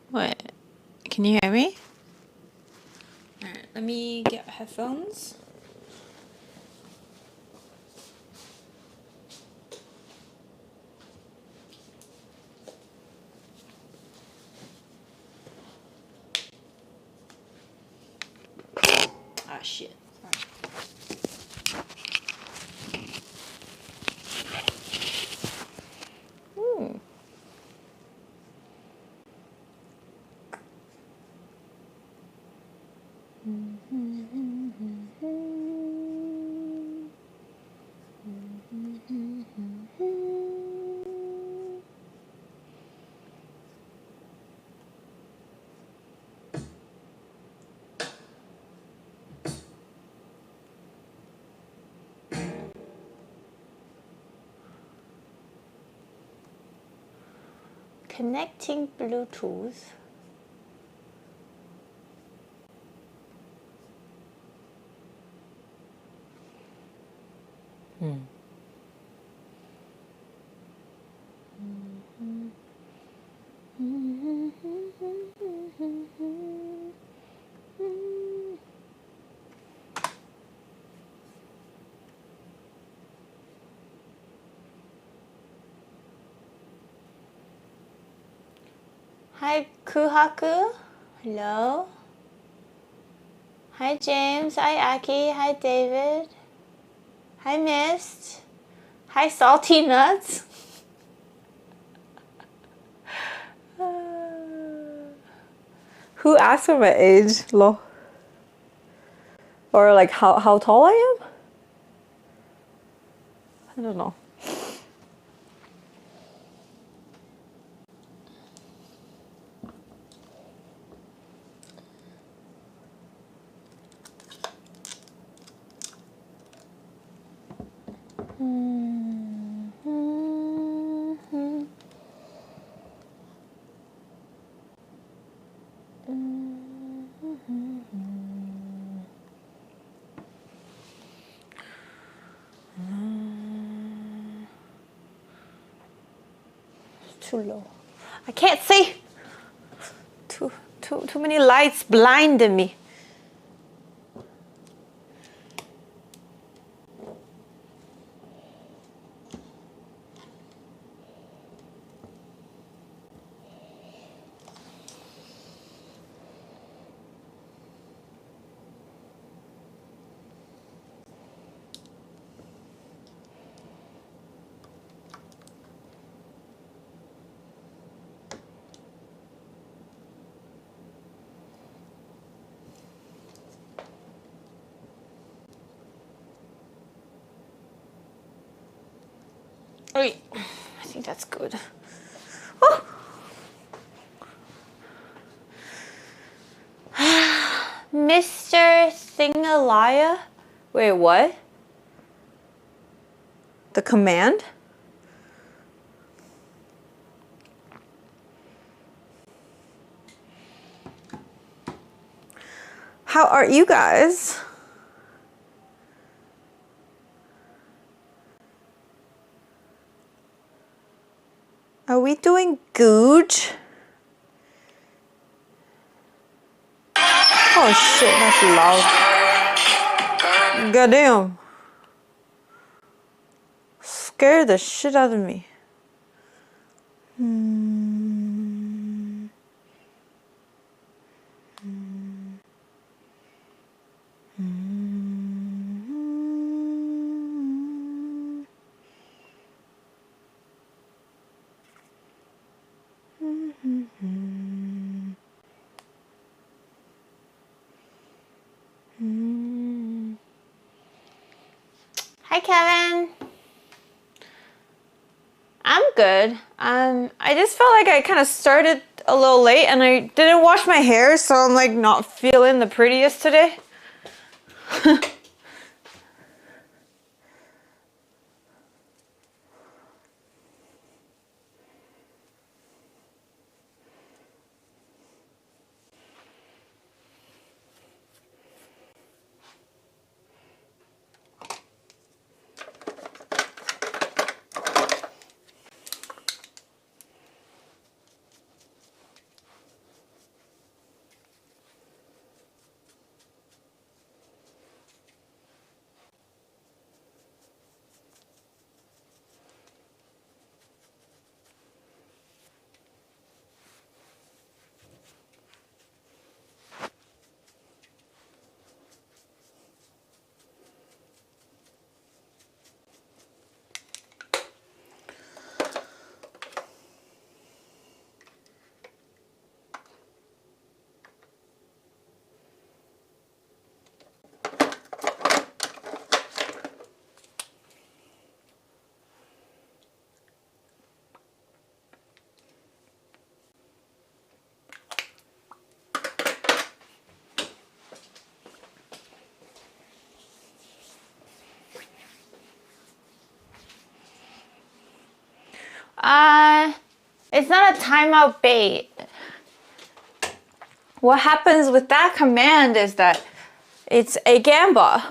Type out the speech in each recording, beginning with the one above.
What? Can you hear me? Alright, let me get headphones. Ah, shit. Ooh. Connecting Bluetooth. Hi, Kuhaku. Hello. Hi, James. Hi, Aki. Hi, David. Hi, Mist. Hi, Salty Nuts. Who asked for my age? Lol. Or like how tall I am? I don't know. Too low. I can't see. Too many lights blinding me. Wait, I think that's good. Oh. Mr. Thingalaya? Wait, what? The command? How are you guys? Are we doing good? Oh shit, that's loud. Goddamn. Scared the shit out of me. Hi, Kevin. I'm good. I just felt like I kind of started a little late and I didn't wash my hair, so I'm like not feeling the prettiest today. It's not a timeout bait. What happens with that command is that it's a gamba.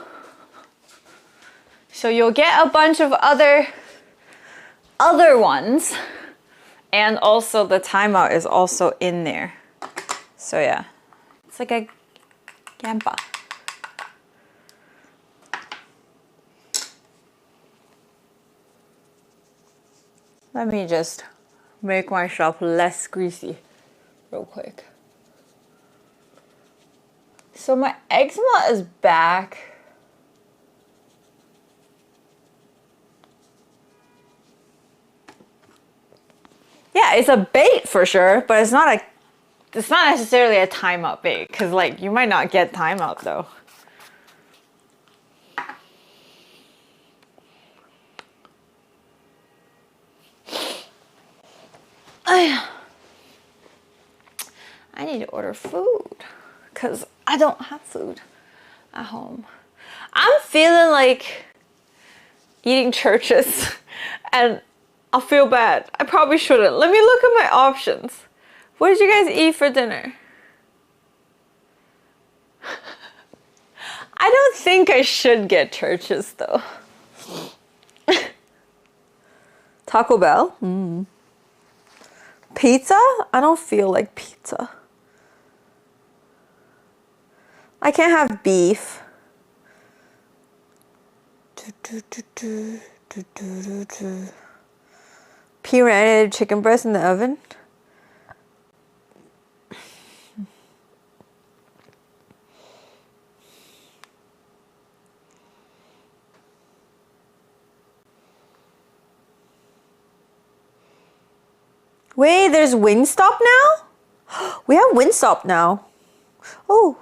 So you'll get a bunch of other ones, and also the timeout is also in there. So yeah, it's like a gamba. Let me just make myself less greasy real quick. So my eczema is back. Yeah, it's a bait for sure, but it's not necessarily a timeout bait, because like you might not get timeout though. I need to order food because I don't have food at home. I'm feeling like eating churches and I'll feel bad. I probably shouldn't. Let me look at my options. What did you guys eat for dinner? I don't think I should get churches though. Taco Bell? Pizza? I don't feel like pizza. I can't have beef. Pre-marinated chicken breast in the oven. Wait, there's Wingstop now? We have Wingstop now. Oh.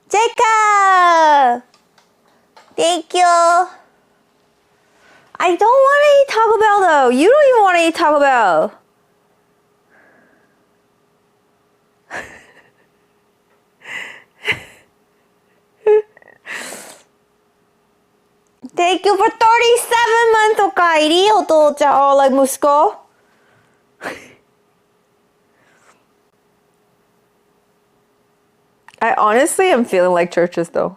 Jacob! Thank you. I don't want to eat Taco Bell though. You don't even want to eat Taco Bell. Thank you for 37 months, Okairi, Oto-chan, like Musko. I honestly am feeling like churches though.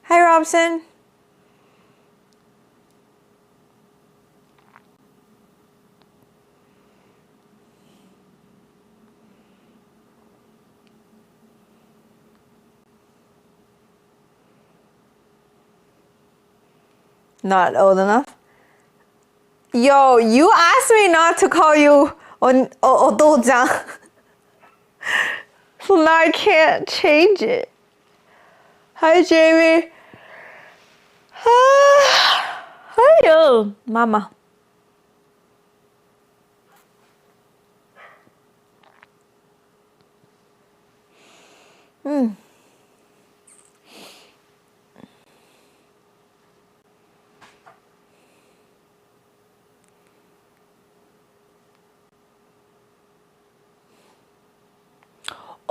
Hi, Robson. Not old enough? Yo, you asked me not to call you Oto-chan. So now I can't change it. Hi, Jamie. Hi, Mama.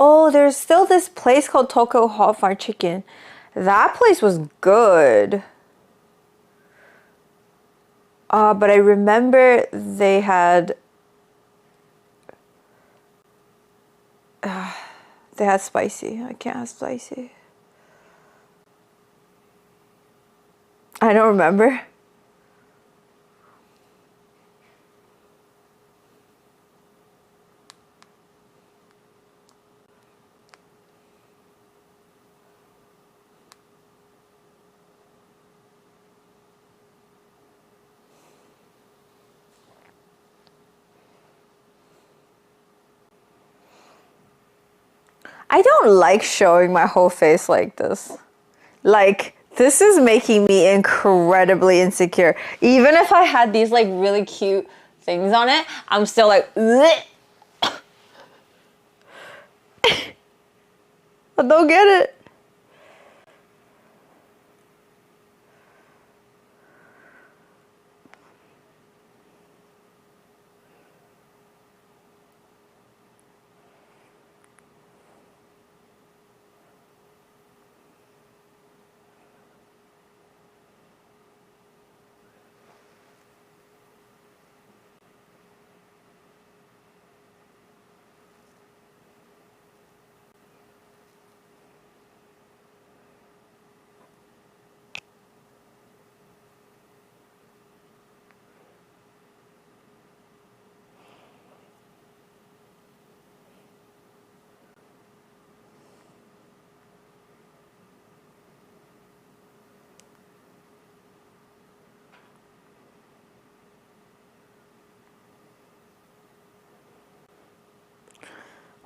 Oh, there's still this place called Tokyo Hot Fried Chicken. That place was good. But I remember they had spicy. I can't have spicy. I don't remember. I don't like showing my whole face like this. Like, this is making me incredibly insecure. Even if I had these like really cute things on it, I'm still like, bleh. I don't get it.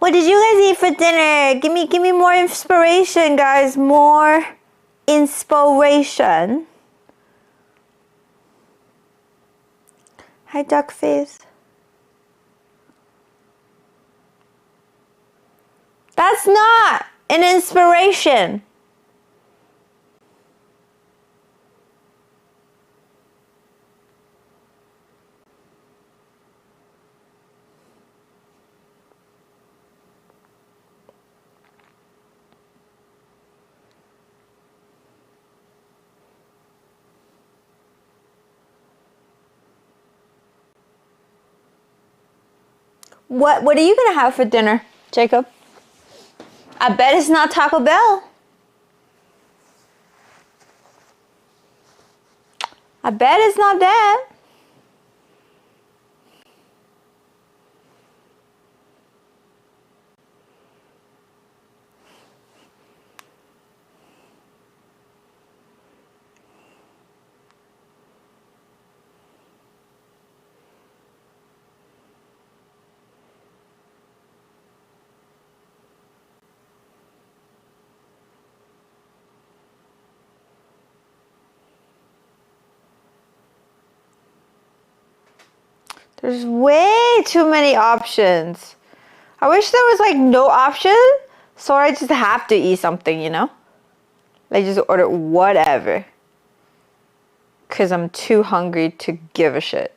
What did you guys eat for dinner? Give me more inspiration, guys. More inspiration. Hi, duck face. That's not an inspiration. What are you gonna have for dinner, Jacob? I bet it's not Taco Bell. I bet it's not that. There's way too many options. I wish there was like no option, so I just have to eat something, you know? Like just order whatever. Cause I'm too hungry to give a shit.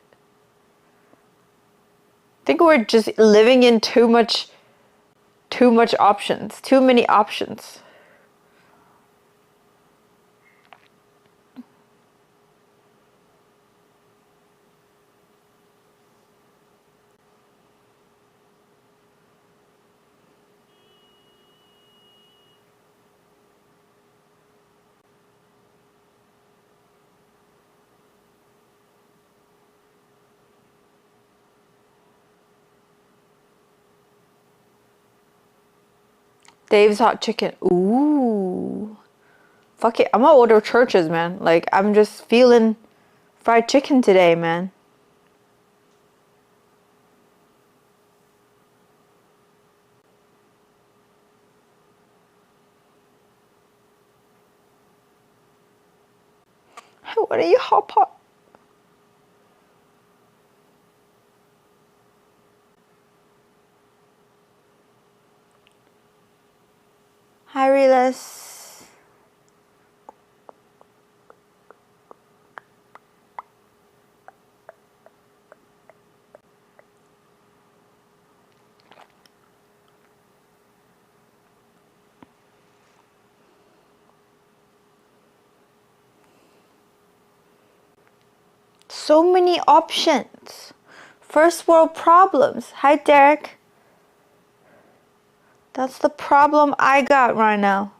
I think we're just living in too much options, too many options. Dave's hot chicken. Ooh. Fuck it. I'm gonna order Church's, man. Like, I'm just feeling fried chicken today, man. What are you hot pot? Hi, Relis. So many options. First world problems. Hi, Derek. That's the problem I got right now.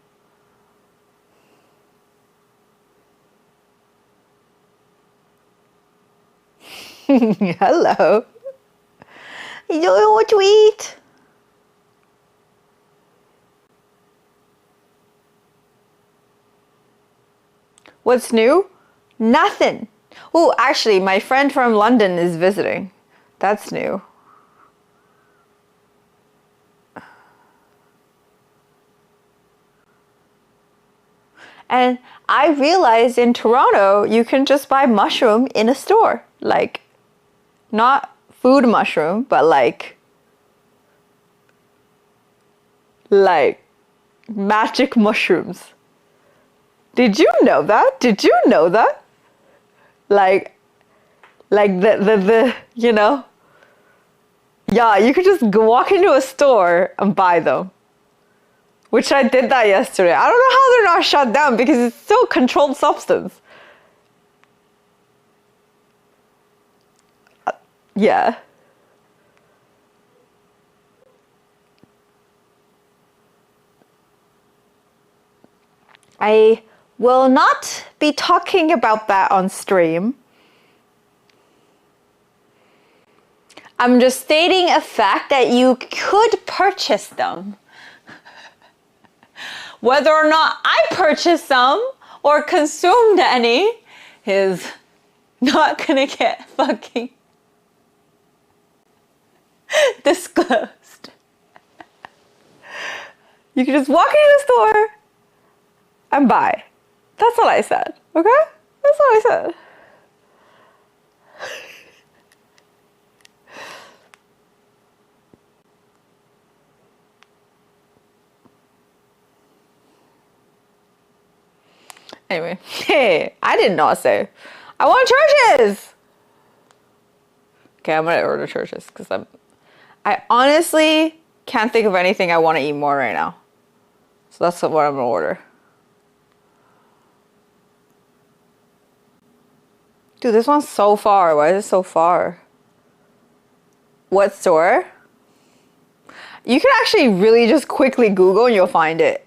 Hello. You don't know what to eat? What's new? Nothing. Oh, actually, my friend from London is visiting. That's new. And I realized in Toronto, you can just buy mushroom in a store. Like, not food mushroom, but like magic mushrooms. Did you know that? Did you know that? Like the you know? Yeah, you could just go walk into a store and buy them. Which I did that yesterday. I don't know how they're not shut down because it's still a controlled substance. Yeah. I will not be talking about that on stream. I'm just stating a fact that you could purchase them. Whether or not I purchased some or consumed any is not gonna get fucking disclosed. You can just walk into the store and buy. That's all I said, okay? That's all I said. Anyway, hey, I did not say. I want churches! Okay, I'm gonna order churches because I honestly can't think of anything I want to eat more right now. So that's what I'm gonna order. Dude, this one's so far. Why is it so far? What store? You can actually really just quickly Google and you'll find it.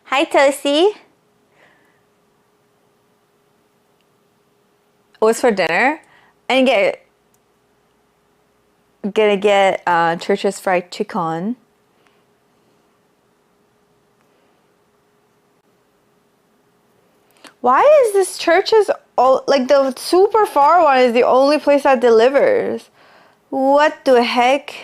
Hi, Toasty. What's for dinner? And gonna get Church's fried chicken. Why is this Church's all like the super far one is the only place that delivers? What the heck?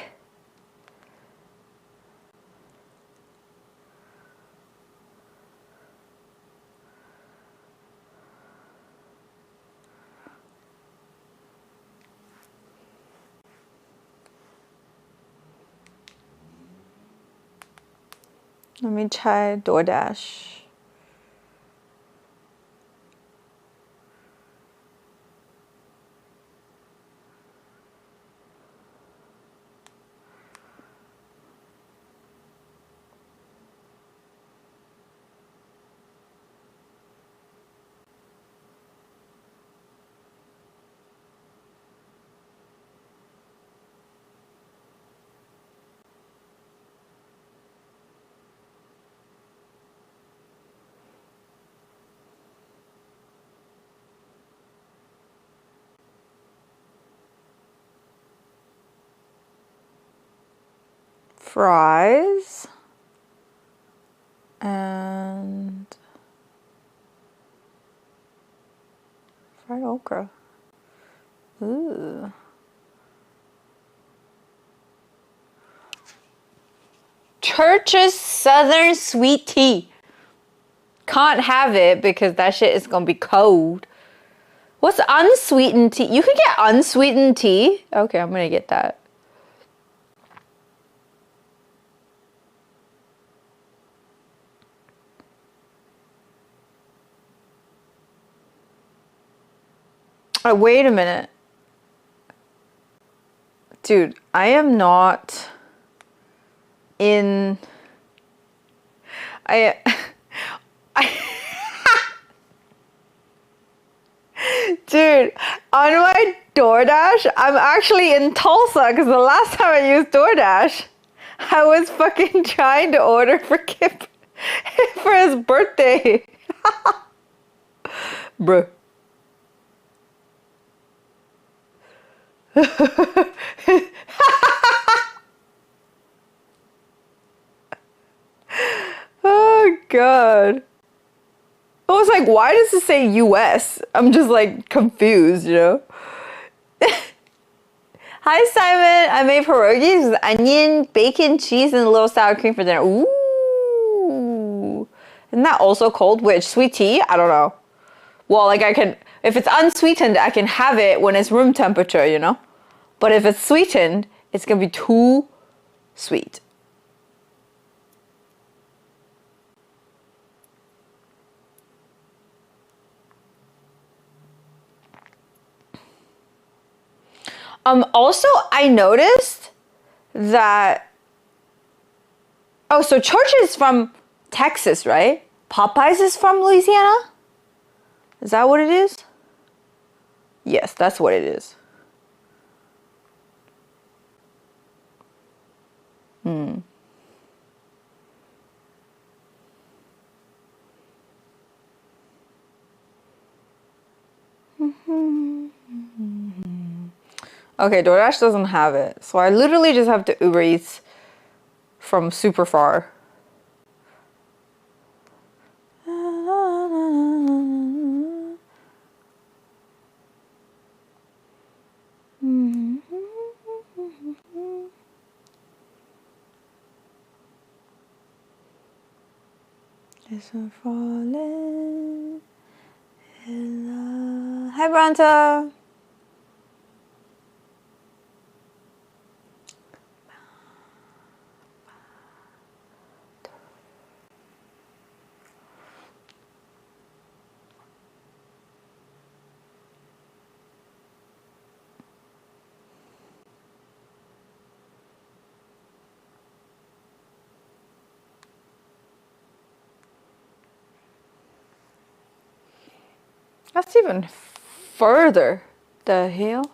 Let me try DoorDash. Fries and fried okra. Ooh. Church's Southern Sweet Tea. Can't have it because that shit is gonna be cold. What's unsweetened tea? You can get unsweetened tea? Okay, I'm gonna get that. Oh, wait a minute. Dude, I am not in... Dude, on my DoorDash, I'm actually in Tulsa because the last time I used DoorDash, I was fucking trying to order for Kip for his birthday. Bruh. Oh god. I was like, why does it say US? I'm just like confused, you know? Hi Simon, I made pierogies with onion, bacon, cheese, and a little sour cream for dinner. Ooh. Isn't that also cold? Which, sweet tea? I don't know. Well, like I can, if it's unsweetened, I can have it when it's room temperature, you know? But if it's sweetened, it's gonna be too sweet. Also, I noticed that, oh, so Church is from Texas, right? Popeyes is from Louisiana? Is that what it is? Yes, that's what it is. Hmm. Okay, DoorDash doesn't have it. So I literally just have to Uber Eats from super far. Is falling in love. Hi, Bronta. That's even further. The hell?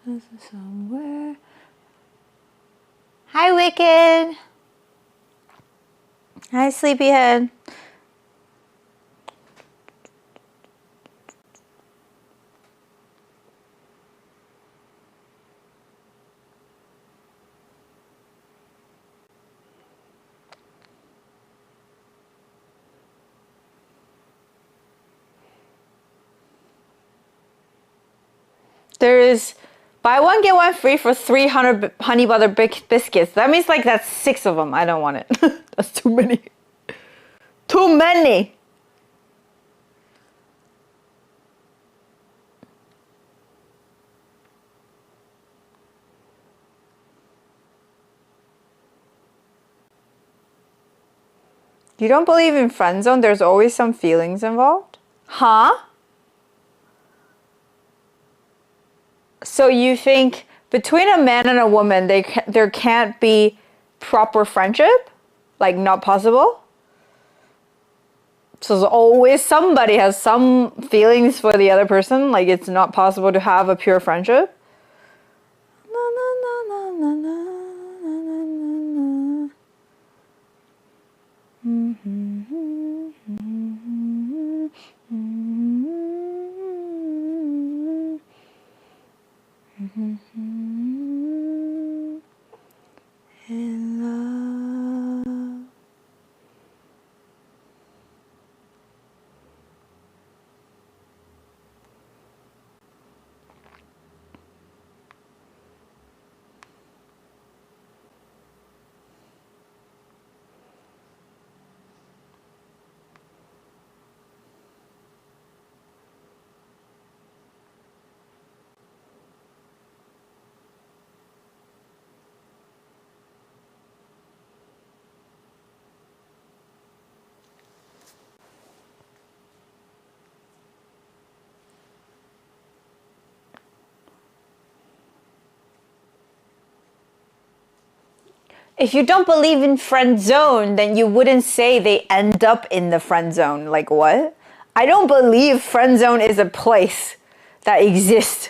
This is somewhere. Hi, Wicked. Hi, Sleepyhead. There is buy one get one free for 300 honey butter biscuits. That means like that's 6 of them. I don't want it. That's too many. Too many. You don't believe in friend zone? There's always some feelings involved? Huh? So you think between a man and a woman, there can't be proper friendship? Like not possible? So there's always somebody has some feelings for the other person, like it's not possible to have a pure friendship? Na, na, na, na, na, na, na, na, na. In love. If you don't believe in friend zone, then you wouldn't say they end up in the friend zone. Like what? I don't believe friend zone is a place that exists.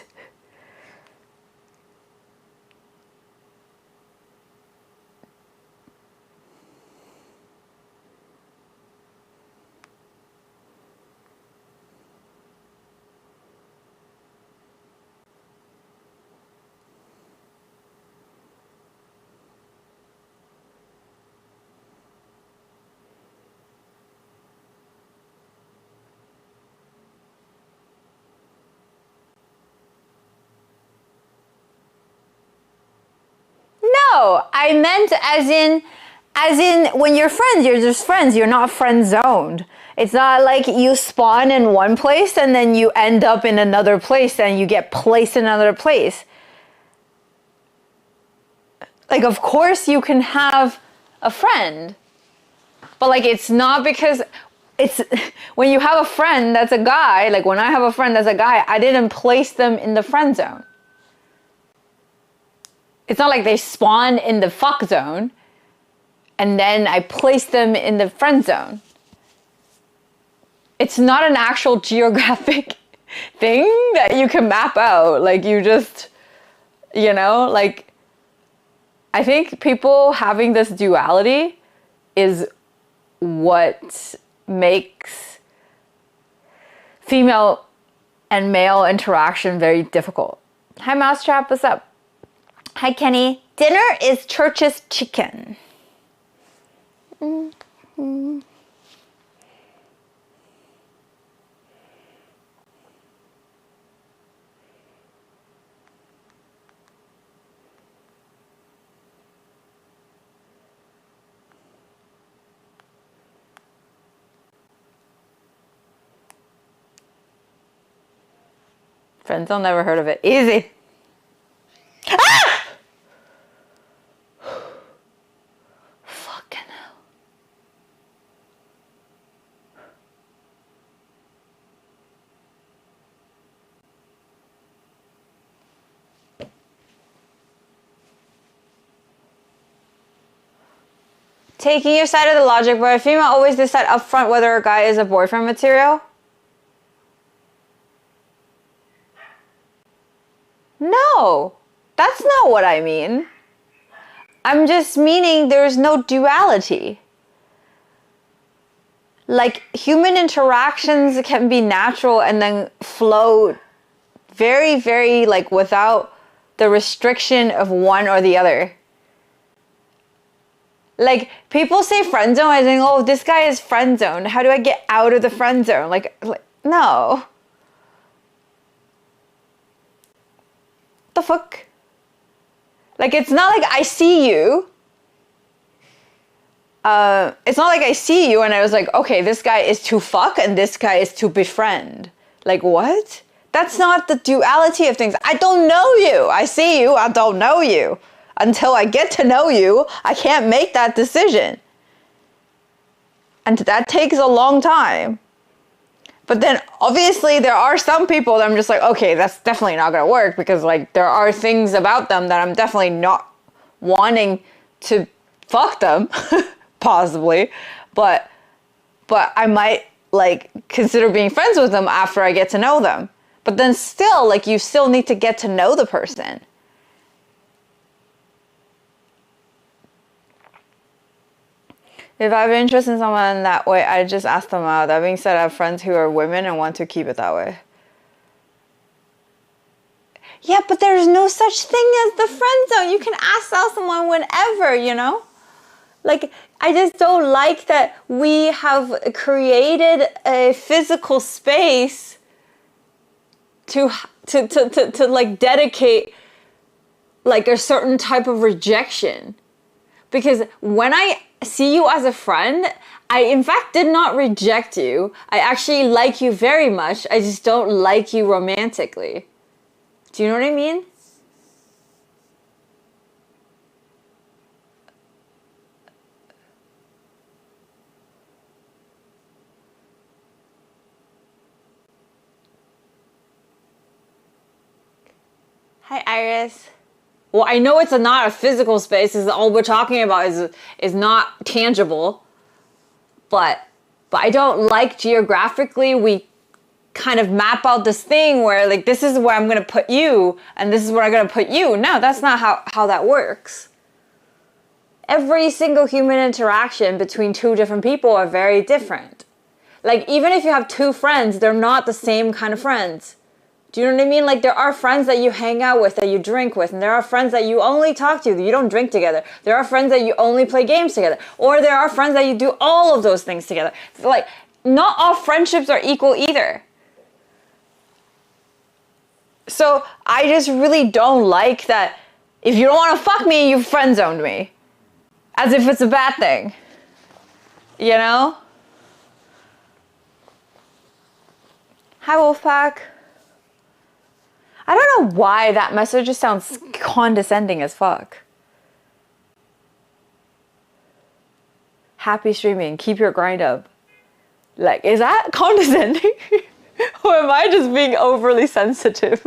No, I meant as in when you're friends, you're just friends. You're not friend zoned. It's not like you spawn in one place and then you end up in another place and you get placed in another place. Like, of course you can have a friend, but like it's not because it's when you have a friend that's a guy, like when I have a friend that's a guy, I didn't place them in the friend zone. It's not like they spawn in the fuck zone and then I place them in the friend zone. It's not an actual geographic thing that you can map out. Like you just, you know, like I think people having this duality is what makes female and male interaction very difficult. Hi Mousetrap, what's up? Hi Kenny. Dinner is Church's chicken. Mm-hmm. Friendzone, never heard of it. Easy. Ah! Fucking hell. Taking your side of the logic, but a female always decide upfront whether a guy is a boyfriend material? No, that's not what I mean. I'm just meaning there's no duality. Like, human interactions can be natural and then flow very, very, like, without the restriction of one or the other. Like, people say friend zone, I think, oh, this guy is friend zone. How do I get out of the friend zone? Like no. The fuck? Like, it's not like I see you. It's not like I see you and I was like, okay, this guy is to fuck and this guy is to befriend. Like, what? That's not the duality of things. I don't know you. I see you. I don't know you. Until I get to know you, I can't make that decision. And that takes a long time. But then obviously there are some people that I'm just like, okay, that's definitely not gonna work because like there are things about them that I'm definitely not wanting to fuck them, possibly. But I might like consider being friends with them after I get to know them. But then still, like, you still need to get to know the person. If I have interest in someone that way, I just ask them out. That being said, I have friends who are women and want to keep it that way. Yeah, but there's no such thing as the friend zone. You can ask out someone whenever, you know? Like, I just don't like that we have created a physical space to like dedicate like a certain type of rejection. Because when I see you as a friend, I in fact did not reject you. I actually like you very much. I just don't like you romantically. Do you know what I mean? Hi, Iris. Well, I know it's not a physical space, because all we're talking about is not tangible. But I don't like geographically we kind of map out this thing where like this is where I'm gonna put you and this is where I'm gonna put you. No, that's not how that works. Every single human interaction between two different people are very different. Like, even if you have two friends, they're not the same kind of friends. Do you know what I mean? Like, there are friends that you hang out with, that you drink with, and there are friends that you only talk to, that you don't drink together. There are friends that you only play games together. Or there are friends that you do all of those things together. Like, not all friendships are equal either. So, I just really don't like that if you don't want to fuck me, you friend-zoned me. As if it's a bad thing. You know? Hi, Wolfpack. I don't know why that message just sounds condescending as fuck. Happy streaming. Keep your grind up. Like, is that condescending? Or am I just being overly sensitive?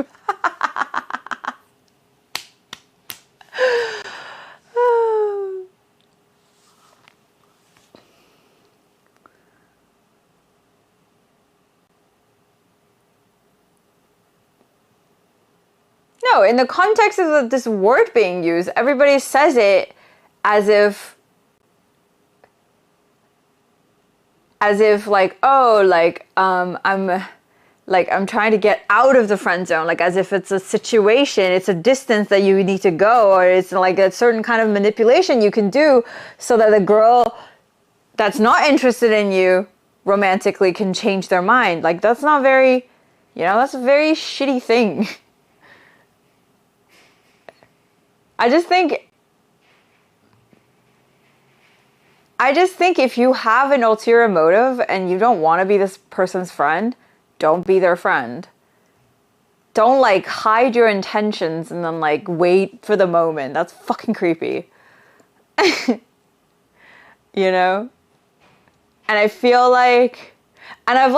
No, in the context of this word being used, everybody says it as if like, oh, like, I'm trying to get out of the friend zone, like as if it's a situation, it's a distance that you need to go, or it's like a certain kind of manipulation you can do so that the girl that's not interested in you romantically can change their mind. Like, that's not very, you know, that's a very shitty thing. I just think if you have an ulterior motive and you don't want to be this person's friend, don't be their friend. don't like hide your intentions and then like wait for the moment. That's fucking creepy. You know? And I feel like, and I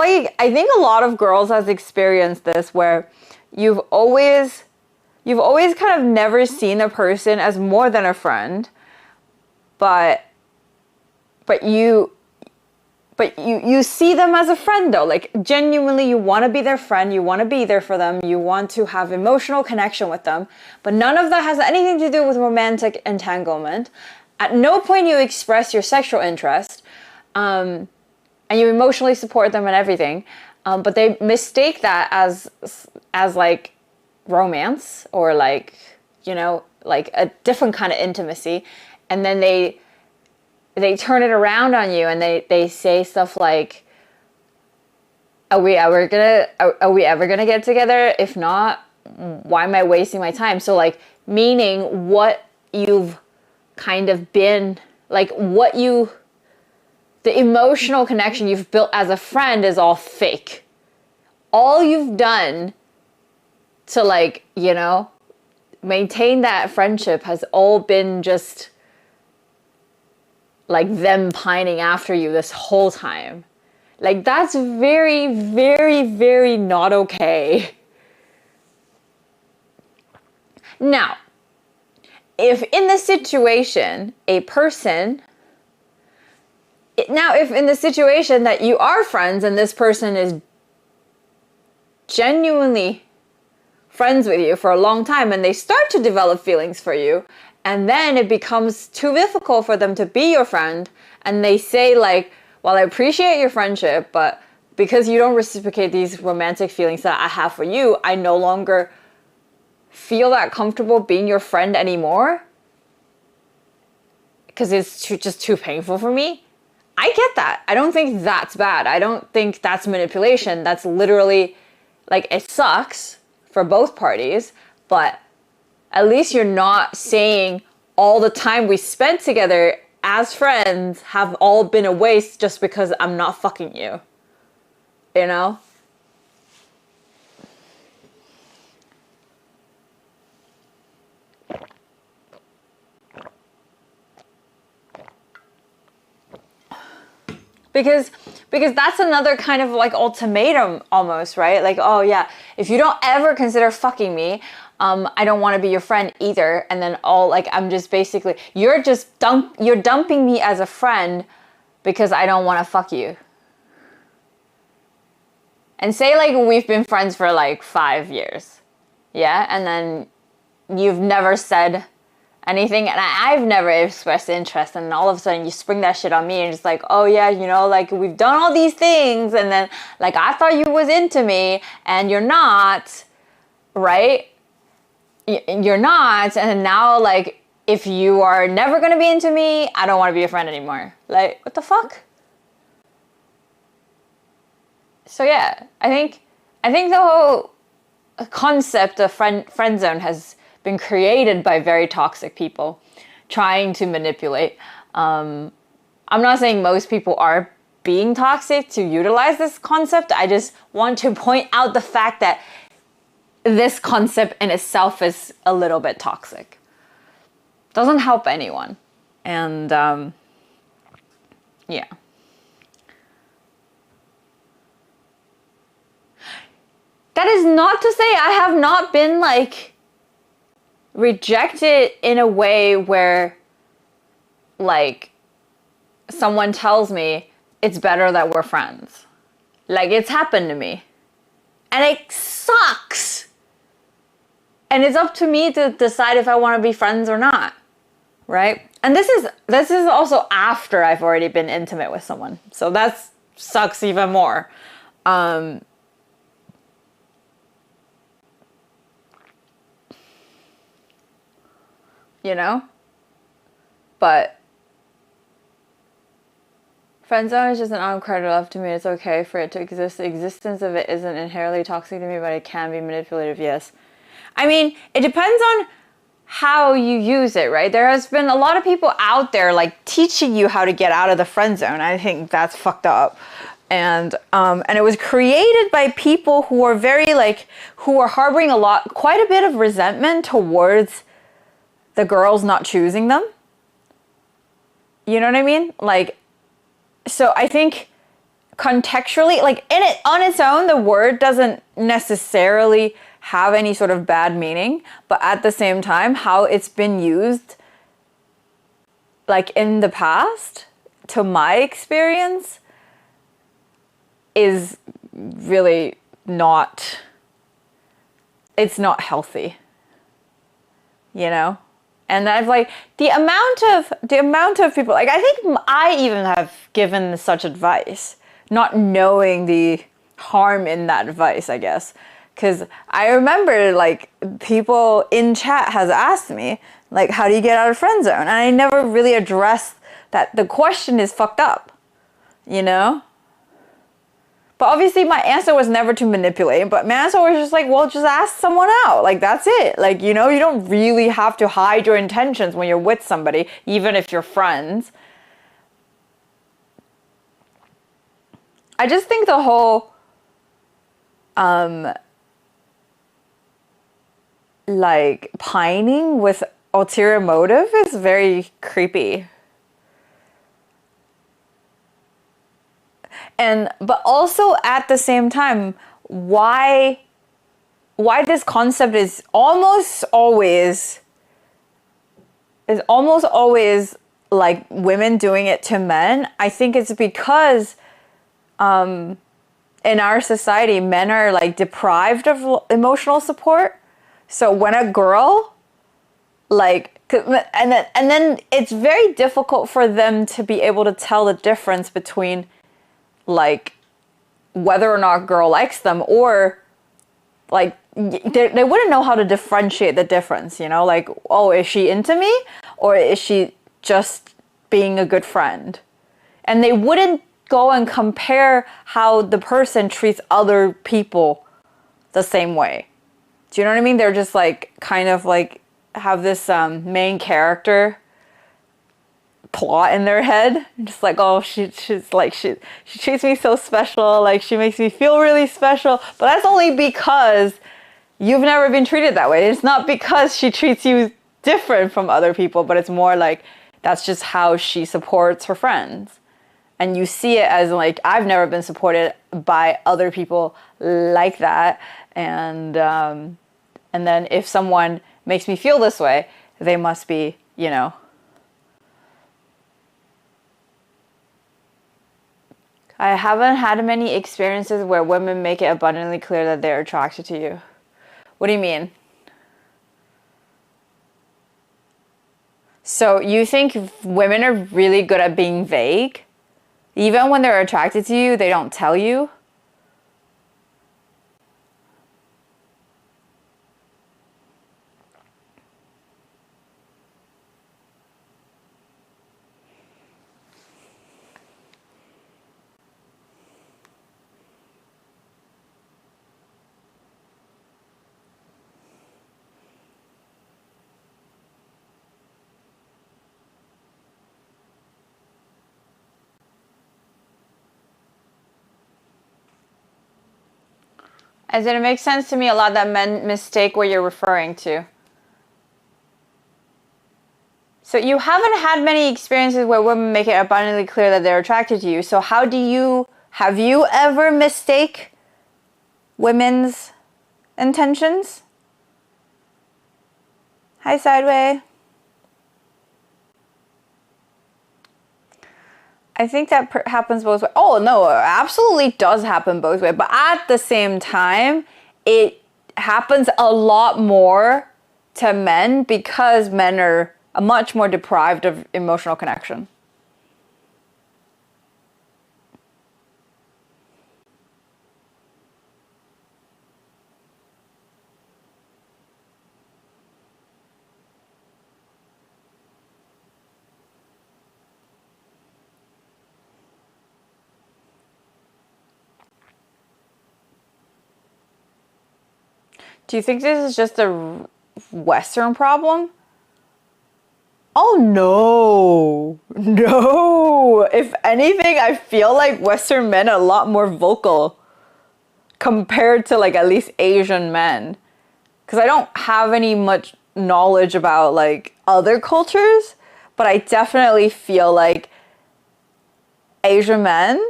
think a lot of girls has experienced this where you've always kind of never seen a person as more than a friend, but you see them as a friend though. Like genuinely you want to be their friend, you want to be there for them, you want to have emotional connection with them, but none of that has anything to do with romantic entanglement. At no point you express your sexual interest, and you emotionally support them and everything, but they mistake that as like romance or like, you know, like a different kind of intimacy, and then they turn it around on you and they say stuff like, are we ever gonna get together? If not, why am I wasting my time? So like, meaning what you've kind of been, like the emotional connection you've built as a friend is all fake. All you've done to like, you know, maintain that friendship has all been just like them pining after you this whole time. Like that's very, very, very not okay. Now, if in the situation that you are friends and this person is genuinely friends with you for a long time and they start to develop feelings for you, and then it becomes too difficult for them to be your friend, and they say like, well, I appreciate your friendship, but because you don't reciprocate these romantic feelings that I have for you, I no longer feel that comfortable being your friend anymore because it's just too painful for me. I get that. I don't think that's bad. I don't think that's manipulation. That's literally like, it sucks for both parties, but at least you're not saying all the time we spent together as friends have all been a waste just because I'm not fucking you. You know? Because that's another kind of like ultimatum almost, right? Like, oh yeah, if you don't ever consider fucking me, I don't want to be your friend either. And then I'm just basically, you're dumping me as a friend because I don't want to fuck you. And say like we've been friends for like 5 years. Yeah. And then you've never said anything, and I've never expressed interest, and all of a sudden you spring that shit on me and it's like, oh yeah, you know, like we've done all these things, and then like I thought you was into me and you're not, right? You're not, and now like if you are never gonna be into me, I don't want to be your friend anymore. Like, what the fuck? So yeah, I think the whole concept of friend zone has been created by very toxic people trying to manipulate. I'm not saying most people are being toxic to utilize this concept. I just want to point out the fact that this concept in itself is a little bit toxic. Doesn't help anyone. And yeah. That is not to say I have not been like rejected in a way where like someone tells me it's better that we're friends. Like, it's happened to me. And it sucks. And it's up to me to decide if I want to be friends or not. Right? And this is also after I've already been intimate with someone. So that sucks even more. You know? But friendzone is just an uncredited love to me. It's okay for it to exist. The existence of it isn't inherently toxic to me, but it can be manipulative, yes. I mean, it depends on how you use it, right? There has been a lot of people out there like teaching you how to get out of the friend zone. I think that's fucked up. And it was created by people who are very like, who are harboring quite a bit of resentment towards the girls not choosing them. You know what I mean? Like, so I think contextually, like on its own, the word doesn't necessarily have any sort of bad meaning, but at the same time, how it's been used, like in the past, to my experience, is really not, it's not healthy, you know? And I've like, the amount of people, like I think I even have given such advice, not knowing the harm in that advice, I guess. Because I remember like people in chat has asked me, like, how do you get out of friend zone? And I never really addressed that the question is fucked up, you know? But obviously my answer was never to manipulate, but my answer was just like, well, just ask someone out. Like, that's it. Like, you know, you don't really have to hide your intentions when you're with somebody, even if you're friends. I just think the whole, like, pining with ulterior motive is very creepy. But also at the same time, why this concept is almost always like women doing it to men. I think it's because in our society, men are like deprived of emotional support. So when a girl, like, and then it's very difficult for them to be able to tell the difference between like whether or not a girl likes them, or like they wouldn't know how to differentiate the difference, you know, like, oh, is she into me or is she just being a good friend? And they wouldn't go and compare how the person treats other people the same way. Do you know what I mean? They're just like kind of like have this main character plot in their head, just like, oh, she's like, she treats me so special, like she makes me feel really special, but that's only because you've never been treated that way. It's not because she treats you different from other people, but it's more like that's just how she supports her friends. And you see it as like, I've never been supported by other people like that, and then if someone makes me feel this way, they must be, you know, I haven't had many experiences where women make it abundantly clear that they're attracted to you. What do you mean? So you think women are really good at being vague? Even when they're attracted to you, they don't tell you? As in, it makes sense to me a lot that men mistake what you're referring to. So you haven't had many experiences where women make it abundantly clear that they're attracted to you. So have you ever mistake women's intentions? Hi, Sideway. I think that happens both ways. Oh, no, it absolutely does happen both ways. But at the same time, it happens a lot more to men because men are much more deprived of emotional connection. Do you think this is just a Western problem? Oh no, no. If anything, I feel like Western men are a lot more vocal compared to like at least Asian men. Because I don't have any much knowledge about like other cultures, but I definitely feel like Asian men,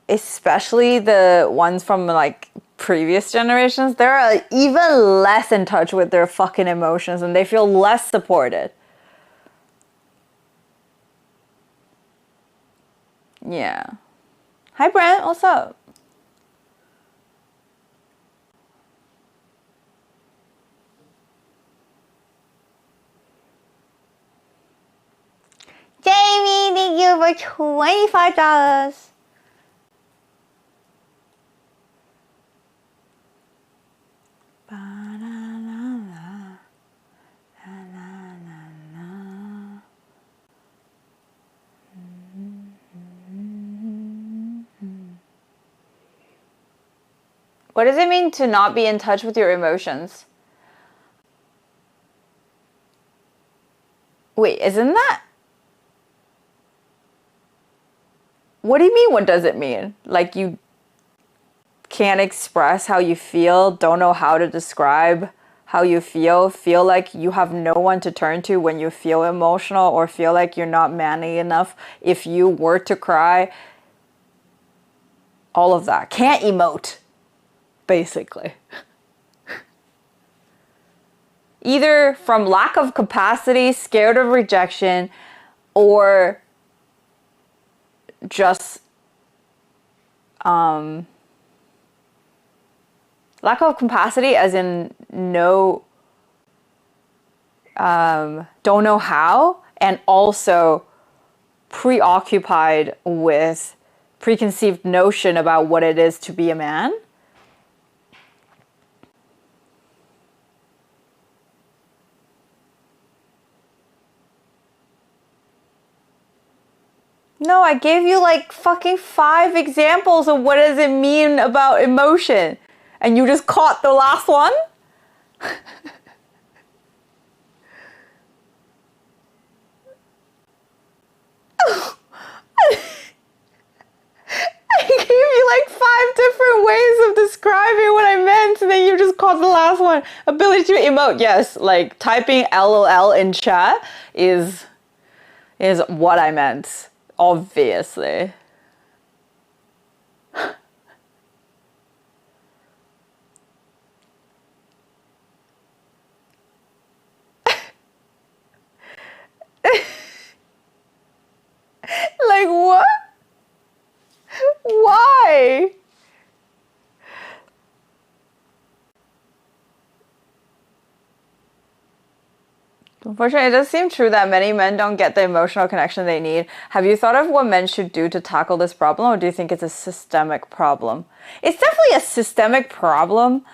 especially the ones from like previous generations, they're even less in touch with their fucking emotions and they feel less supported. Yeah. Hi Brent, what's up? Jamie, thank you for $25. What does it mean to not be in touch with your emotions? Wait, isn't that... What do you mean, what does it mean? Like you can't express how you feel, don't know how to describe how you feel like you have no one to turn to when you feel emotional, or feel like you're not manly enough if you were to cry. All of that. Can't emote, basically. Either from lack of capacity, scared of rejection, or just lack of capacity as in no, don't know how, and also preoccupied with preconceived notion about what it is to be a man. No, I gave you like fucking 5 examples of what does it mean about emotion. And you just caught the last one? I gave you like 5 different ways of describing what I meant, and then you just caught the last one. Ability to emote, yes. Like typing LOL in chat is what I meant. Obviously. Like what? Why? Unfortunately, it does seem true that many men don't get the emotional connection they need. Have you thought of what men should do to tackle this problem, or do you think it's a systemic problem? It's definitely a systemic problem.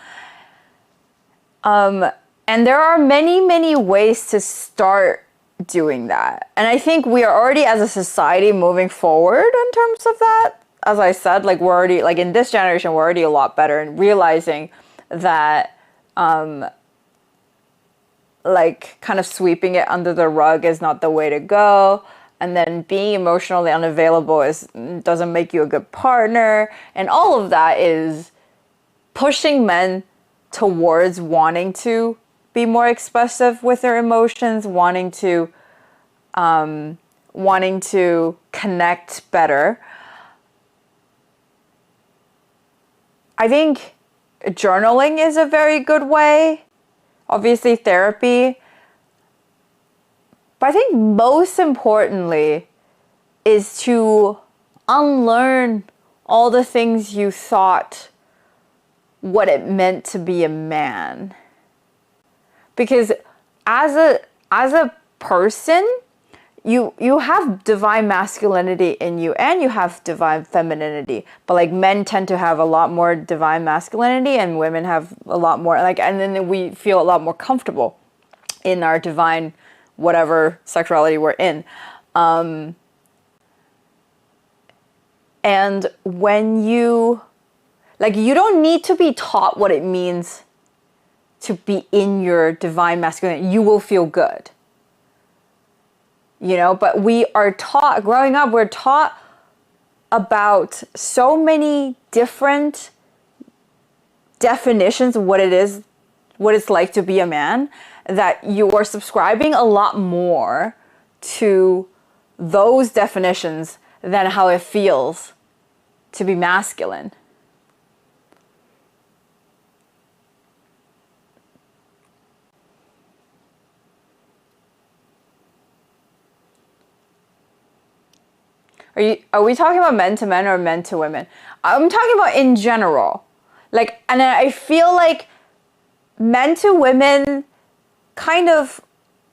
And there are many, many ways to start doing that. And I think we are already, as a society, moving forward in terms of that. As I said, like we're already, like in this generation, we're already a lot better in realizing that like kind of sweeping it under the rug is not the way to go, and then being emotionally unavailable doesn't make you a good partner, and all of that is pushing men towards wanting to be more expressive with their emotions, wanting to connect better. I think journaling is a very good way. Obviously therapy. But I think most importantly is to unlearn all the things you thought what it meant to be a man. Because as a person, you have divine masculinity in you and you have divine femininity, but like men tend to have a lot more divine masculinity and women have a lot more, like, and then we feel a lot more comfortable in our divine whatever sexuality we're in. And when you don't need to be taught what it means to be in your divine masculinity. You will feel good. you know, but we are taught, growing up, we're taught about so many different definitions of what it is, what it's like to be a man, that you are subscribing a lot more to those definitions than how it feels to be masculine. Are we talking about men to men or men to women? I'm talking about in general. Like, and I feel like men to women kind of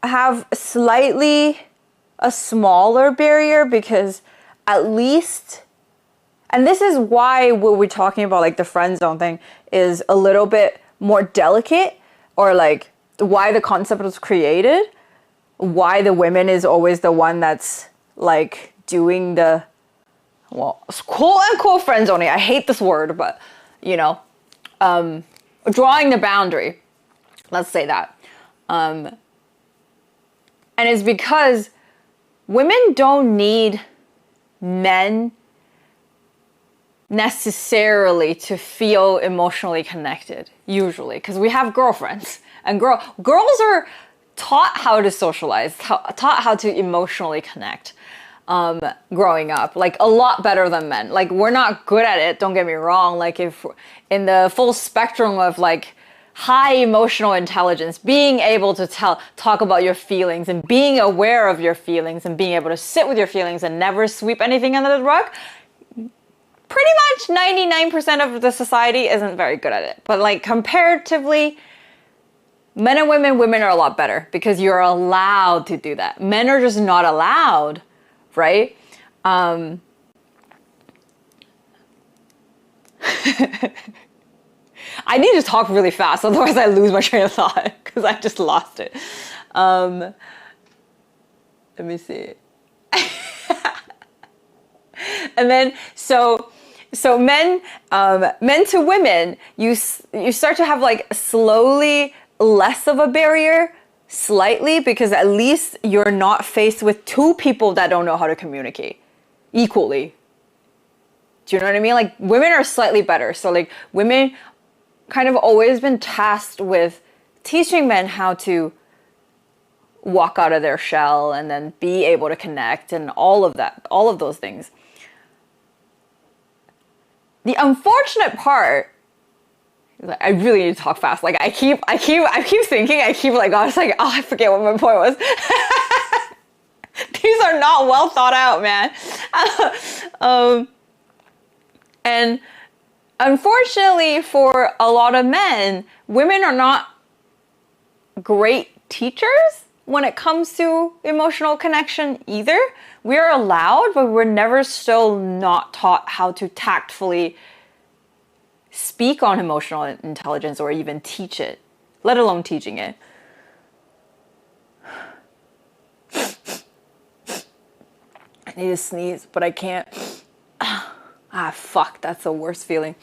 have slightly a smaller barrier, because at least, and this is why what we're talking about, like the friend zone thing, is a little bit more delicate, or like why the concept was created, why the women is always the one that's like doing the, well, quote unquote friend zoning. I hate this word, but you know, drawing the boundary. Let's say that. And it's because women don't need men necessarily to feel emotionally connected, usually, because we have girlfriends, and girls are taught how to socialize, taught how to emotionally connect growing up, like a lot better than men. Like, we're not good at it, don't get me wrong. Like, if in the full spectrum of like high emotional intelligence, being able to talk about your feelings and being aware of your feelings and being able to sit with your feelings and never sweep anything under the rug, pretty much 99% of the society isn't very good at it. But like comparatively, men and women are a lot better, because you're allowed to do that. Men are just not allowed, right? I need to talk really fast, otherwise I lose my train of thought, because I just lost it. Let me see. And then, so men to women, you start to have like slowly less of a barrier, slightly, because at least you're not faced with two people that don't know how to communicate equally. Do you know what I mean? Like, women are slightly better. So like, women kind of always been tasked with teaching men how to walk out of their shell and then be able to connect and all of that, all of those things. The unfortunate part, I really need to talk fast. Like, I keep thinking, like, oh, it's like, oh, I forget what my point was. These are not well thought out, man. And unfortunately for a lot of men, women are not great teachers when it comes to emotional connection either. We're allowed, but we're never still not taught how to tactfully speak on emotional intelligence or even teach it, let alone teaching it. I need to sneeze, but I can't. Fuck, that's the worst feeling.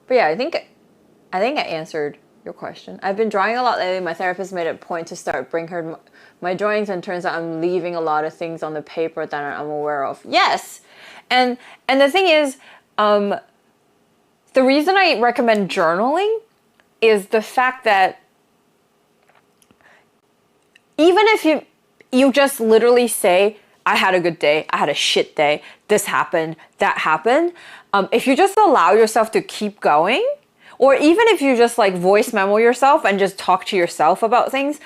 But yeah, I think I answered your question. I've been drawing a lot lately. My therapist made it a point to start bring her my drawings, and turns out I'm leaving a lot of things on the paper that I'm aware of. Yes, and the thing is, the reason I recommend journaling is the fact that even if you just literally say, I had a good day, I had a shit day, this happened, that happened. If you just allow yourself to keep going, or even if you just like voice memo yourself and just talk to yourself about things,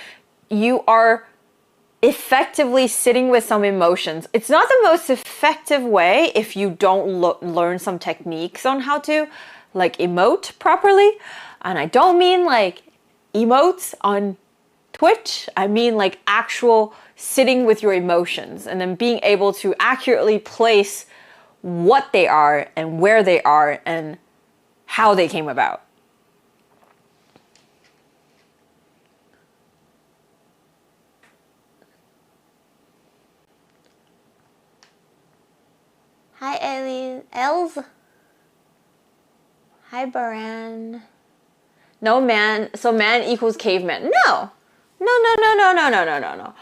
you are effectively sitting with some emotions. It's not the most effective way if you don't learn some techniques on how to like emote properly. And I don't mean like emotes on Twitch. I mean like actual sitting with your emotions and then being able to accurately place what they are and where they are and how they came about. Hi, Els. Hi, Baran. No, man. So man equals caveman. No. No.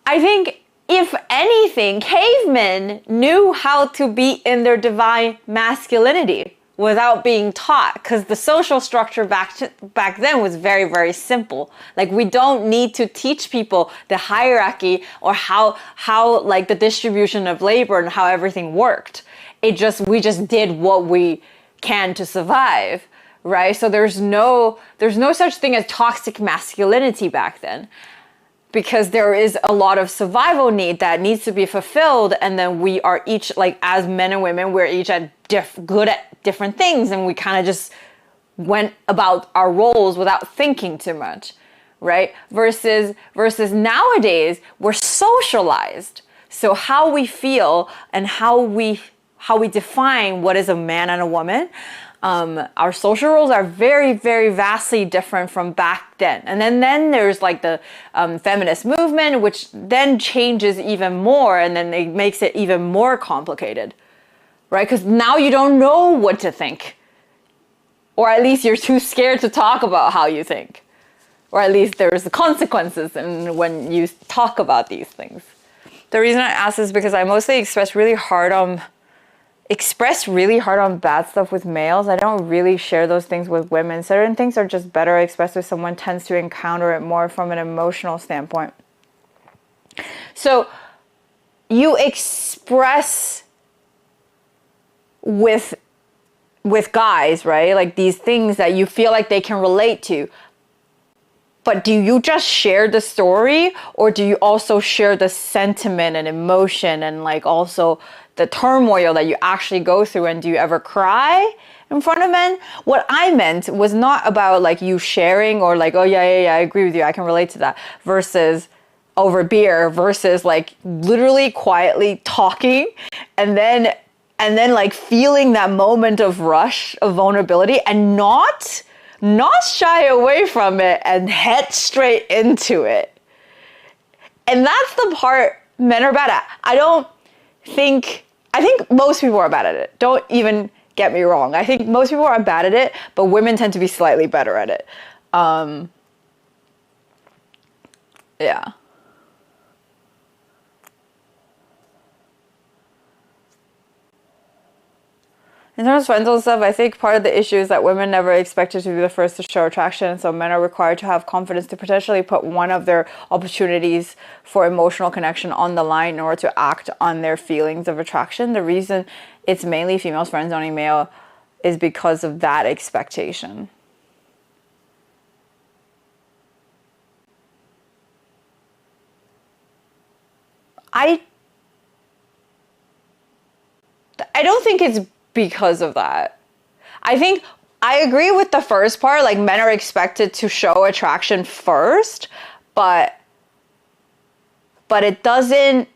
I think if anything, cavemen knew how to be in their divine masculinity without being taught, because the social structure back then was very, very simple. Like, we don't need to teach people the hierarchy or how like the distribution of labor and how everything worked. We just did what we can to survive, right? So there's no such thing as toxic masculinity back then, because there is a lot of survival need that needs to be fulfilled, and then we are each, like, as men and women, we're each good at different things, and we kind of just went about our roles without thinking too much, right? Versus nowadays, we're socialized. So how we feel and how we define what is a man and a woman, our social roles are very, very vastly different from back then. And then there's like the feminist movement, which then changes even more, and then it makes it even more complicated, right? Because now you don't know what to think, or at least you're too scared to talk about how you think, or at least there's the consequences when you talk about these things. The reason I ask is because I mostly express really hard on bad stuff with males. I don't really share those things with women. Certain things are just better expressed if someone tends to encounter it more from an emotional standpoint. So you express with guys, right? Like these things that you feel like they can relate to. But do you just share the story, or do you also share the sentiment and emotion and like also the turmoil that you actually go through? And do you ever cry in front of men? What I meant was not about like you sharing or like, oh yeah, I agree with you, I can relate to that, versus over beer, versus like literally quietly talking and then like feeling that moment of rush of vulnerability and not shy away from it and head straight into it. And that's the part men are bad at. I think most people are bad at it. Don't even get me wrong. I think most people are bad at it, but women tend to be slightly better at it. Yeah. In terms of friendzone stuff, I think part of the issue is that women never expected to be the first to show attraction, so men are required to have confidence to potentially put one of their opportunities for emotional connection on the line in order to act on their feelings of attraction. The reason it's mainly females friendzoning male is because of that expectation. I don't think it's because of that. I think I agree with the first part, like men are expected to show attraction first, but it doesn't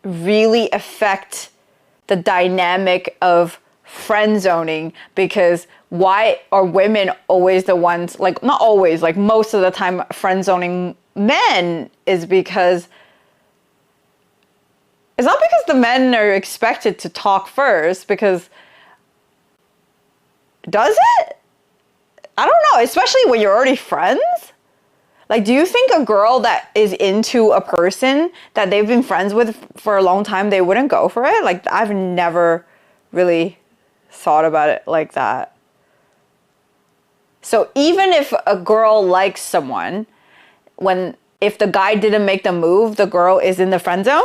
really affect the dynamic of friend zoning, because why are women always the ones, like not always, like most of the time friend zoning men is because it's not because the men are expected to talk first, because does it? I don't know, especially when you're already friends. Like, do you think a girl that is into a person that they've been friends with for a long time, they wouldn't go for it? Like, I've never really thought about it like that. So even if a girl likes someone, if the guy didn't make the move, the girl is in the friend zone?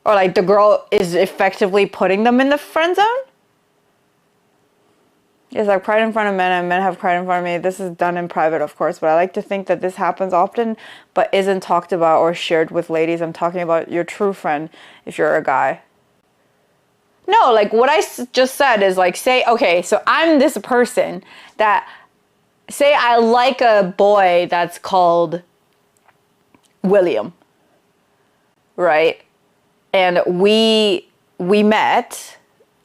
Or like the girl is effectively putting them in the friend zone? Yes, I've cried in front of men and men have cried in front of me. This is done in private, of course, but I like to think that this happens often but isn't talked about or shared with ladies. I'm talking about your true friend if you're a guy. No, like what I just said is like, say, okay, so I'm this person that, say I like a boy that's called William, right? And we met,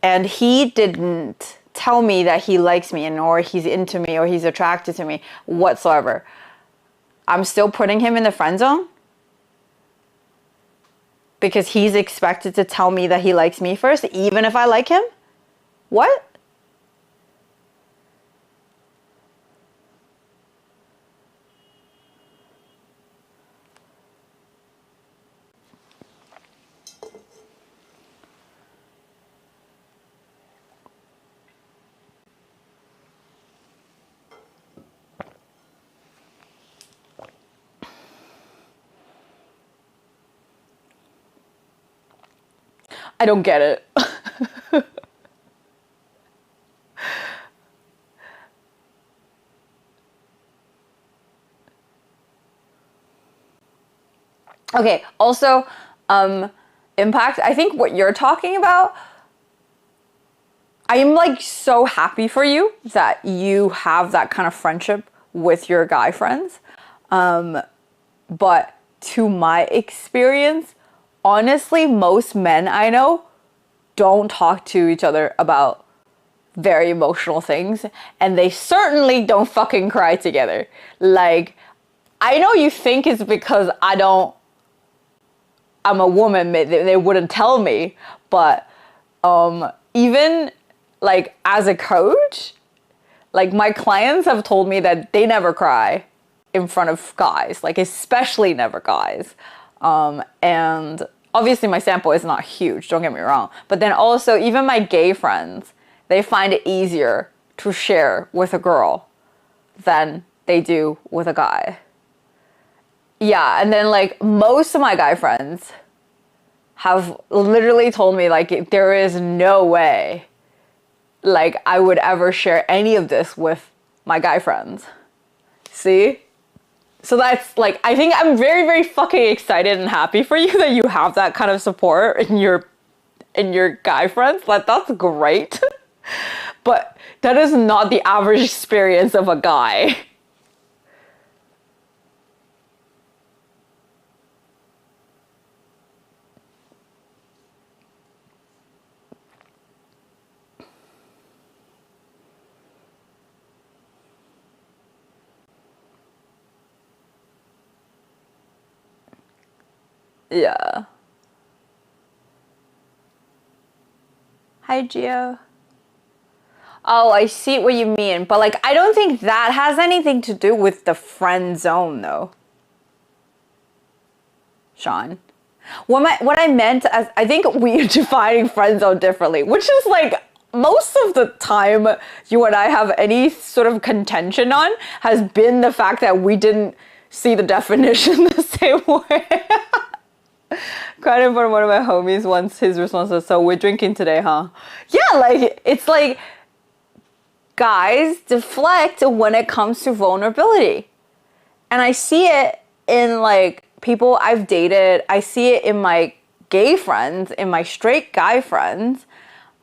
and he didn't tell me that he likes me or he's into me or he's attracted to me whatsoever. I'm still putting him in the friend zone because he's expected to tell me that he likes me first, even if I like him? What? I don't get it. Okay, also, impact, I think what you're talking about, I am like so happy for you that you have that kind of friendship with your guy friends. But to my experience, honestly, most men I know don't talk to each other about very emotional things, and they certainly don't fucking cry together. Like, I know you think it's because I'm a woman, they wouldn't tell me, but even like as a coach, like my clients have told me that they never cry in front of guys, like especially never guys. And obviously my sample is not huge, don't get me wrong, but then also even my gay friends, they find it easier to share with a girl than they do with a guy. Yeah, and then like most of my guy friends have literally told me like there is no way like I would ever share any of this with my guy friends. See? So that's like, I think I'm very, very fucking excited and happy for you that you have that kind of support in your guy friends. Like that's great. But that is not the average experience of a guy. Yeah. Hi, Gio. Oh, I see what you mean. But like, I don't think that has anything to do with the friend zone though, Sean. What I meant as, I think we are defining friend zone differently, which is like most of the time you and I have any sort of contention on has been the fact that we didn't see the definition the same way. Cried in front of one of my homies once, his response was, so we're drinking today, huh? Yeah, like, it's like, guys deflect when it comes to vulnerability. And I see it in like people I've dated. I see it in my gay friends, in my straight guy friends.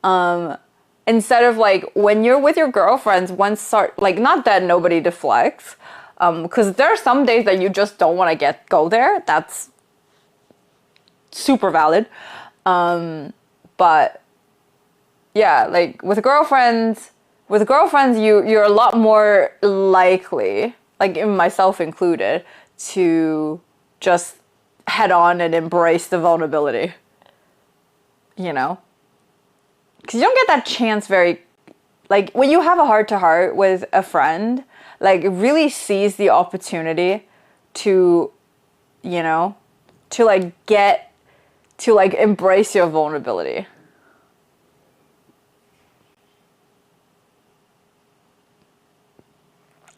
Instead of like when you're with your girlfriends, like not that nobody deflects, because there are some days that you just don't want to go there. That's super valid. But yeah, like with girlfriends, you're a lot more likely, like in myself included, to just head on and embrace the vulnerability. You know? Because you don't get that chance like when you have a heart to heart with a friend, like really seize the opportunity to, you know, to like embrace your vulnerability.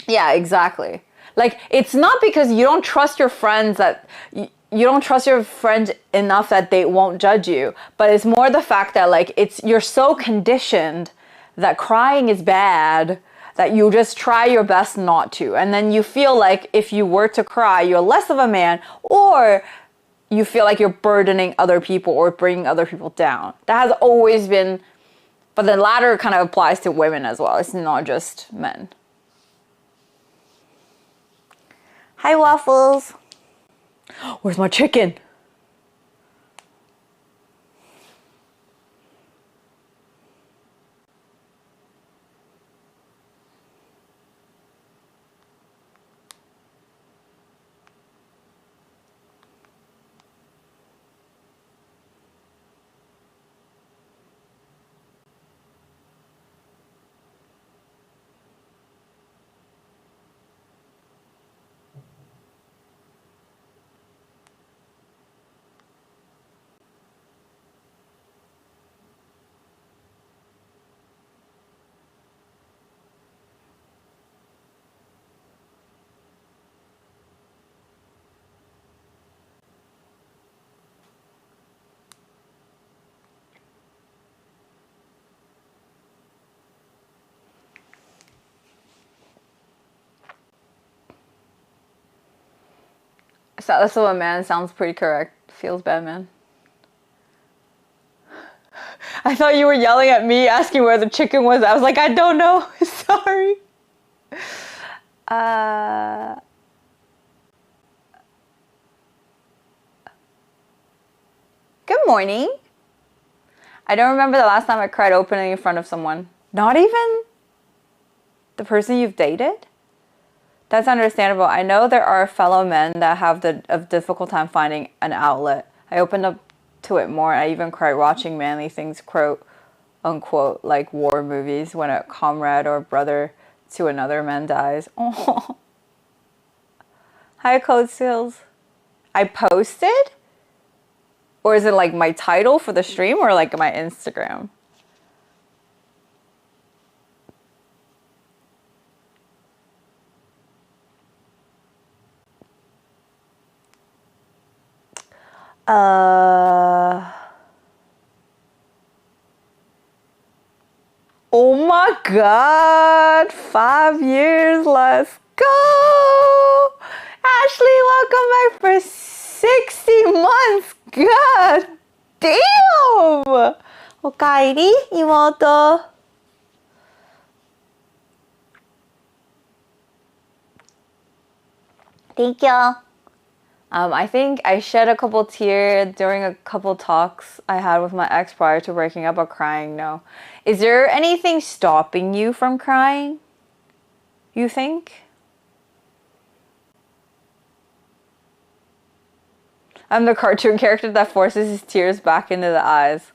Yeah, exactly. Like, it's not because you don't trust your friends that you don't trust your friends enough that they won't judge you, but it's more the fact that like you're so conditioned that crying is bad that you just try your best not to. And then you feel like if you were to cry, you're less of a man, or you feel like you're burdening other people or bringing other people down. That has always been, but the latter kind of applies to women as well. It's not just men. Hi, Waffles. Where's my chicken? So that's what man sounds pretty correct. Feels bad, man. I thought you were yelling at me, asking where the chicken was. I was like, I don't know. Sorry. Good morning. I don't remember the last time I cried openly in front of someone. Not even the person you've dated? That's understandable. I know there are fellow men that have a difficult time finding an outlet. I opened up to it more. I even cried watching manly things, quote unquote, like war movies when a comrade or brother to another man dies. Oh. Hi, Code Seals. I posted? Or is it like my title for the stream or like my Instagram? Oh my God, 5 years, let's go. Ashley, welcome back for 60 months. God damn. 오카에리, 이모to. Thank you. I think I shed a couple tears during a couple talks I had with my ex prior to breaking up, but crying, no. Is there anything stopping you from crying? You think? I'm the cartoon character that forces his tears back into the eyes.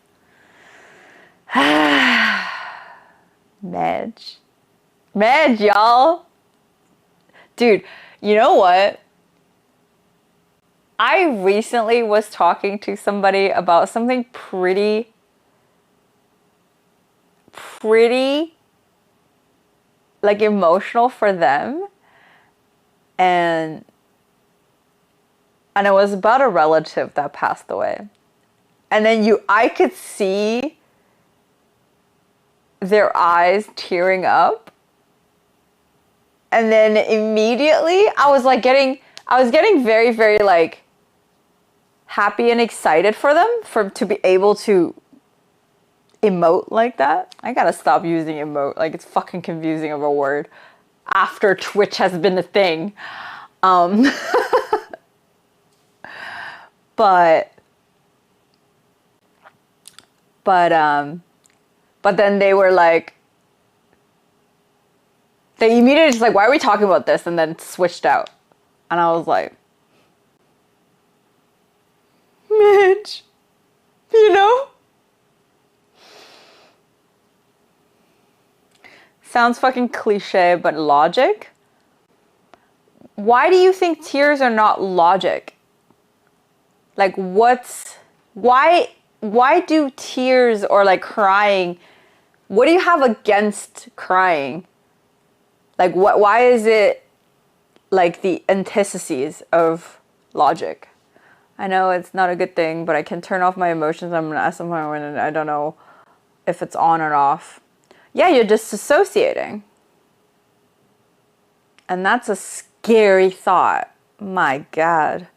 Medj, y'all. Dude, you know what? I recently was talking to somebody about something pretty like emotional for them, and it was about a relative that passed away. And then I could see their eyes tearing up, and then immediately I was getting very, very like happy and excited for them to be able to emote like that. I gotta stop using emote. Like, it's fucking confusing of a word after Twitch has been a thing. But then they were like, they immediately just like, why are we talking about this? And then switched out. And I was like, Mitch, you know? Sounds fucking cliche, but logic? Why do you think tears are not logic? Like, why do tears or like crying, what do you have against crying? Like, why is it like the antitheses of logic? I know it's not a good thing, but I can turn off my emotions. I'm at some point when I don't know if it's on or off. Yeah, you're disassociating. And that's a scary thought. My God.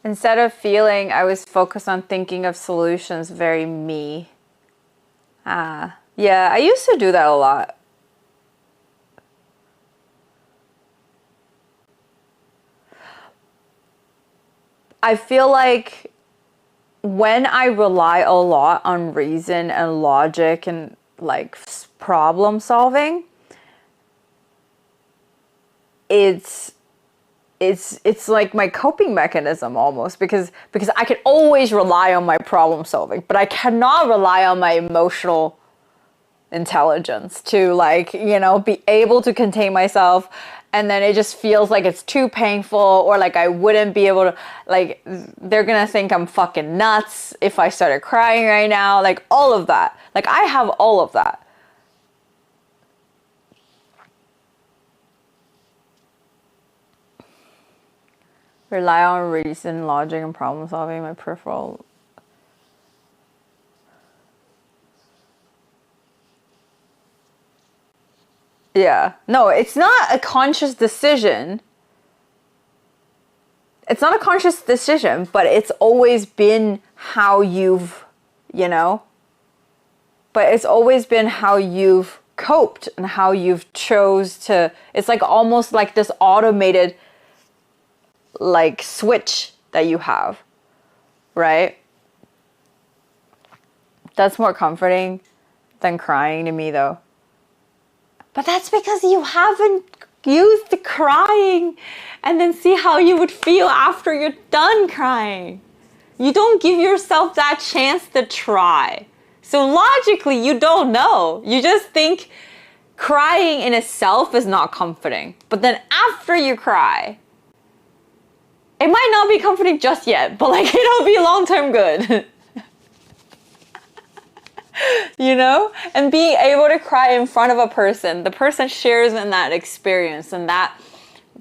Instead of feeling, I was focused on thinking of solutions. Very me. Yeah, I used to do that a lot. I feel like when I rely a lot on reason and logic and like problem solving, it's like my coping mechanism almost, because I can always rely on my problem solving, but I cannot rely on my emotional intelligence to, like, you know, be able to contain myself. And then it just feels like it's too painful, or like I wouldn't be able to, like, they're gonna think I'm fucking nuts if I started crying right now. Like, all of that. Like, I have all of that. Rely on reason, logic, and problem solving. My peripheral. Yeah. No, it's not a conscious decision. It's not a conscious decision, but it's always been how you've, you know, but it's always been how you've coped and how you've chose to, it's like almost like this automated like switch that you have, right? That's more comforting than crying to me though. But that's because you haven't used the crying and then see how you would feel after you're done crying. You don't give yourself that chance to try. So logically, you don't know. You just think crying in itself is not comforting. But then after you cry, it might not be comforting just yet, but like it'll be long-term good. You know? And being able to cry in front of a person, the person shares in that experience, and that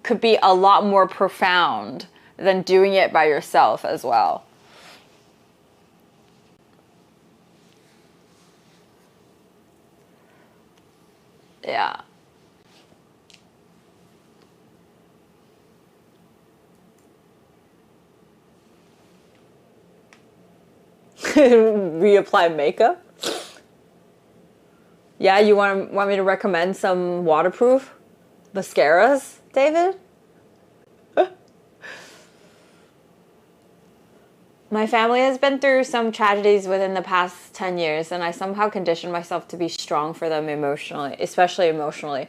could be a lot more profound than doing it by yourself as well. Yeah. Reapply makeup? Yeah, you want me to recommend some waterproof mascaras, David? My family has been through some tragedies within the past 10 years, and I somehow conditioned myself to be strong for them emotionally, especially emotionally.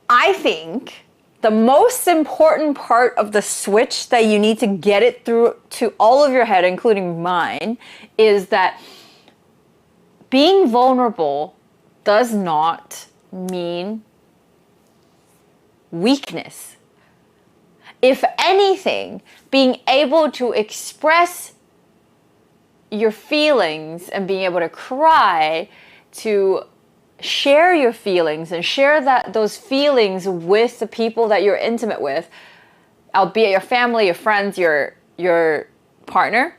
I think the most important part of the switch that you need to get it through to all of your head, including mine, is that being vulnerable does not mean weakness. If anything, being able to express your feelings and being able to cry, to share your feelings and share those feelings with the people that you're intimate with, albeit your family, your friends, your partner.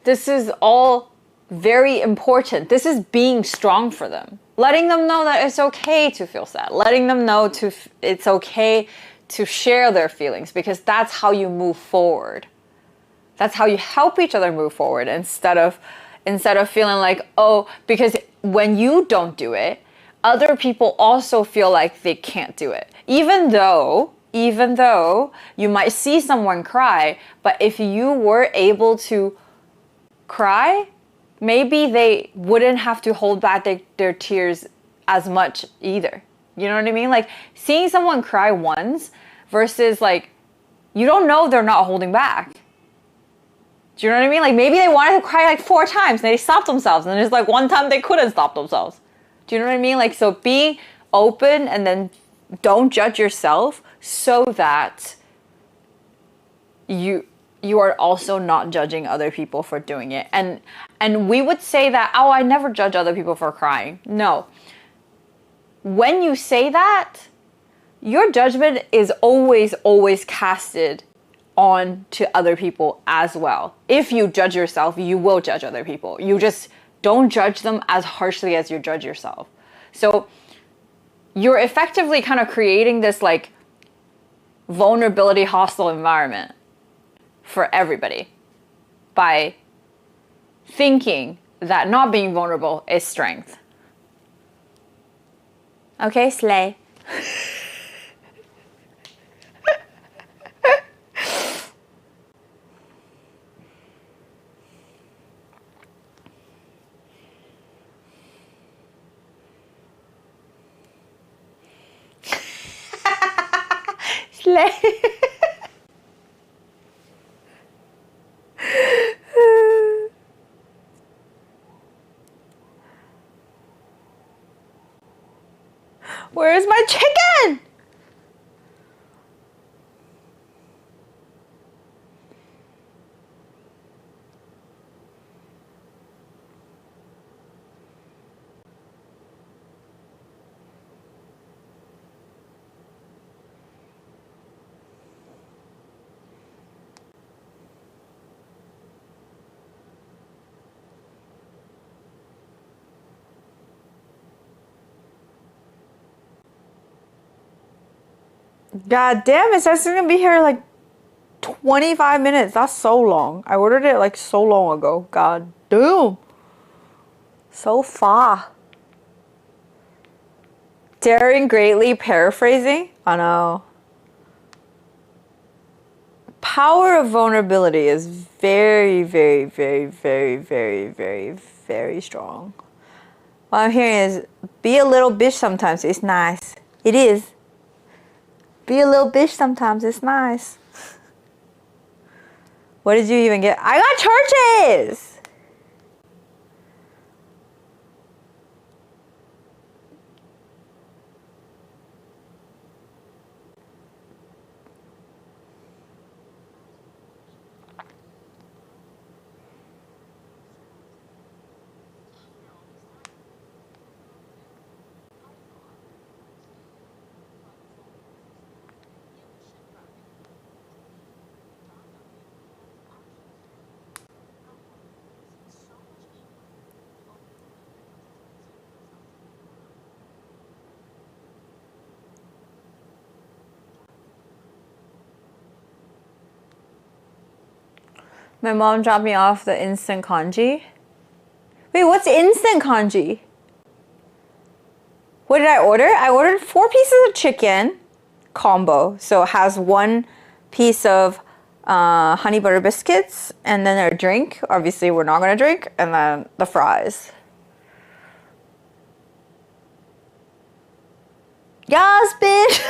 This is all very important. This is being strong for them. Letting them know that it's okay to feel sad. Letting them know it's okay to share their feelings, because that's how you move forward. That's how you help each other move forward, instead of feeling like, oh, because when you don't do it, other people also feel like they can't do it. Even though you might see someone cry, but if you were able to cry, maybe they wouldn't have to hold back their tears as much either. You know what I mean? Like seeing someone cry once versus like, you don't know they're not holding back. Do you know what I mean? Like maybe they wanted to cry like 4 times and they stopped themselves, and there's like one time they couldn't stop themselves. Do you know what I mean? Like, so being open, and then don't judge yourself so that you are also not judging other people for doing it. And we would say that, oh, I never judge other people for crying. No. When you say that, your judgment is always casted on to other people as well. If you judge yourself, you will judge other people. You just don't judge them as harshly as you judge yourself. So you're effectively kind of creating this like vulnerability hostile environment for everybody by thinking that not being vulnerable is strength. Okay, slay. Slay. Where's my chicken? God damn, it says it's gonna be here like 25 minutes. That's so long. I ordered it like so long ago. God damn. So far. Daring greatly paraphrasing? I know. Power of vulnerability is very, very, very, very, very, very, very strong. What I'm hearing is be a little bitch sometimes. It's nice. It is. Be a little bitch sometimes. It's nice. What did you even get? I got churches! My mom dropped me off the instant kanji. Wait, what's instant kanji? What did I order? I ordered 4 pieces of chicken combo. So it has 1 piece of honey butter biscuits and then a drink. Obviously, we're not going to drink. And then the fries. Yes, bitch!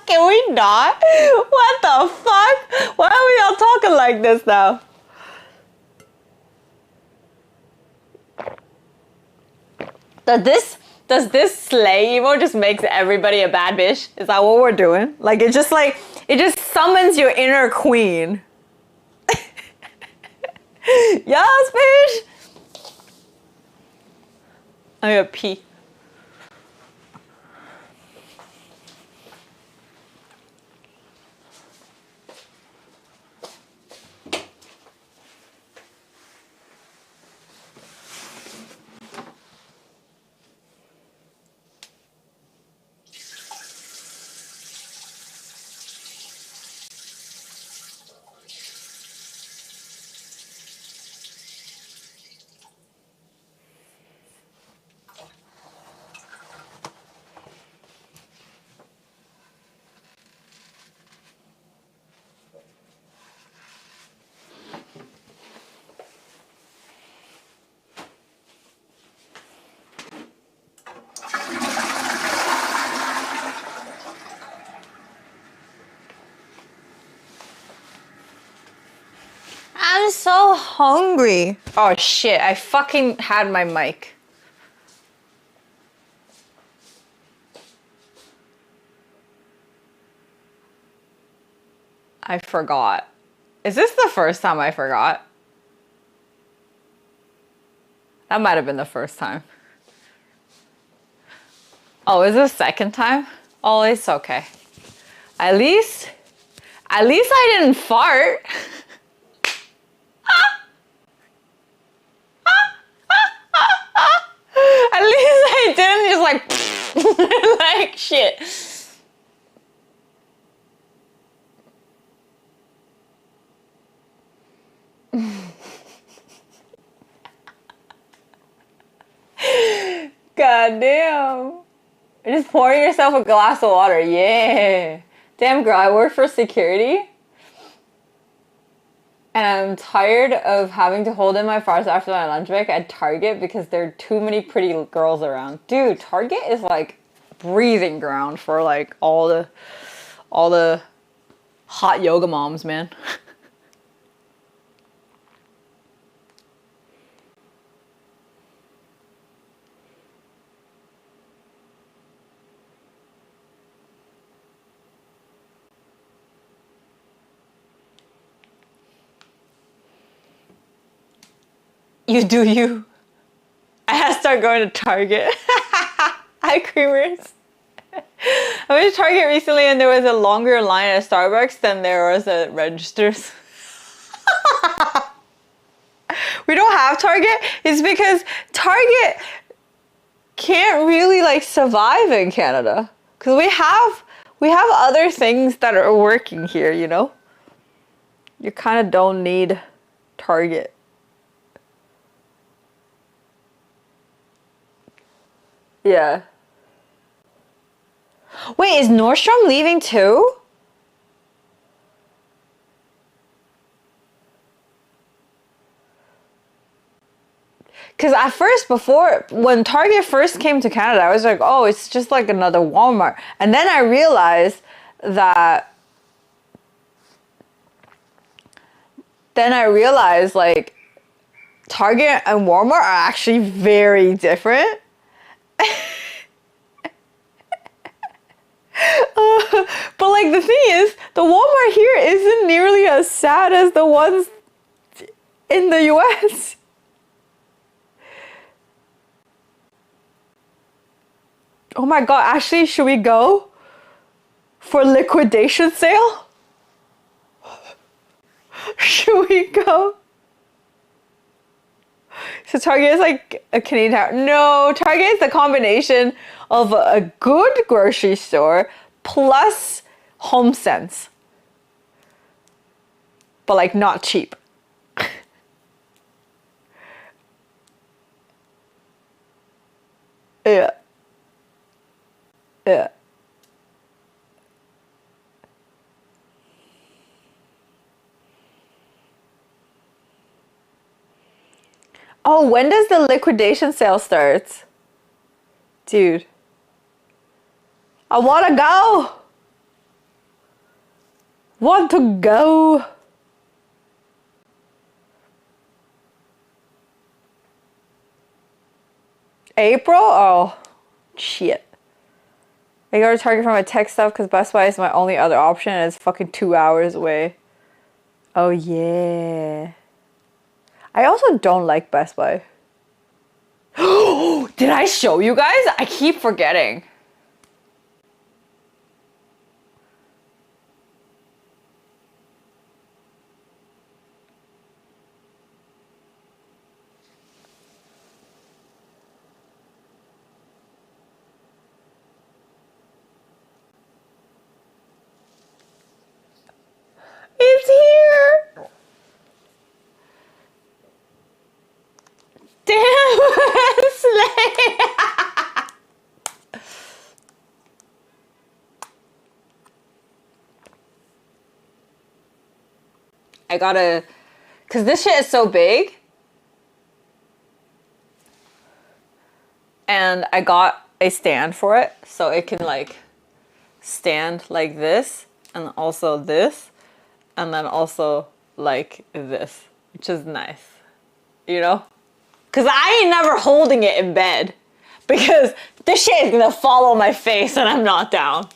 Can we not? What the fuck? Why are we all talking like this now? Does this slay emo just makes everybody a bad bitch? Is that what we're doing? Like it just summons your inner queen. Yes, bitch. I'm gonna pee. I'm so hungry. Oh shit, I fucking had my mic. I forgot. Is this the first time I forgot? That might have been the first time. Oh, is this the second time? Oh, it's okay. At least I didn't fart. At least I didn't just like, like shit. God damn. Just pouring yourself a glass of water. Yeah. Damn girl, I work for security. And I'm tired of having to hold in my farts after my lunch break at Target because there are too many pretty girls around. Dude, Target is like breathing ground for like all the hot yoga moms, man. You do you. I had to start going to Target. Hi, creamers. I went to Target recently and there was a longer line at Starbucks than there was at registers. We don't have Target. It's because Target can't really like survive in Canada. Because we have other things that are working here, you know? You kind of don't need Target. Yeah. Wait, is Nordstrom leaving too? Because at first, when Target first came to Canada, I was like, oh, it's just like another Walmart. And then I realized that, like, Target and Walmart are actually very different. But like the thing is, the Walmart here isn't nearly as sad as the ones in the US. Oh my god, actually, should we go for liquidation sale? Should we go? So Target is like a Canadian tower. No, Target is the combination of a good grocery store plus HomeSense. But like not cheap. Yeah. Yeah. Oh, when does the liquidation sale start? Dude. I wanna go! Want to go! April? Oh, shit. I go to Target for my tech stuff because Best Buy is my only other option and it's fucking 2 hours away. Oh yeah. I also don't like Best Buy. Did I show you guys? I keep forgetting. It's here! Damn! Slay! I gotta... Because this shit is so big. And I got a stand for it. So it can like stand like this. And also this. And then also like this. Which is nice. You know? Because I ain't never holding it in bed. Because this shit is gonna fall on my face and I'm not down.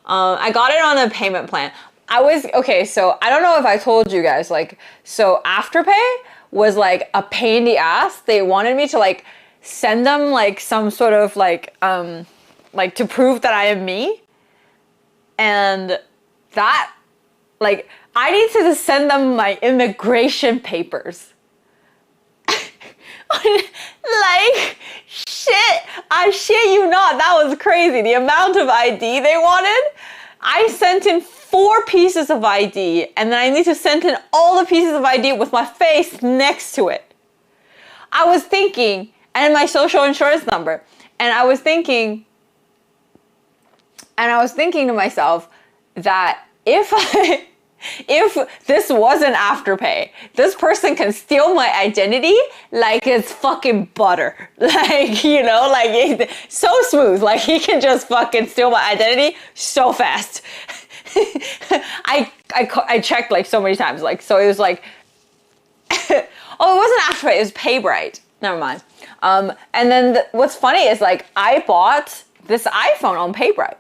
I got it on a payment plan. Okay, so I don't know if I told you guys, like, so Afterpay was like a pain in the ass. They wanted me to like send them like some sort of like to prove that I am me. And that, like, I need to just send them my immigration papers. Like, shit, I shit you not, that was crazy. The amount of ID they wanted, I sent in 4 pieces of ID, and then I need to send in all the pieces of ID with my face next to it. I was thinking, and my social insurance number, and I was thinking to myself that if this wasn't Afterpay, this person can steal my identity like it's fucking butter. Like, you know, like so smooth. Like he can just fucking steal my identity so fast. I checked like so many times. Like, so it was like, oh, it wasn't Afterpay, it was PayBright. Never mind. And then what's funny is like I bought this iPhone on PayBright.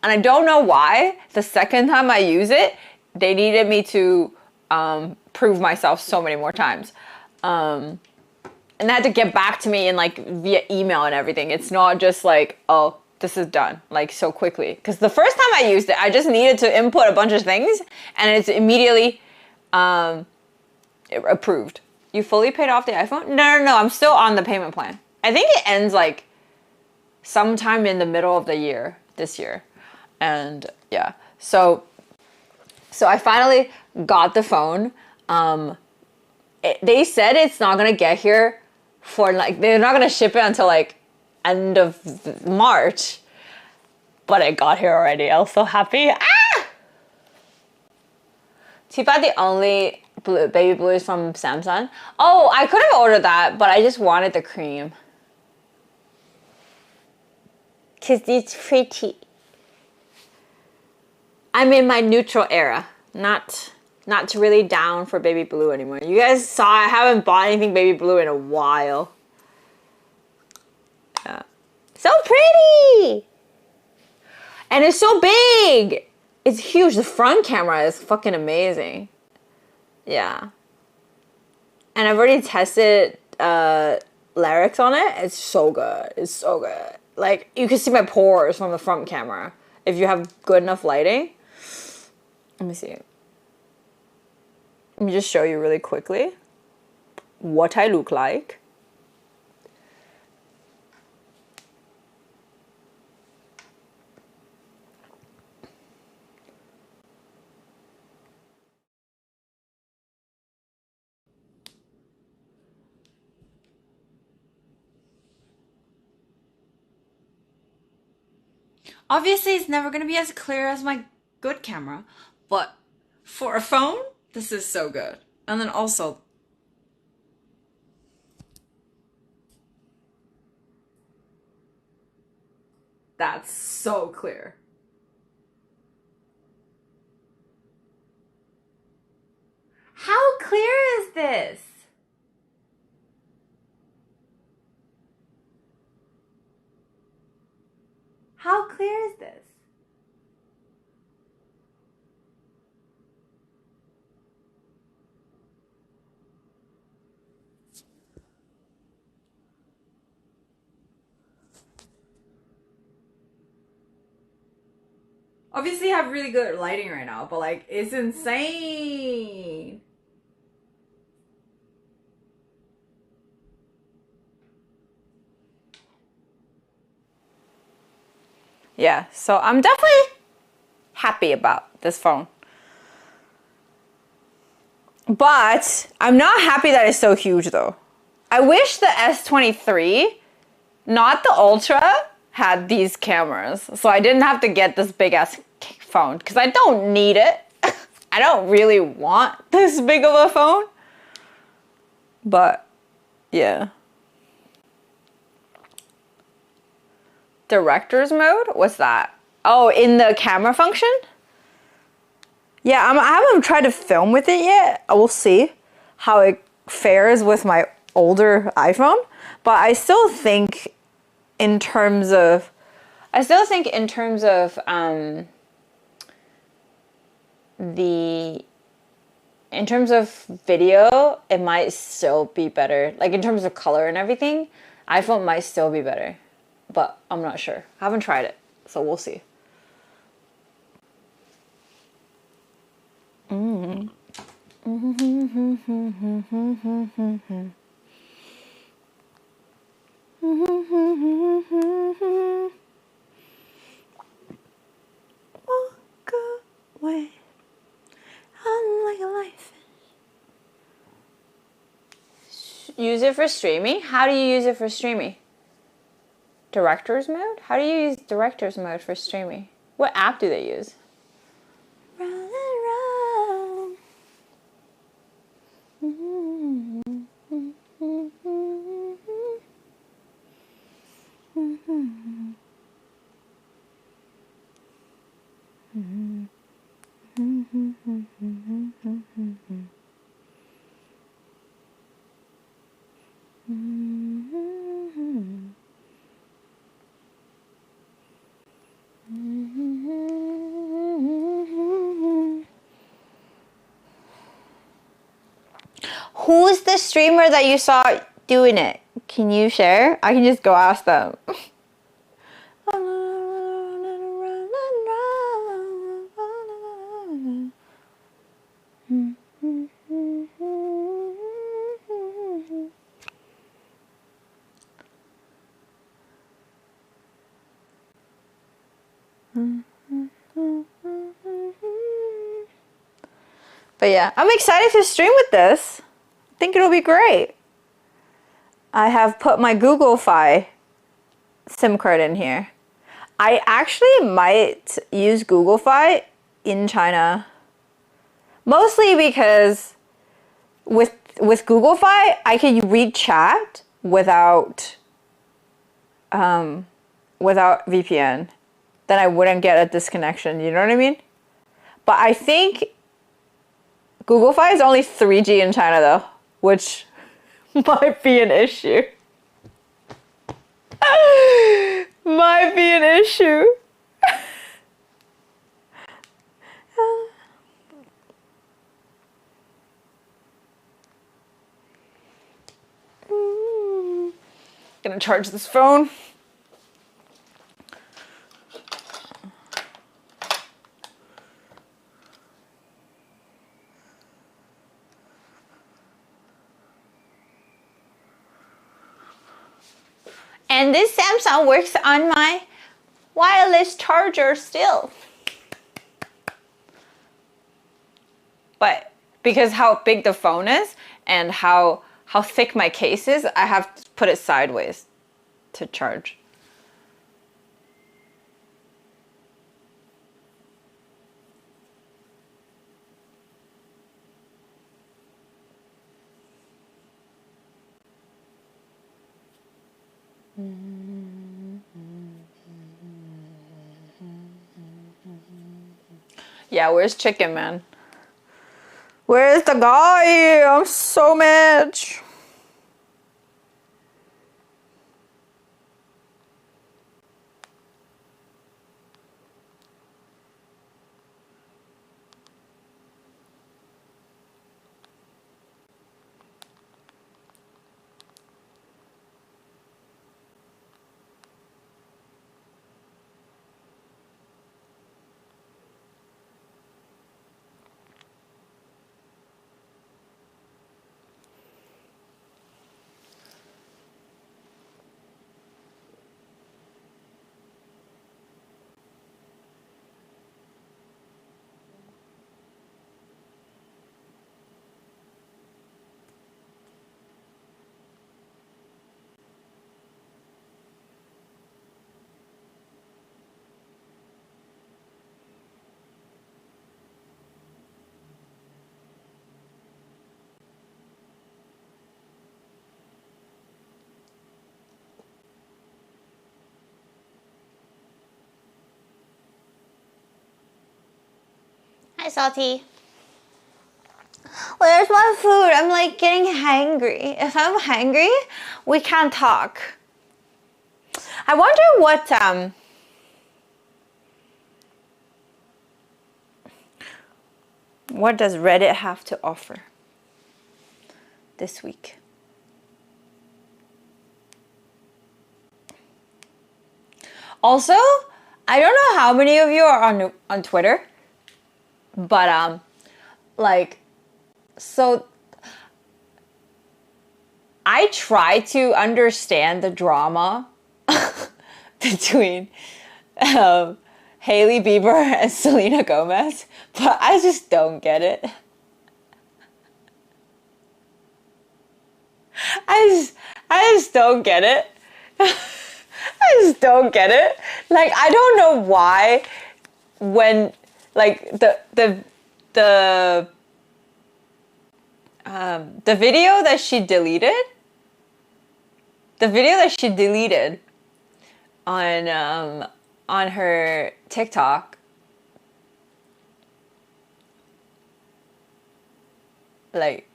And I don't know why the second time I use it, they needed me to prove myself so many more times. And they had to get back to me in like via email and everything. It's not just like, oh, this is done like so quickly. Because the first time I used it, I just needed to input a bunch of things and it's immediately approved. You fully paid off the iPhone? No, I'm still on the payment plan. I think it ends like sometime in the middle of the year, this year. And yeah, so I finally got the phone. They said it's not gonna get here for like, they're not gonna ship it until like end of March, but it got here already. I was so happy. Ah! Too bad the only baby blue is from Samsung. Oh, I could have ordered that, but I just wanted the cream. Cause it's pretty. I'm in my neutral era. Not really down for baby blue anymore. You guys saw I haven't bought anything baby blue in a while. Yeah. So pretty! And it's so big! It's huge. The front camera is fucking amazing. Yeah. And I've already tested lyrics on it. It's so good. It's so good. Like, you can see my pores from the front camera if you have good enough lighting. Let me see. Let me just show you really quickly what I look like. Obviously, it's never going to be as clear as my good camera, but for a phone, this is so good. And then also, that's so clear. How clear is this? How clear is this? Obviously, I have really good lighting right now, but like, it's insane. Yeah, so I'm definitely happy about this phone. But I'm not happy that it's so huge though. I wish the S23, not the Ultra, had these cameras. So I didn't have to get this big ass phone because I don't need it. I don't really want this big of a phone. But yeah. Director's mode? What's that? Oh, in the camera function? Yeah, I haven't tried to film with it yet. I will see how it fares with my older iPhone. But I still think in terms of in terms of video, it might still be better. Like in terms of color and everything, iPhone might still be better. But I'm not sure. I haven't tried it, so we'll see. Mm. Walk away. I'm like a life. Use it for streaming? How do you use it for streaming? Director's mode? How do you use director's mode for streaming? What app do they use? Run around. Who's the streamer that you saw doing it? Can you share? I can just go ask them. But yeah, I'm excited to stream with this. I think it'll be great. I have put my Google Fi SIM card in here. I actually might use Google Fi in China. Mostly because with Google Fi, I can read chat without VPN. Then I wouldn't get a disconnection, you know what I mean? But I think Google Fi is only 3G in China though, which might be an issue. Might be an issue. Gonna charge this phone. And this Samsung works on my wireless charger still. But because how big the phone is and how thick my case is, I have to put it sideways to charge. Yeah, where's Chicken Man? Where's the guy? I'm so mad. Hi, Salty. Where's my food? I'm like getting hangry. If I'm hangry, we can't talk. I wonder what does Reddit have to offer this week? Also, I don't know how many of you are on Twitter, but so I try to understand the drama between Hailey Bieber and Selena Gomez, but I just don't get it. I just don't get it. I just don't get it. Like, I don't know why when like the video that she deleted, on her TikTok, like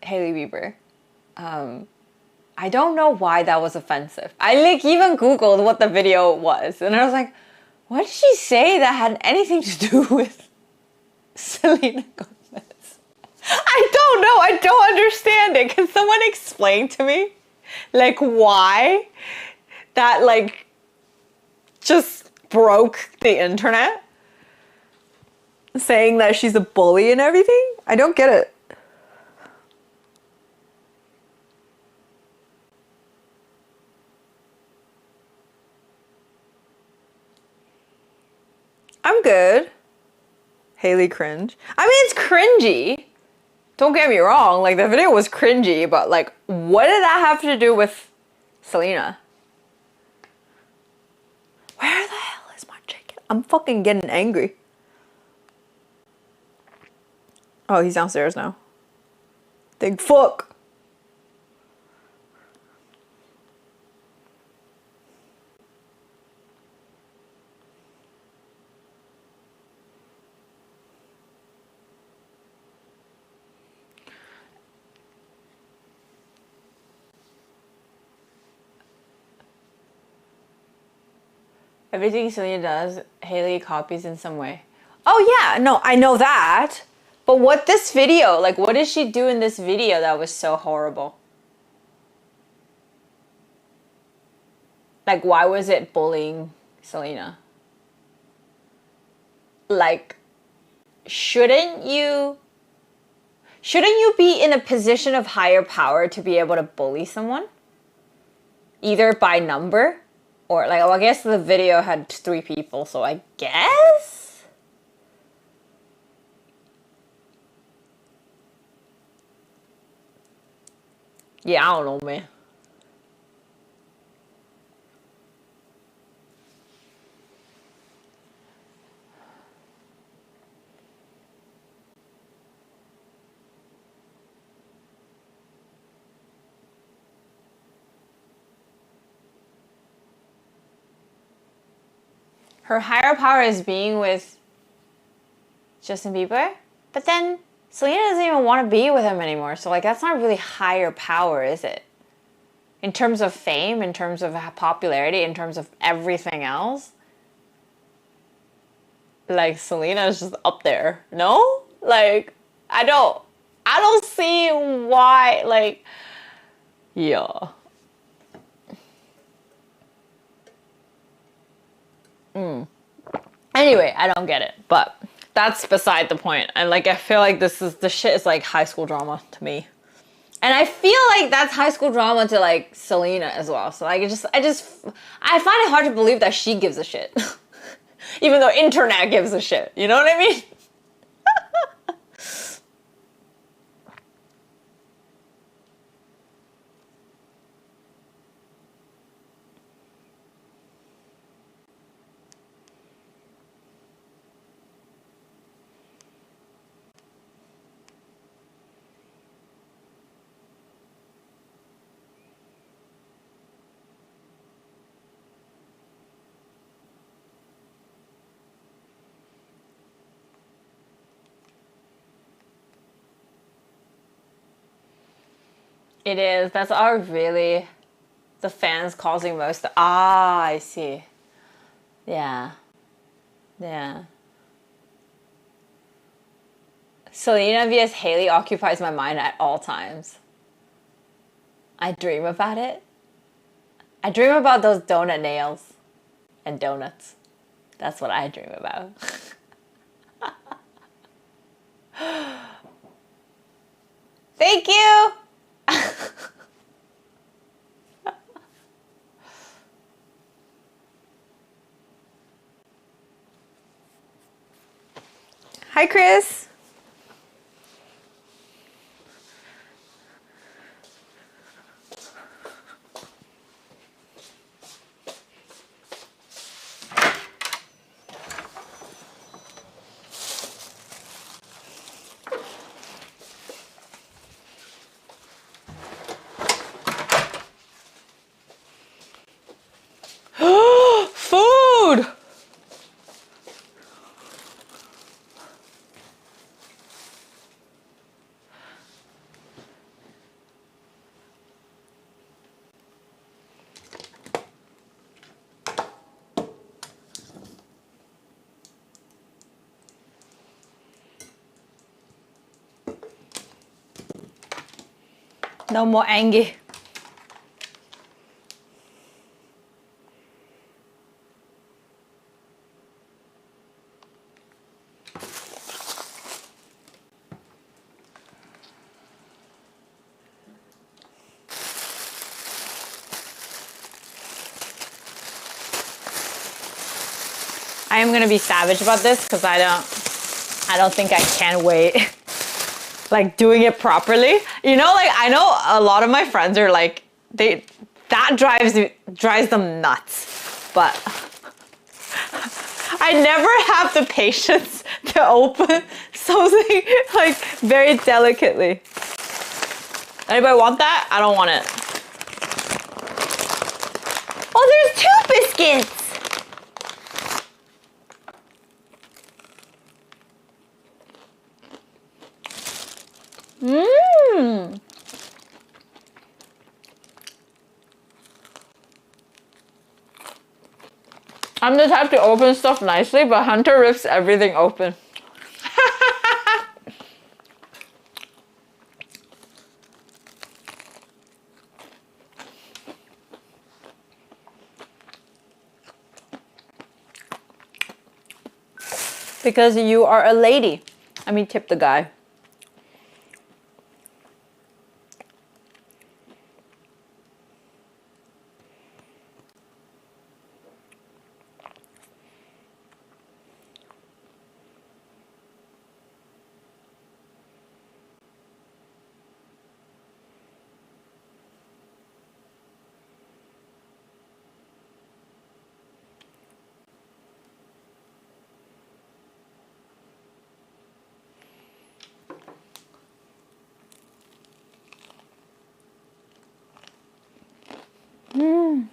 Hailey Bieber, I don't know why that was offensive. I like even Googled what the video was, and I was like, what did she say that had anything to do with Selena Gomez? I don't know. I don't understand it. Can someone explain to me, like, why that, like, just broke the internet? Saying that she's a bully and everything? I don't get it. I'm good. Haley cringe. I mean, it's cringy. Don't get me wrong. Like, the video was cringy, but like, what did that have to do with Selena? Where the hell is my chicken? I'm fucking getting angry. Oh, he's downstairs now. Think fuck. Everything Selena does, Haley copies in some way. Oh yeah, no, I know that. But what this video, like what did she do in this video that was so horrible? Like why was it bullying Selena? Like shouldn't you be in a position of higher power to be able to bully someone? Either by number or like, well, I guess the video had 3 people, so I guess? Yeah, I don't know, man. Her higher power is being with Justin Bieber, but then Selena doesn't even want to be with him anymore. So like that's not really higher power, is it? In terms of fame, in terms of popularity, in terms of everything else, like Selena is just up there. No? Like I don't see why, like, yeah. Anyway, I don't get it, but that's beside the point. And like, I feel like this shit is like high school drama to me. And I feel like that's high school drama to like Selena as well. So like, I find it hard to believe that she gives a shit. Even though internet gives a shit. You know what I mean? It is. That's our really the fans causing most. Ah, I see. Yeah. Yeah. Selena vs. Haley occupies my mind at all times. I dream about it. I dream about those donut nails and donuts. That's what I dream about. Thank you! Hi, Chris. Food! No more Angie. I am gonna be savage about this because I don't. I don't think I can wait. Like doing it properly. You know, like I know a lot of my friends are like, that drives them nuts. But I never have the patience to open something like very delicately. Anybody want that? I don't want it. Oh, there's 2 biscuits. Mmm. I'm the type to open stuff nicely, but Hunter rips everything open. Because you are a lady. I mean, tip the guy. Mm.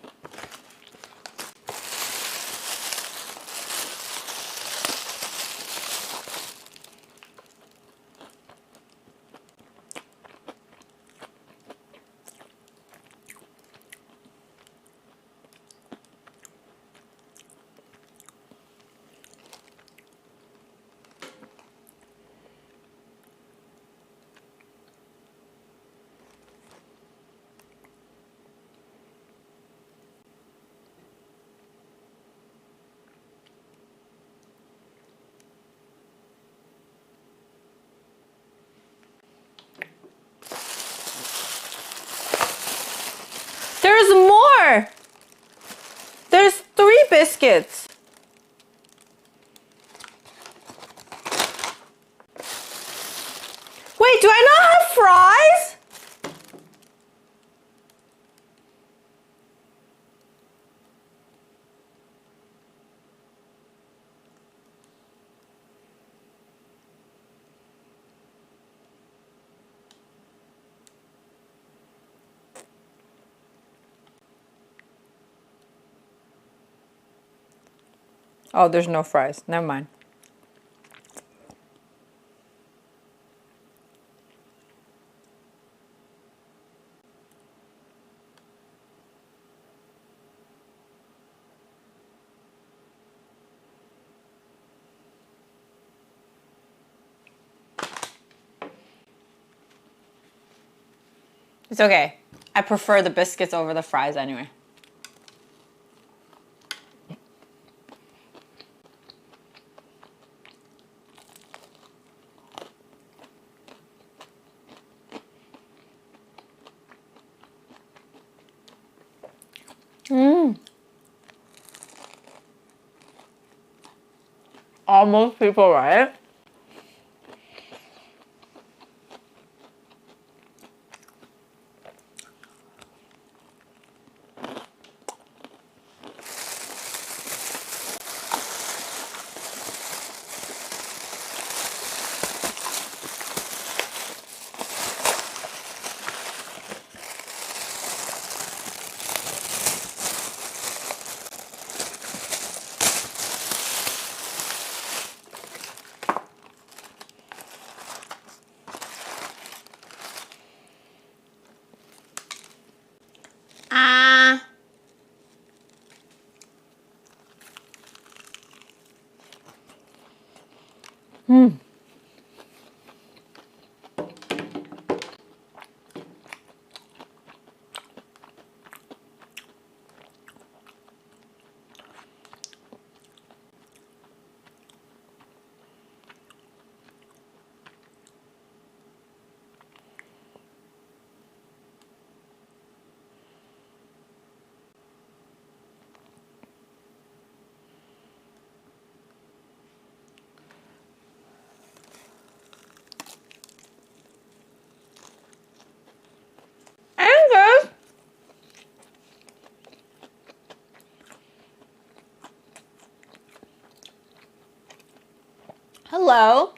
There's more! There's 3 biscuits. Wait, do I not have fries? Oh, there's no fries. Never mind. It's okay. I prefer the biscuits over the fries anyway. Mmm. Almost people, right? Ah. Hmm. Hello.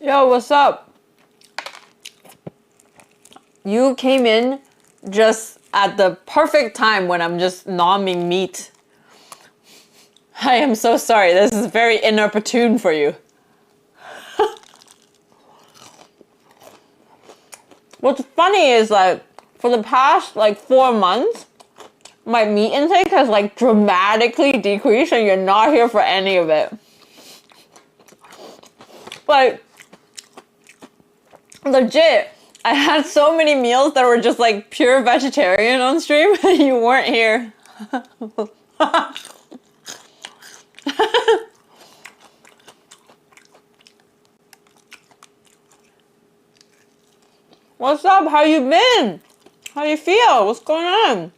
Yo, what's up? You came in just at the perfect time when I'm just nomming meat. I am so sorry. This is very inopportune for you. What's funny is like for the past like 4 months, my meat intake has like dramatically decreased and you're not here for any of it. Like, legit, I had so many meals that were just like pure vegetarian on stream and you weren't here. What's up? How you been? How you feel? What's going on?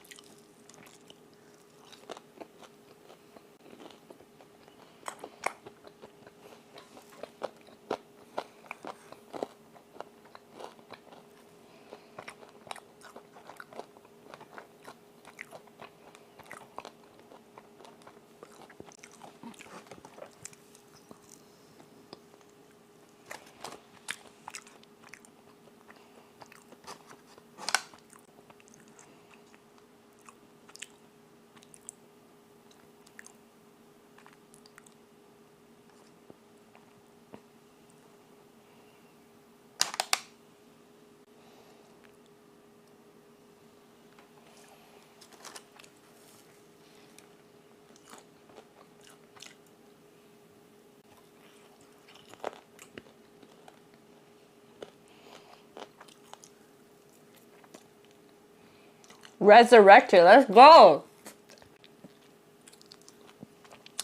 Resurrected, let's go.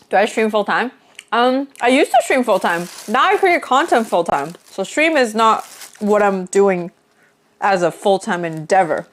Do I stream full time? I used to stream full time. Now I create content full time. So stream is not what I'm doing as a full-time endeavor.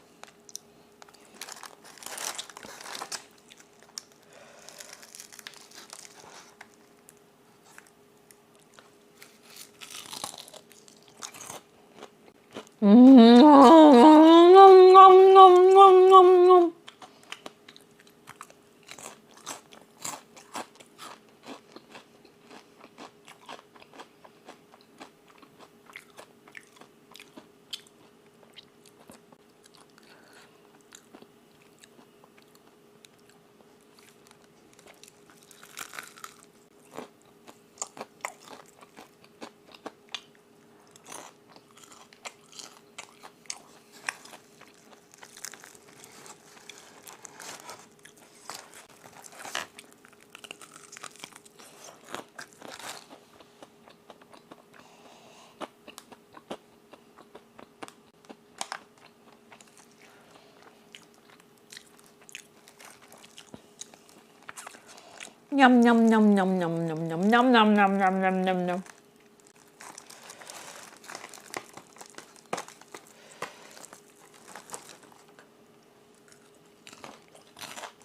Yum yum yum yum yum yum yum yum yum yum yum yum yum yum.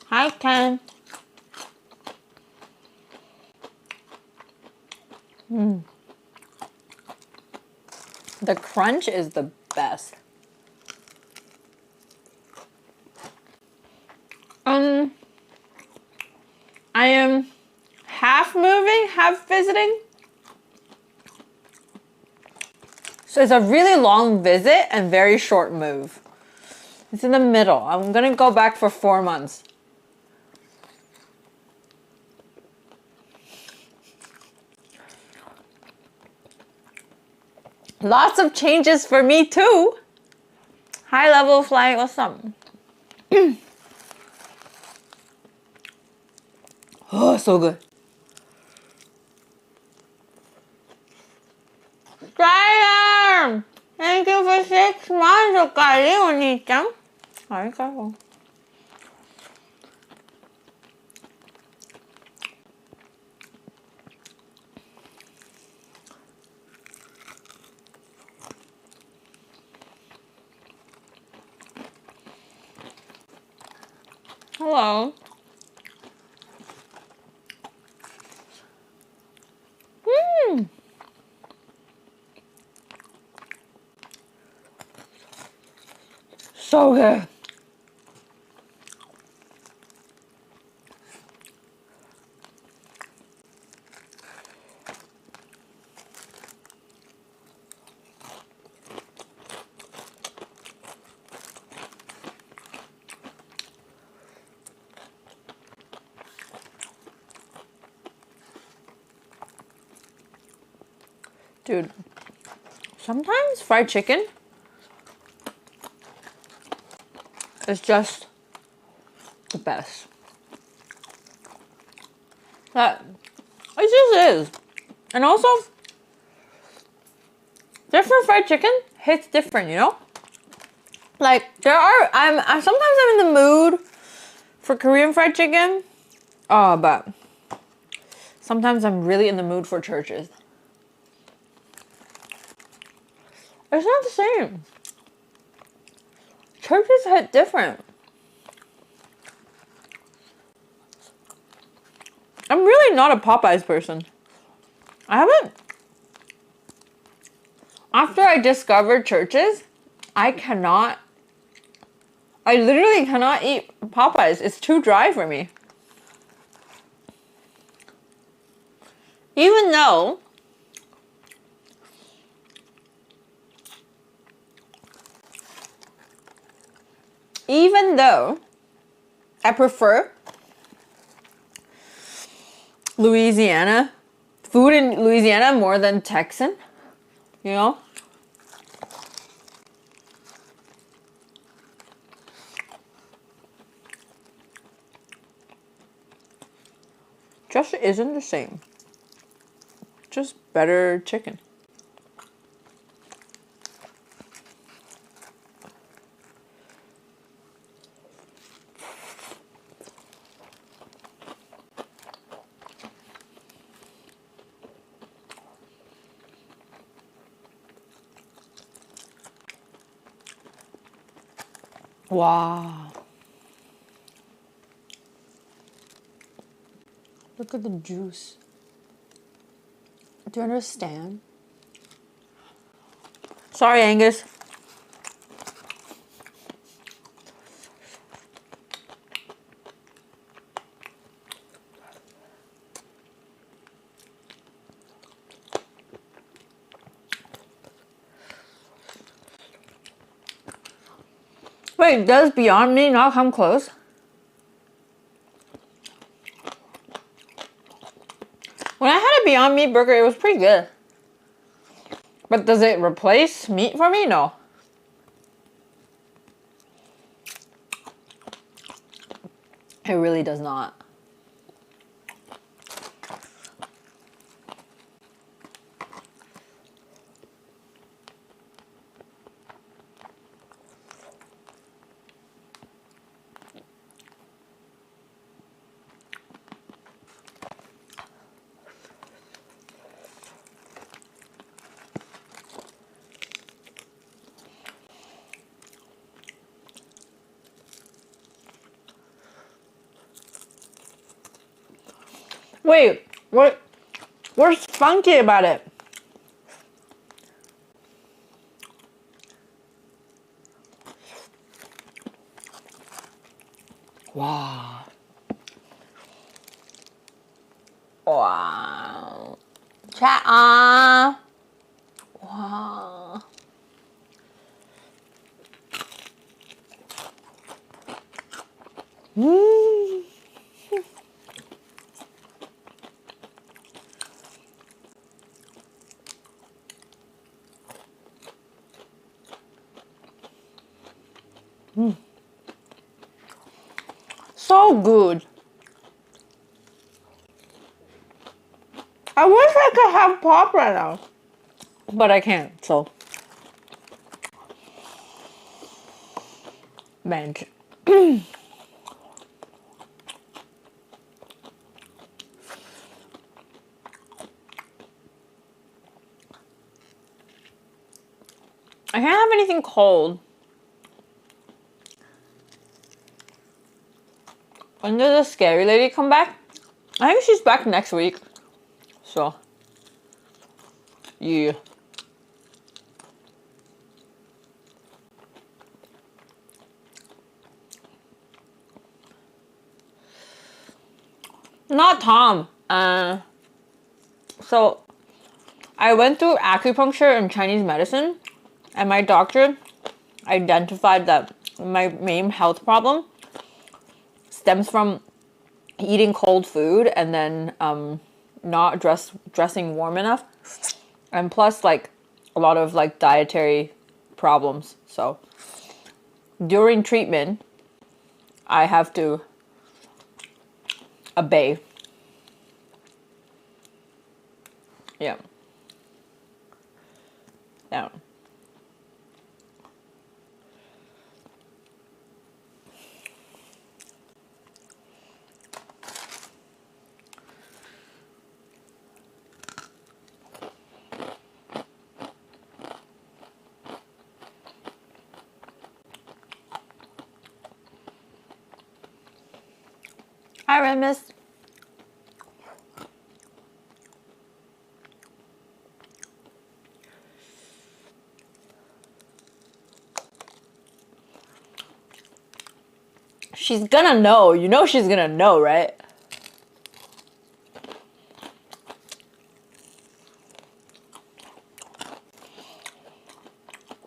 Hi Ken. The crunch is the best. I am half moving, half visiting. So it's a really long visit and very short move. It's in the middle. I'm gonna go back for 4 months. Lots of changes for me too. High level flight, what's up? Oh, so good. Skylar! Thank you for 6 months, Okali, Oni-chan. Arigato. Hello. So good. Dude, sometimes fried chicken is just the best. That it just is. And also, different fried chicken hits different, you know? Like sometimes I'm in the mood for Korean fried chicken. But sometimes I'm really in the mood for churches. It's not the same. Churches hit different. I'm really not a Popeyes person. I haven't. After I discovered churches, I literally cannot eat Popeyes. It's too dry for me. Even though I prefer Louisiana, food in Louisiana more than Texan, you know? Just isn't the same. Just better chicken. Wow. Look at the juice. Do you understand? Sorry, Angus. Wait, does Beyond Meat not come close? When I had a Beyond Meat burger, it was pretty good. But does it replace meat for me? No. It really does not. Wait, what's funky about it? Wow. Wow. Chat on. Wow. Mmm. So good. I wish I could have pop right now. but I can't, so. Man. I can't have anything cold. When does the scary lady come back? I think she's back next week. So, yeah. Not Tom. So, I went through acupuncture and Chinese medicine, and my doctor identified that my main health problem stems from eating cold food and then not dressing warm enough, and plus like a lot of like dietary problems. So during treatment, I have to obey. Yeah. Yeah. Hi, Remus. She's gonna know. You know she's gonna know, right?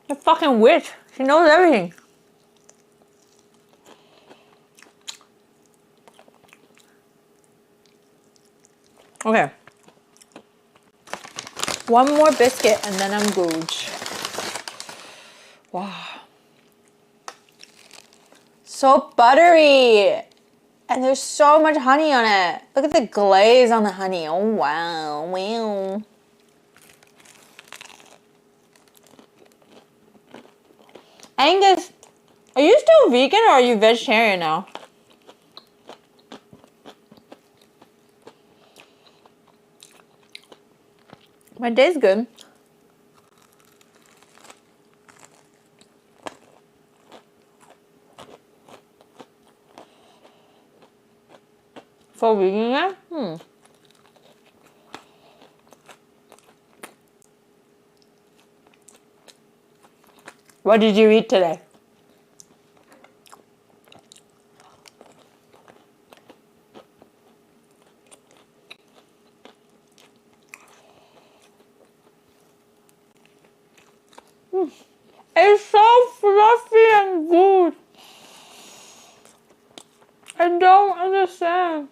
The fucking witch. She knows everything. Okay. One more biscuit and then I'm good. Wow. So buttery. And there's so much honey on it. Look at the glaze on the honey. Oh, wow. Wow. Angus, are you still vegan or are you vegetarian now? My day's good. For vegan, yeah? What did you eat today? It's so fluffy and good. I don't understand.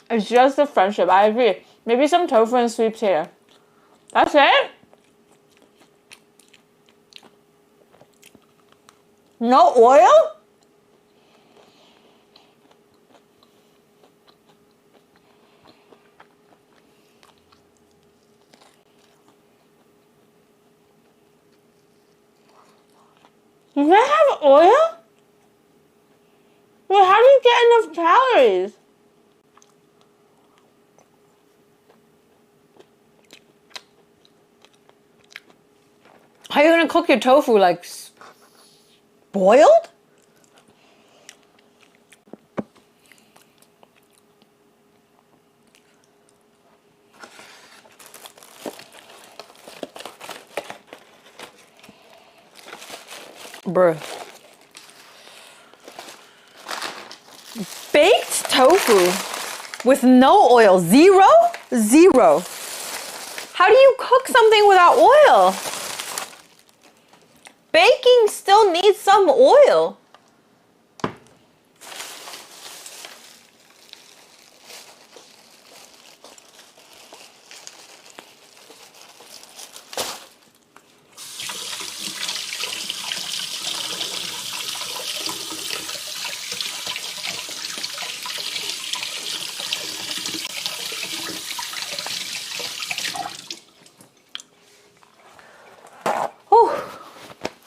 It's just the friendship. I agree. Maybe some tofu and sweet potato. That's it? No oil? Does that have oil? Wait, how do you get enough calories? How are you gonna cook your tofu, like boiled? Bruh. Baked tofu. with no oil. Zero? Zero. How do you cook something without oil? Baking still needs some oil.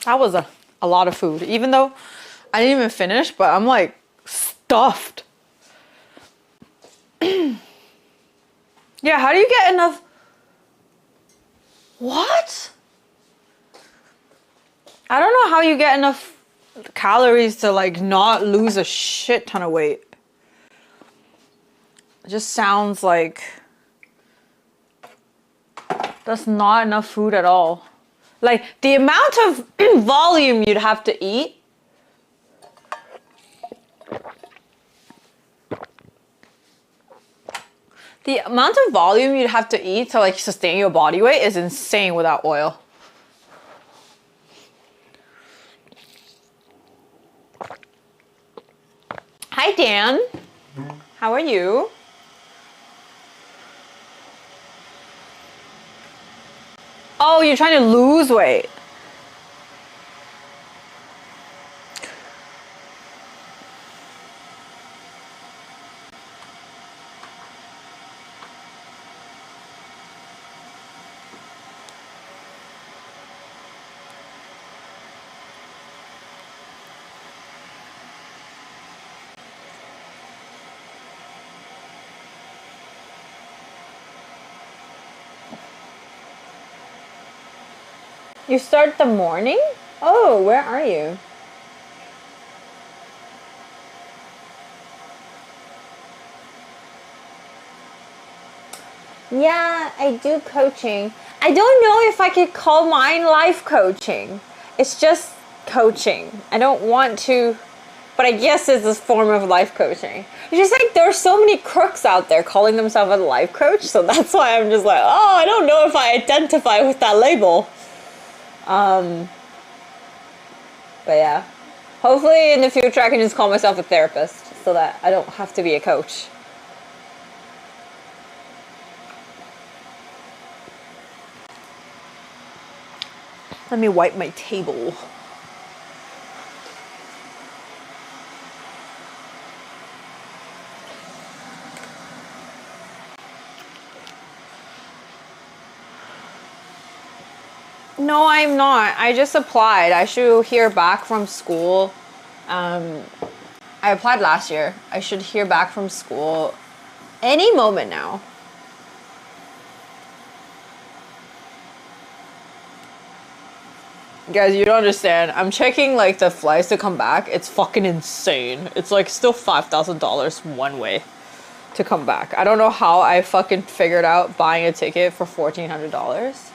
That was a lot of food, even though I didn't even finish, but I'm like stuffed. Yeah, how do you get enough? What? I don't know how you get enough calories to like not lose a shit ton of weight. It just sounds like that's not enough food at all. Like the amount of volume you'd have to eat. The amount of volume you'd have to eat to like sustain your body weight is insane without oil. Hi Dan, how are you? Oh, you're trying to lose weight. You start the morning? Oh, where are you? Yeah, I do coaching. I don't know if I could call mine life coaching. It's just coaching. I don't want to, but I guess it's a form of life coaching. It's just like there are so many crooks out there calling themselves a life coach, so that's why I'm just like, oh, I don't know if I identify with that label. But yeah, hopefully in the future I can just call myself a therapist so that I don't have to be a coach. Let me wipe my table. No, I'm not. I just applied. I should hear back from school. I applied last year. I should hear back from school any moment now. Guys, you don't understand. I'm checking like the flights to come back. It's fucking insane. It's like still $5,000 one way to come back. I don't know how I fucking figured out buying a ticket for $1,400.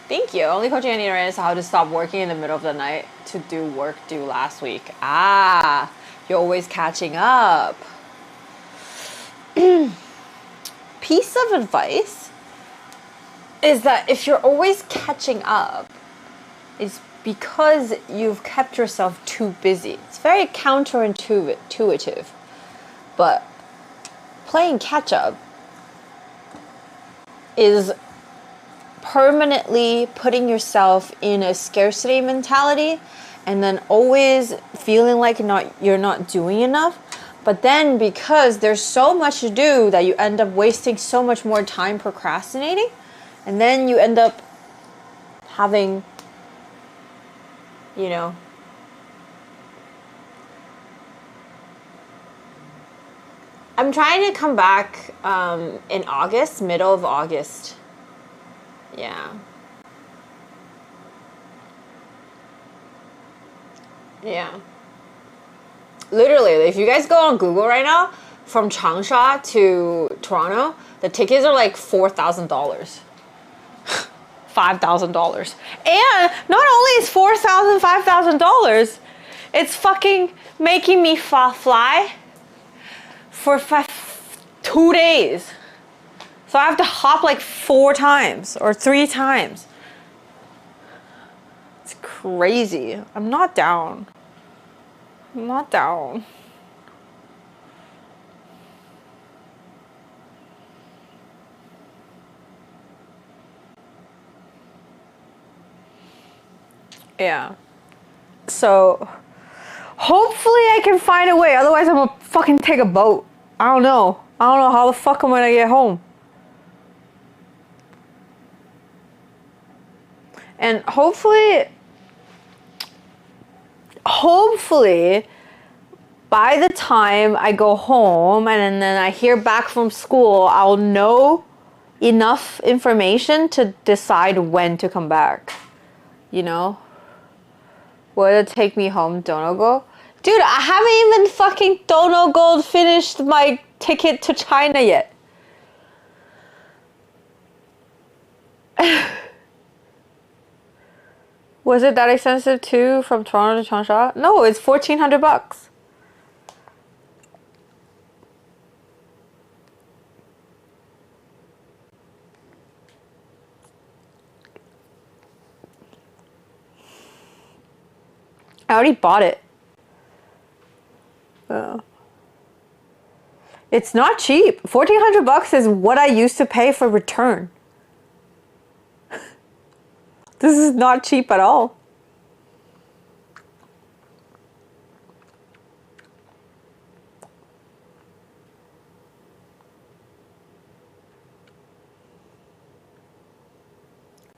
Thank you. Only coaching I need right now is how to stop working in the middle of the night to do work due last week. Ah, you're always catching up. Piece of advice is that if you're always catching up, it's because you've kept yourself too busy. It's very counterintuitive, but playing catch up is permanently putting yourself in a scarcity mentality and then always feeling like you're not doing enough. But then because there's so much to do that you end up wasting so much more time procrastinating, and then you end up having, you know, I'm trying to come back in August, middle of August. Yeah. Yeah. Literally, if you guys go on Google right now, from Changsha to Toronto, the tickets are like $4,000. $5,000. And not only is $4,000, $5,000, it's fucking making me fly for 2 2 days. So I have to hop like 4 times or 3 times. It's crazy. I'm not down. I'm not down. Yeah. So hopefully I can find a way. Otherwise I'm gonna fucking take a boat. I don't know. I don't know how the fuck I'm gonna get home. And hopefully by the time I go home and then I hear back from school, I'll know enough information to decide when to come back. You know? Will it take me home, Dono Go? Dude, I haven't even fucking Dono Gold finished my ticket to China yet. Was it that expensive too from Toronto to Changsha? No, it's $1,400. I already bought it. It's not cheap. $1,400 is what I used to pay for return. This is not cheap at all.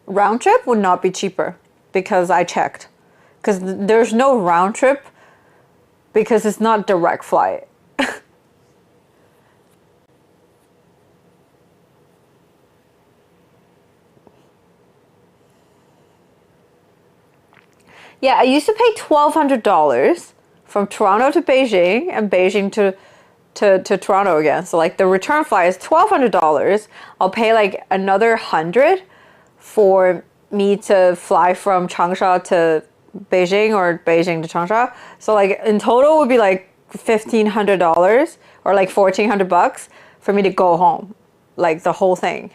Round trip would not be cheaper because I checked. Because there's no round trip because it's not direct flight. Yeah, I used to pay $1,200 from Toronto to Beijing and Beijing to Toronto again. So like the return flight is $1,200. I'll pay like another 100 for me to fly from Changsha to Beijing or Beijing to Changsha. So like in total would be like $1,500 or like $1,400 for me to go home, like the whole thing.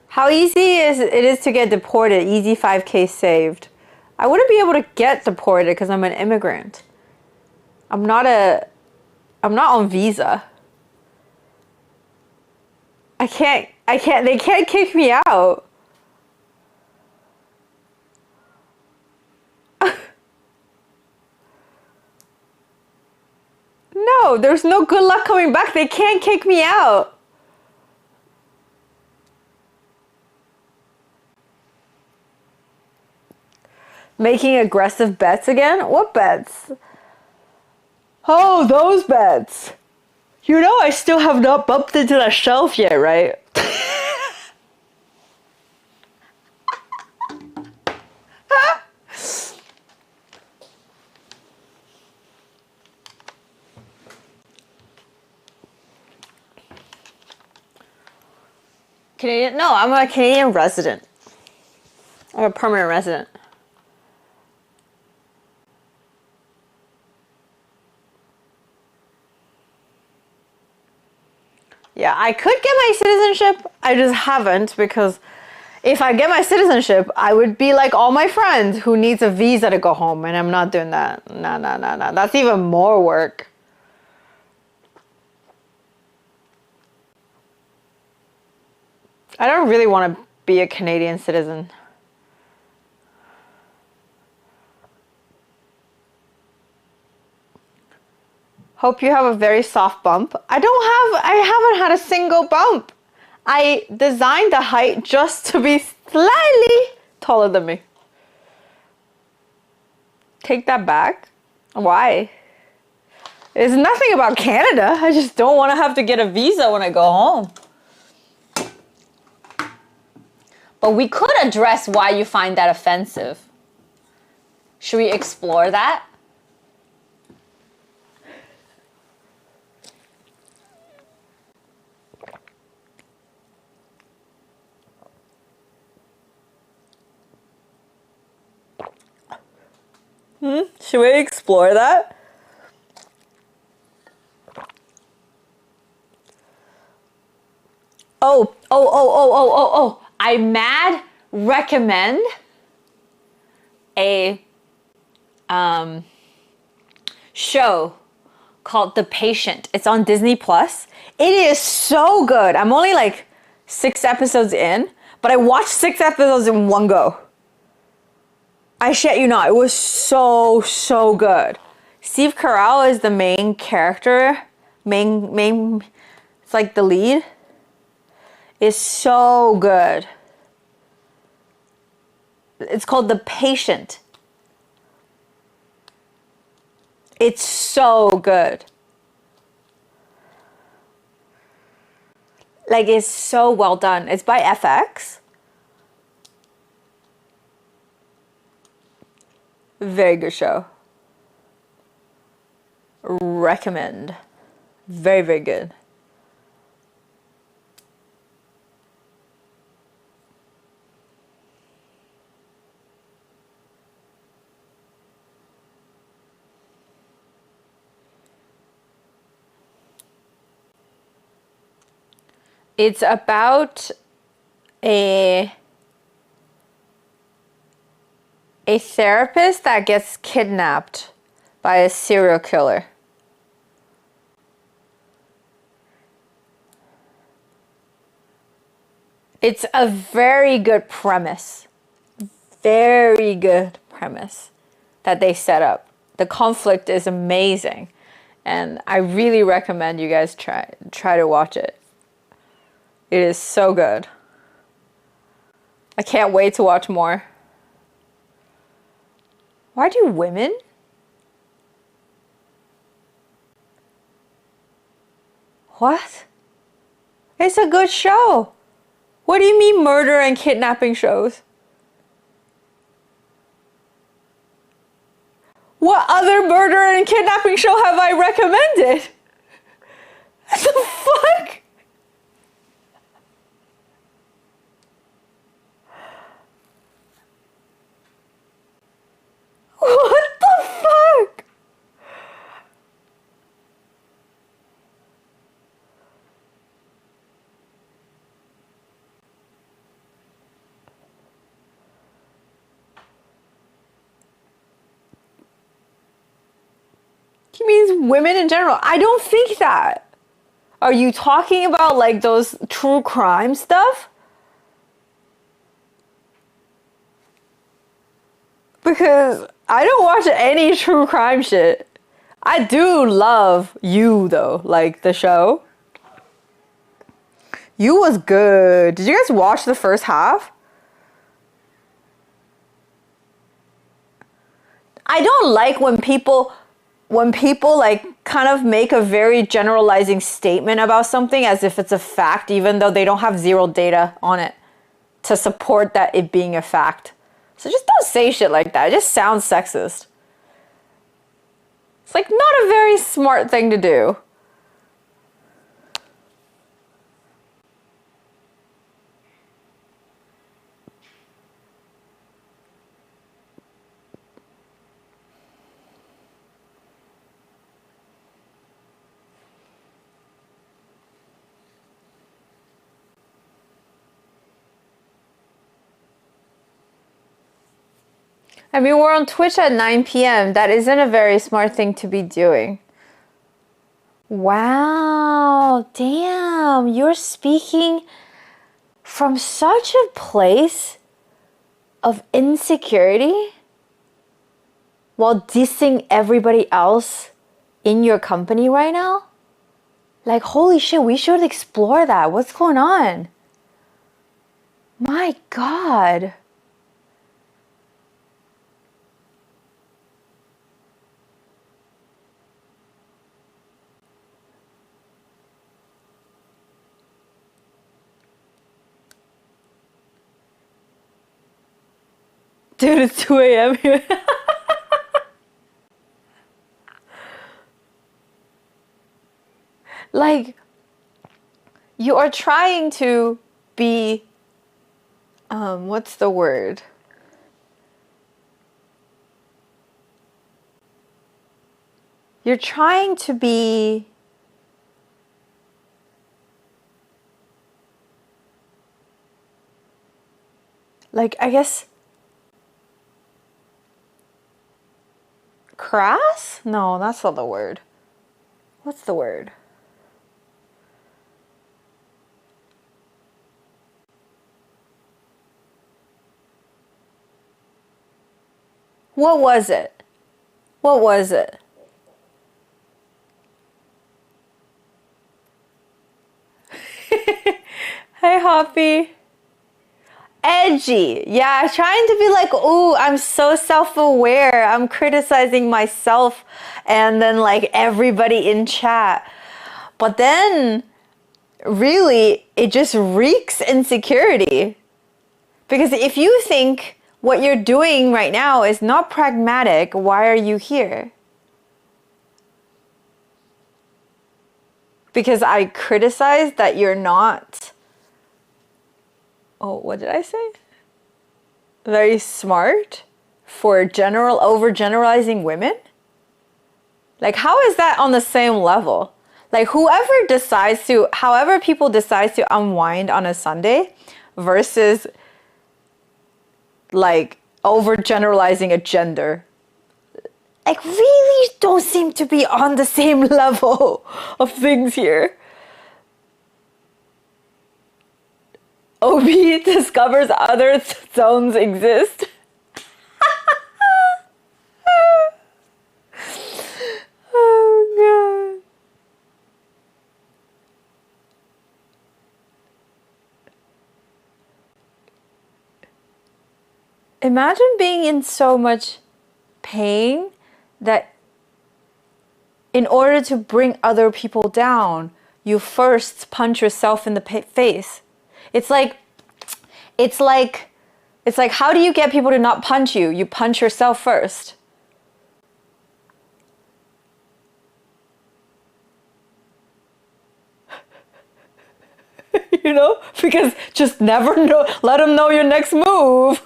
How easy is it to get deported? Easy 5K saved. I wouldn't be able to get deported because I'm an immigrant. I'm not on visa. They can't kick me out. No, there's no good luck coming back. They can't kick me out. Making aggressive bets again? What bets? Oh, those bets. You know I still have not bumped into that shelf yet, right? Canadian? No, I'm a Canadian resident. I'm a permanent resident. Yeah, I could get my citizenship. I just haven't because if I get my citizenship, I would be like all my friends who needs a visa to go home, and I'm not doing that. No. That's even more work. I don't really want to be a Canadian citizen. Hope you have a very soft bump. I haven't had a single bump. I designed the height just to be slightly taller than me. Take that back. Why? It's nothing about Canada. I just don't want to have to get a visa when I go home. But we could address why you find that offensive. Should we explore that? Should we explore that? Oh. I mad recommend a show called The Patient. It's on Disney Plus. It is so good. I'm only like 6 episodes in, but I watched 6 episodes in one go. I shit you not. It was so good. Steve Carell is the main character. It's like the lead. It's so good. It's called The Patient. It's so good. Like, it's so well done. It's by FX. Very good show. Recommend. Very good. It's about a therapist that gets kidnapped by a serial killer. It's a very good premise. Very good premise that they set up. The conflict is amazing. And I really recommend you guys try to watch it. It is so good. I can't wait to watch more. Why do women? What? It's a good show. What do you mean murder and kidnapping shows? What other murder and kidnapping show have I recommended? What the fuck? What the fuck? He means women in general. I don't think that. Are you talking about like those true crime stuff? Because I don't watch any true crime shit. I do love You though, like the show. You was good. Did you guys watch the first half? I don't like when people like kind of make a very generalizing statement about something as if it's a fact, even though they don't have zero data on it to support that it being a fact. So just don't say shit like that. It just sounds sexist. It's like not a very smart thing to do. I mean, we're on Twitch at 9 p.m. That isn't a very smart thing to be doing. Wow, damn, you're speaking from such a place of insecurity while dissing everybody else in your company right now? Like, holy shit, we should explore that. What's going on? My God. Dude, it's 2 a.m. here. Like, you are trying to be, what's the word? You're trying to be like, I guess, crass? No, that's not the word. What's the word? What was it? What was it? Hey, Hoppy. Edgy. Yeah, trying to be like, ooh, I'm so self-aware. I'm criticizing myself and then like everybody in chat. But then really it just reeks insecurity. Because if you think what you're doing right now is not pragmatic, why are you here? Because I criticize that you're not, oh, what did I say? Very smart for overgeneralizing women? Like, how is that on the same level? Like, however people decide to unwind on a Sunday versus like overgeneralizing a gender, like, really don't seem to be on the same level of things here. OB discovers other zones exist. Oh, God. Imagine being in so much pain that in order to bring other people down, you first punch yourself in the face. It's like, how do you get people to not punch you? You punch yourself first. You know, because just never know, let them know your next move.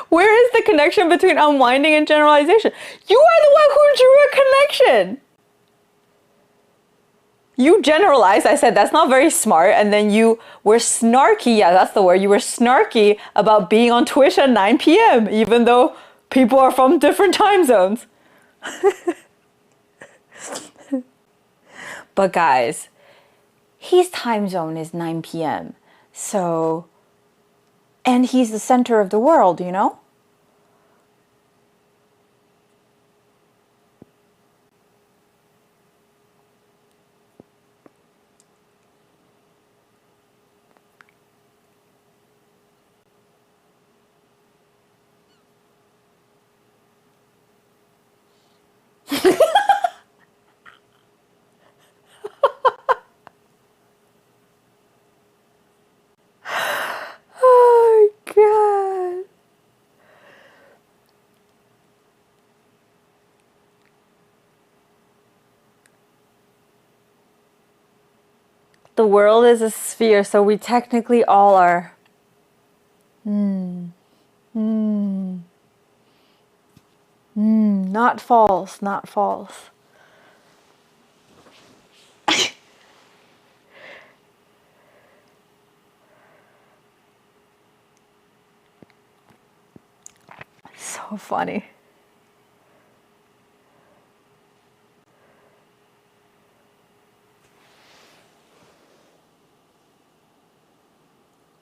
Where is the connection between unwinding and generalization? You are the one who drew a connection. You generalized, I said that's not very smart, and then you were snarky, yeah, that's the word, you were snarky about being on Twitch at 9 p.m. even though people are from different time zones. But guys, his time zone is 9 p.m. So, and he's the center of the world, you know? Oh, God. The world is a sphere, so we technically all are. Not false, not false. So funny.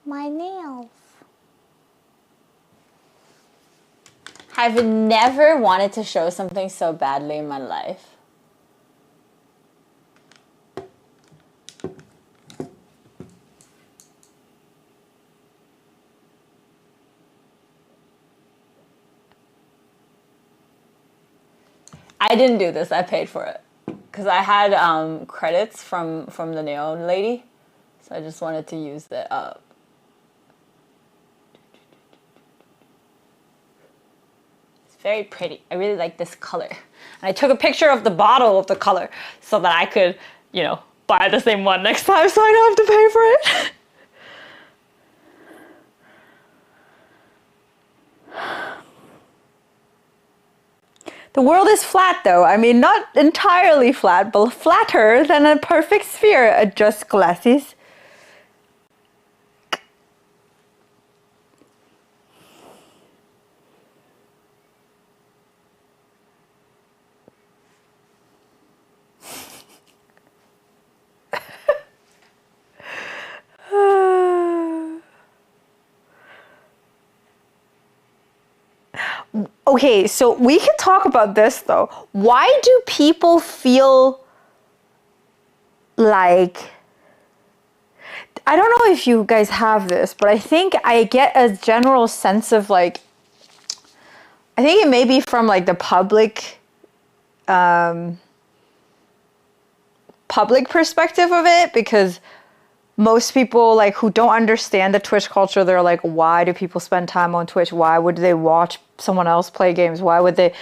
My nails. I've never wanted to show something so badly in my life. I didn't do this, I paid for it. Because I had credits from the nail lady. So I just wanted to use it up. It's very pretty. I really like this color. And I took a picture of the bottle of the color so that I could, you know, buy the same one next time so I don't have to pay for it. The world is flat though. I mean, not entirely flat, but flatter than a perfect sphere. Adjust glasses. Okay, so we can talk about this though. Why do people feel like, I don't know if you guys have this, but I think I get a general sense of like, I think it may be from like the public perspective of it, because most people like who don't understand the Twitch culture, they're like, why do people spend time on Twitch? Why would they watch someone else play games? Why would they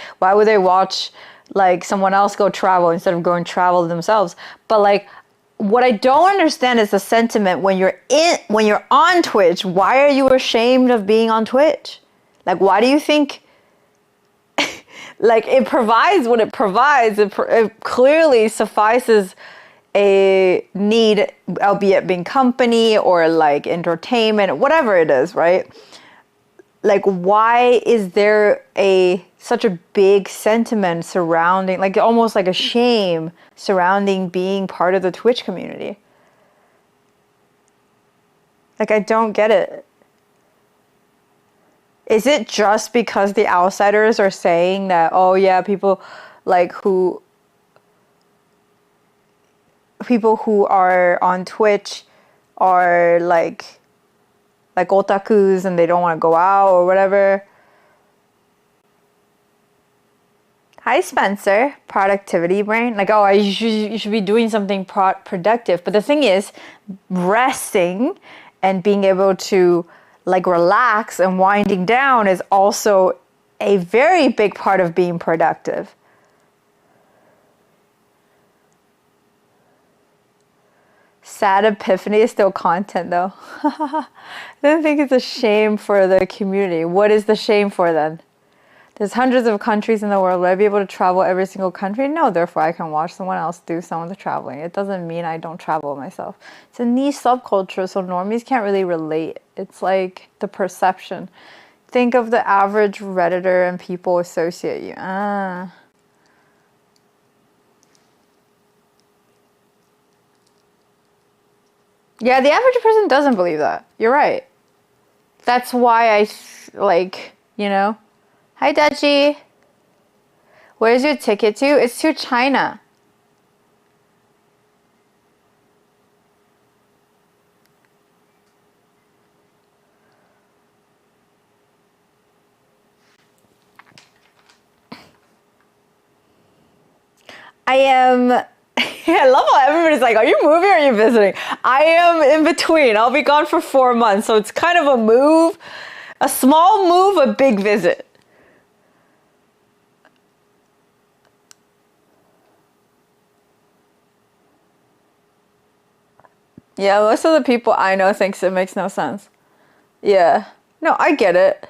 watch like someone else go travel instead of going travel themselves? But like, what I don't understand is the sentiment when you're on Twitch. Why are you ashamed of being on Twitch? Like, why do you think like it provides what it provides? It clearly suffices a need, albeit being company or like entertainment, whatever it is, right? Like, why is there such a big sentiment surrounding, like almost like a shame surrounding being part of the Twitch community? Like, I don't get it. Is it just because the outsiders are saying that, oh yeah, people who are on Twitch are like otakus and they don't want to go out or whatever? Hi Spencer, productivity brain. Like, oh, you should be doing something productive. But the thing is, resting and being able to like relax and winding down is also a very big part of being productive. Sad epiphany is still content though. I don't think it's a shame for the community. What is the shame for then? There's hundreds of countries in the world. Would I be able to travel every single country? No, therefore I can watch someone else do some of the traveling. It doesn't mean I don't travel myself. It's a niche subculture, so normies can't really relate. It's like the perception. Think of the average Redditor and people associate you. Yeah, the average person doesn't believe that. You're right. That's why Hi, Dutchie. Where's your ticket to? It's to China. I am... I love how everybody's like, are you moving or are you visiting? I am in between. I'll be gone for 4 months. So it's kind of a move, a small move, a big visit. Yeah, most of the people I know thinks it makes no sense. Yeah. No, I get it.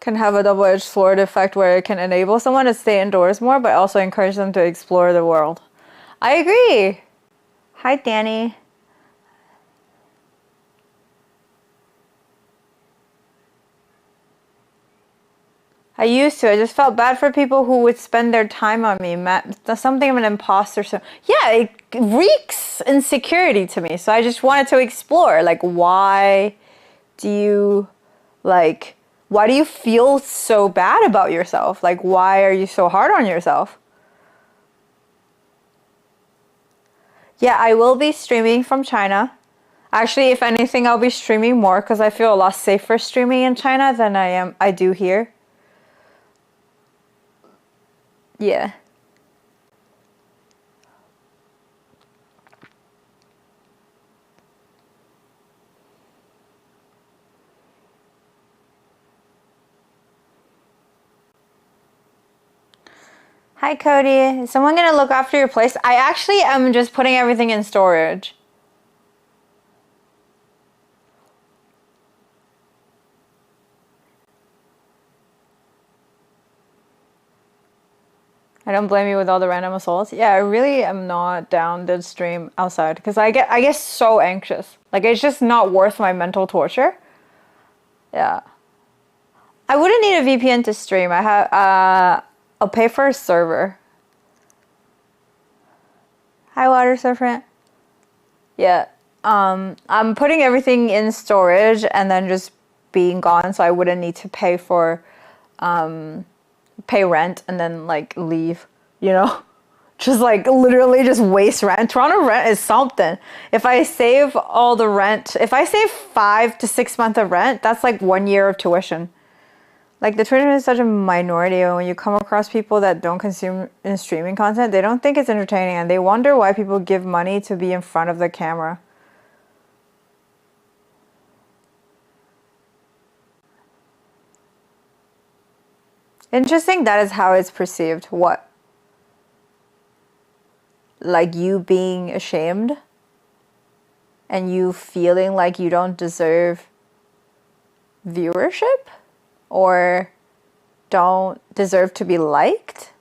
Can have a double-edged sword effect where it can enable someone to stay indoors more, but also encourage them to explore the world. I agree. Hi, Danny. I used to. I just felt bad for people who would spend their time on me. Something of an imposter. So yeah, it reeks insecurity to me. So I just wanted to explore. Like, why do you feel so bad about yourself? Like, why are you so hard on yourself? Yeah, I will be streaming from China. Actually, if anything, I'll be streaming more because I feel a lot safer streaming in China than I do here. Yeah. Hi, Cody. Is someone going to look after your place? I actually am just putting everything in storage. I don't blame you with all the random assaults. Yeah, I really am not down to stream outside because I get so anxious. Like it's just not worth my mental torture. Yeah. I wouldn't need a VPN to stream. I'll pay for a server. Hi, Water Serpent. Yeah. I'm putting everything in storage and then just being gone, so I wouldn't need to pay rent and then like leave, you know? Just like literally just waste rent. Toronto rent is something. If I save all the rent, if I save 5 to 6 months of rent, that's like 1 year of tuition. Like the Twitter is such a minority, and when you come across people that don't consume in streaming content, they don't think it's entertaining and they wonder why people give money to be in front of the camera. Interesting, that is how it's perceived. What? Like you being ashamed and you feeling like you don't deserve viewership or don't deserve to be liked?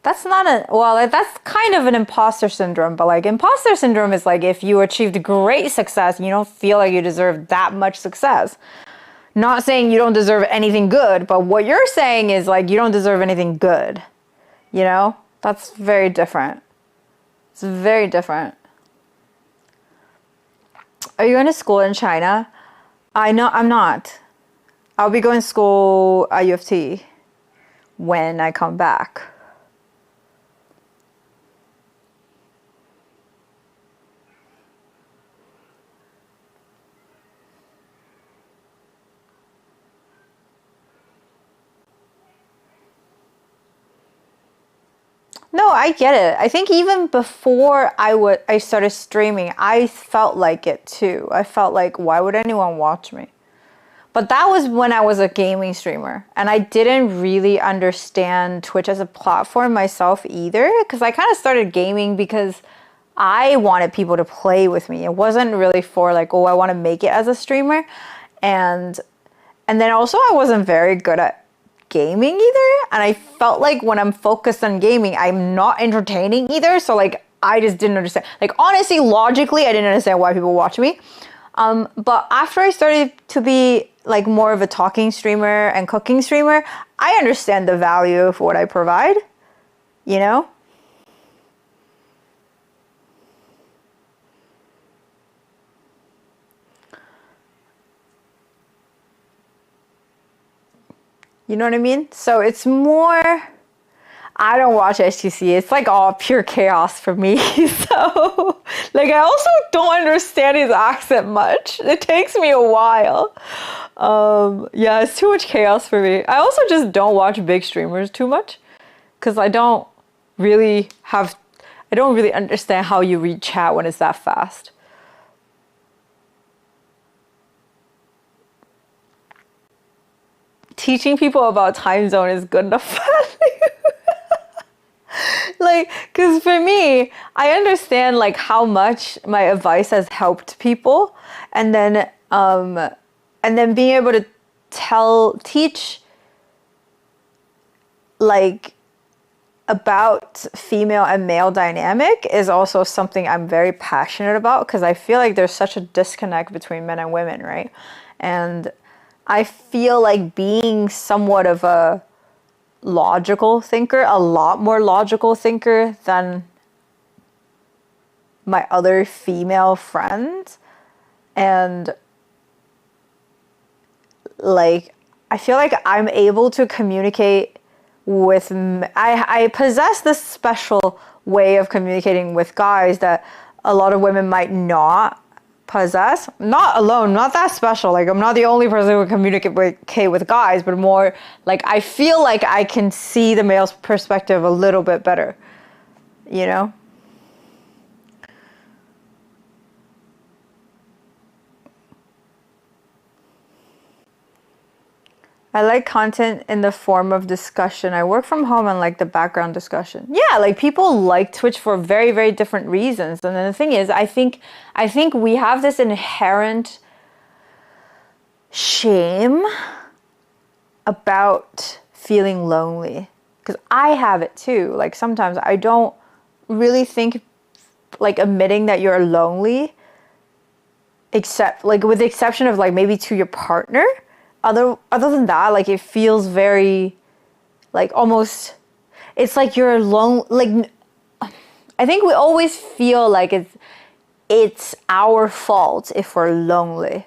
That's not like that's kind of an imposter syndrome, but like imposter syndrome is like if you achieved great success and you don't feel like you deserve that much success. Not saying you don't deserve anything good, but what you're saying is like you don't deserve anything good. You know? That's very different. It's very different. Are you going to school in China? I'm not. I'll be going to school at U of T when I come back. No, I get it. I think even before I started streaming, I felt like it too. I felt like, why would anyone watch me? But that was when I was a gaming streamer, and I didn't really understand Twitch as a platform myself either, because I kind of started gaming because I wanted people to play with me. It wasn't really for like, oh, I want to make it as a streamer. And then also I wasn't very good at gaming either, and I felt like when I'm focused on gaming I'm not entertaining either, so like I just didn't understand, like honestly logically I didn't understand why people watch me. But after I started to be like more of a talking streamer and cooking streamer, I understand the value of what I provide, you know? You know what I mean? So it's more, I don't watch HTC. It's like all pure chaos for me. So like I also don't understand his accent much. It takes me a while. Yeah, it's too much chaos for me. I also just don't watch big streamers too much because I don't really understand how you read chat when it's that fast. Teaching people about time zone is good enough. Like, because for me, I understand like how much my advice has helped people, and then being able to teach like about female and male dynamic is also something I'm very passionate about, because I feel like there's such a disconnect between men and women, right? And I feel like being somewhat of a logical thinker, a lot more logical thinker than my other female friends, and like I feel like I'm able to communicate with I possess this special way of communicating with guys that a lot of women might not possess. Not alone, not that special. Like I'm not the only person who can communicate with guys, but more like I feel like I can see the male's perspective a little bit better, you know? I like content in the form of discussion. I work from home and like the background discussion. Yeah, like people like Twitch for very, very different reasons. And then the thing is, I think we have this inherent shame about feeling lonely. because I have it too. Like sometimes I don't really think like admitting that you're lonely, except like with the exception of like maybe to your partner. Other than that, like it feels very like almost, it's like you're alone. Like I think we always feel like it's our fault if we're lonely,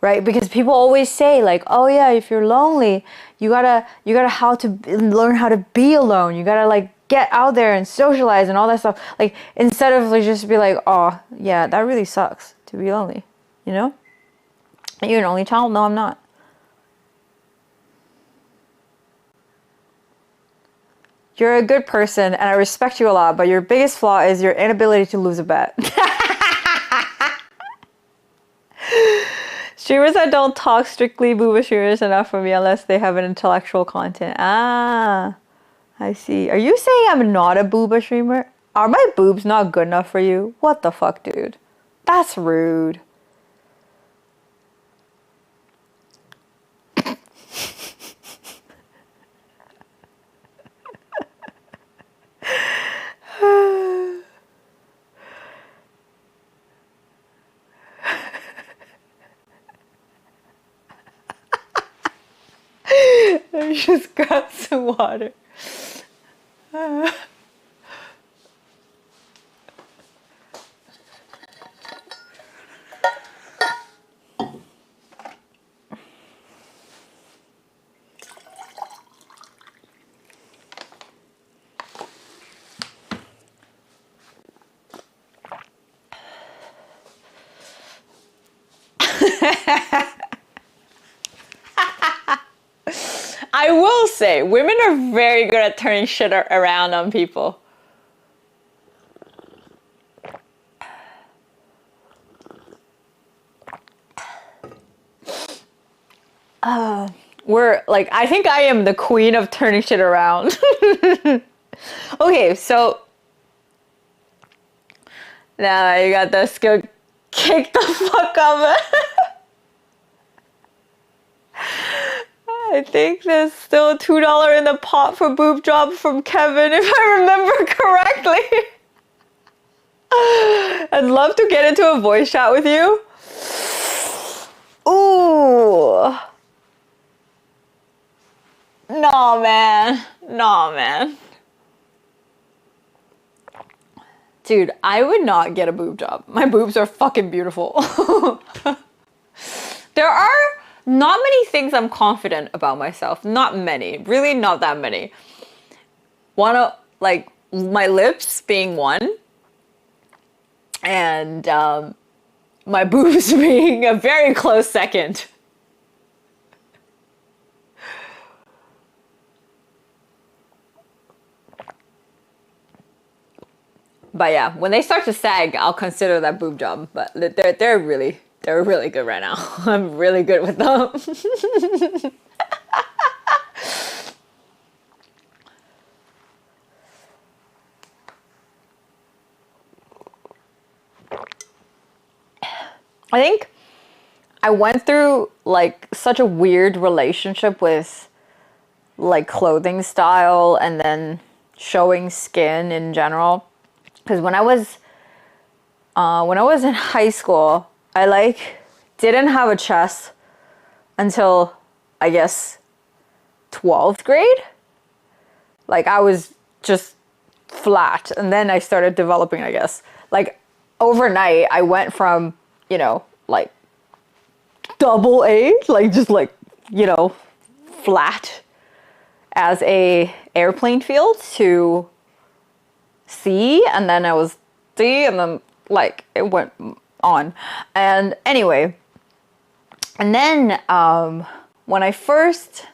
right? Because people always say like, oh yeah, if you're lonely, you gotta learn how to be alone. You gotta like get out there and socialize and all that stuff. Like instead of like just be like, oh yeah, that really sucks to be lonely, you know? You're an only child? No, I'm not. You're a good person and I respect you a lot, but your biggest flaw is your inability to lose a bet. Streamers that don't talk strictly booba streamers enough for me unless they have an intellectual content. Ah, I see. Are you saying I'm not a booba streamer? Are my boobs not good enough for you? What the fuck, dude? That's rude. I just got some water. I will say, women are very good at turning shit around on people. We're like, I think I am the queen of turning shit around. Okay, so now you got the skill. Kick the fuck up. I think there's still a $2 in the pot for boob job from Kevin, if I remember correctly. I'd love to get into a voice chat with you. Ooh. No, man. No, man. Dude, I would not get a boob job. My boobs are fucking beautiful. There are not many things I'm confident about myself. Not many. Really not that many. One of, like, my lips being one. And my boobs being a very close second. But yeah, when they start to sag, I'll consider that boob job. But they're really good right now. I'm really good with them. I think I went through like such a weird relationship with like clothing style and then showing skin in general. Because when I was in high school, I like didn't have a chest until I guess 12th grade. Like I was just flat, and then I started developing, I guess. Like overnight I went from, you know, like double A, like just like, you know, flat as a airplane field to C, and then I was D, and then like it went on. And anyway, and then when I first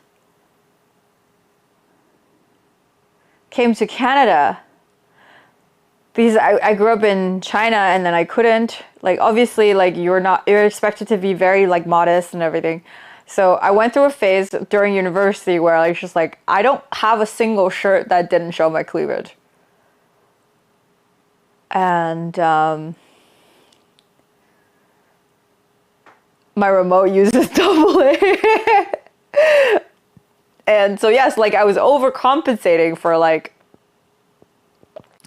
came to Canada, because I grew up in China, and then I couldn't, like, obviously, like, you're expected to be very like modest and everything. So I went through a phase during university where I was just like, I don't have a single shirt that didn't show my cleavage. And my remote uses double A. And so yes, like I was overcompensating for like,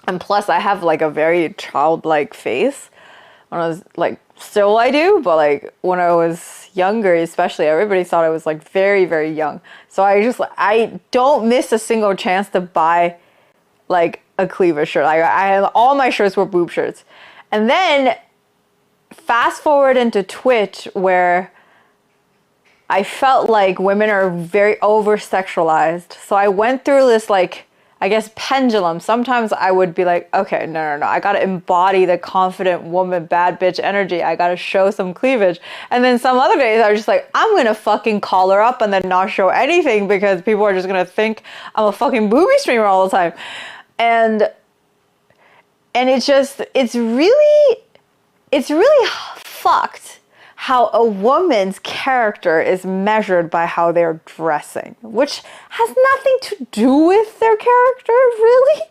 and plus I have like a very childlike face when I was like, still I do, but like when I was younger, especially, everybody thought I was like very, very young. So I don't miss a single chance to buy like a cleavage shirt. Like I had all my shirts were boob shirts. And then fast forward into Twitch, where I felt like women are very over sexualized. So I went through this like, I guess, pendulum. Sometimes I would be like, okay, no. I gotta embody the confident woman, bad bitch energy. I gotta show some cleavage. And then some other days I was just like, I'm gonna fucking collar up and then not show anything because people are just gonna think I'm a fucking booby streamer all the time. And it's really fucked how a woman's character is measured by how they're dressing, which has nothing to do with their character, really.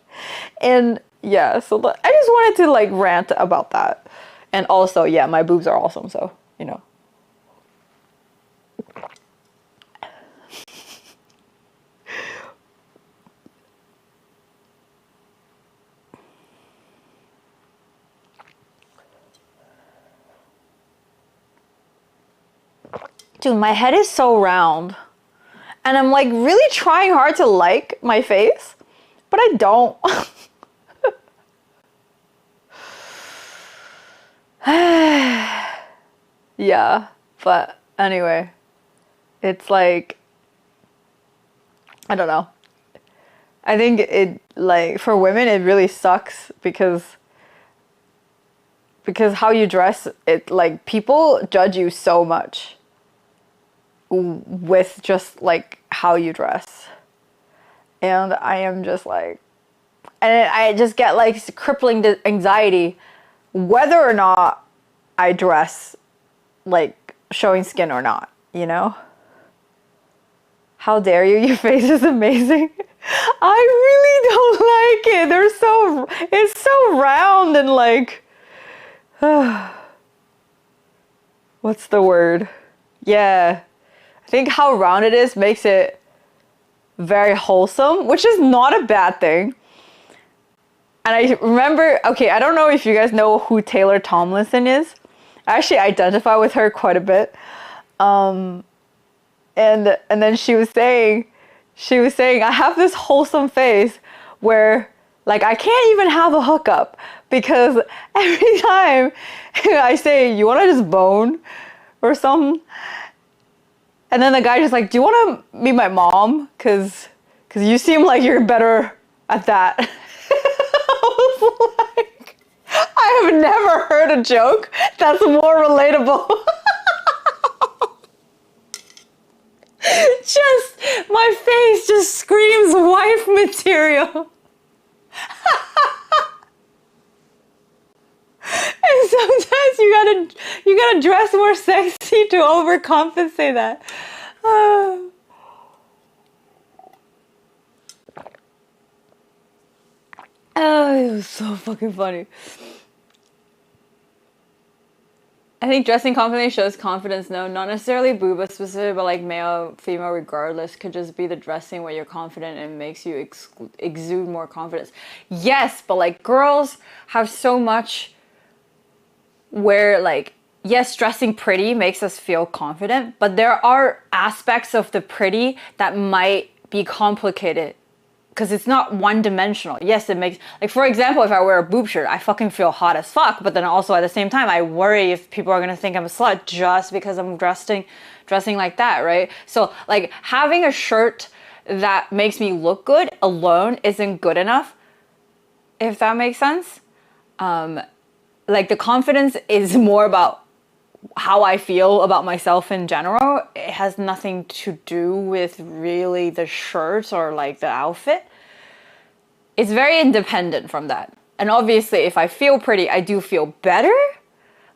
And yeah, so I just wanted to like rant about that. And also, yeah, my boobs are awesome, so, you know. Dude, my head is so round. And I'm like really trying hard to like my face, but I don't. Yeah, but anyway, it's like, I don't know. I think it, like, for women, it really sucks because how you dress, it, like, people judge you so much with just like how you dress. And I am just like, and I just get like crippling anxiety whether or not I dress like showing skin or not, you know? How dare you? Your face is amazing. I really don't like it. It's so round and like, what's the word? Yeah. I think how round it is makes it very wholesome, which is not a bad thing. And I remember, okay, I don't know if you guys know who Taylor Tomlinson is. I actually identify with her quite a bit. And then she was saying, I have this wholesome face where like I can't even have a hookup because every time I say, you want to just bone or something? And then the guy just like, do you want to meet my mom? Cause you seem like you're better at that. I was like, I have never heard a joke that's more relatable. Just, my face just screams wife material. And sometimes you gotta dress more sexy to overcompensate that. Oh, it was so fucking funny. I think dressing confidently shows confidence. No, not necessarily booba specific, but like male, female, regardless, could just be the dressing where you're confident and makes you exude more confidence. Yes, but like girls have so much where like, yes, dressing pretty makes us feel confident, but there are aspects of the pretty that might be complicated because it's not one-dimensional. Yes, it makes, like, for example, if I wear a boob shirt, I fucking feel hot as fuck, but then also at the same time, I worry if people are gonna think I'm a slut just because I'm dressing like that, right? So, like, having a shirt that makes me look good alone isn't good enough, if that makes sense. Like, the confidence is more about how I feel about myself in general. It has nothing to do with really the shirt or like the outfit. It's very independent from that. And obviously if I feel pretty, I do feel better,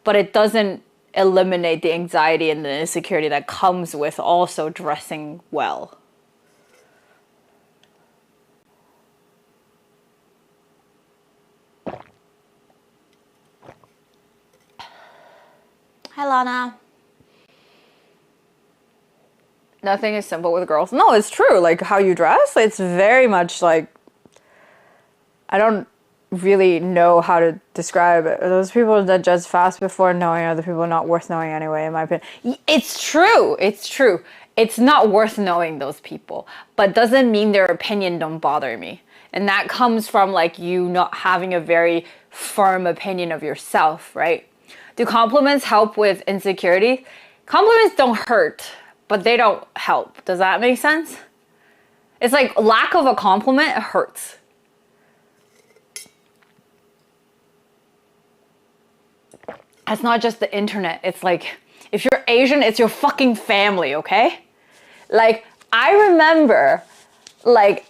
but it doesn't eliminate the anxiety and the insecurity that comes with also dressing well. Hi, Lana. Nothing is simple with girls. No, it's true. Like how you dress, it's very much like, I don't really know how to describe it. Those people that judge fast before knowing other people not worth knowing anyway, in my opinion. It's true. It's true. It's not worth knowing those people, but doesn't mean their opinion don't bother me. And that comes from like you not having a very firm opinion of yourself, right? Do compliments help with insecurity? Compliments don't hurt, but they don't help. Does that make sense? It's like lack of a compliment hurts. It's not just the internet. It's like, if you're Asian, it's your fucking family, okay? Like, I remember, like,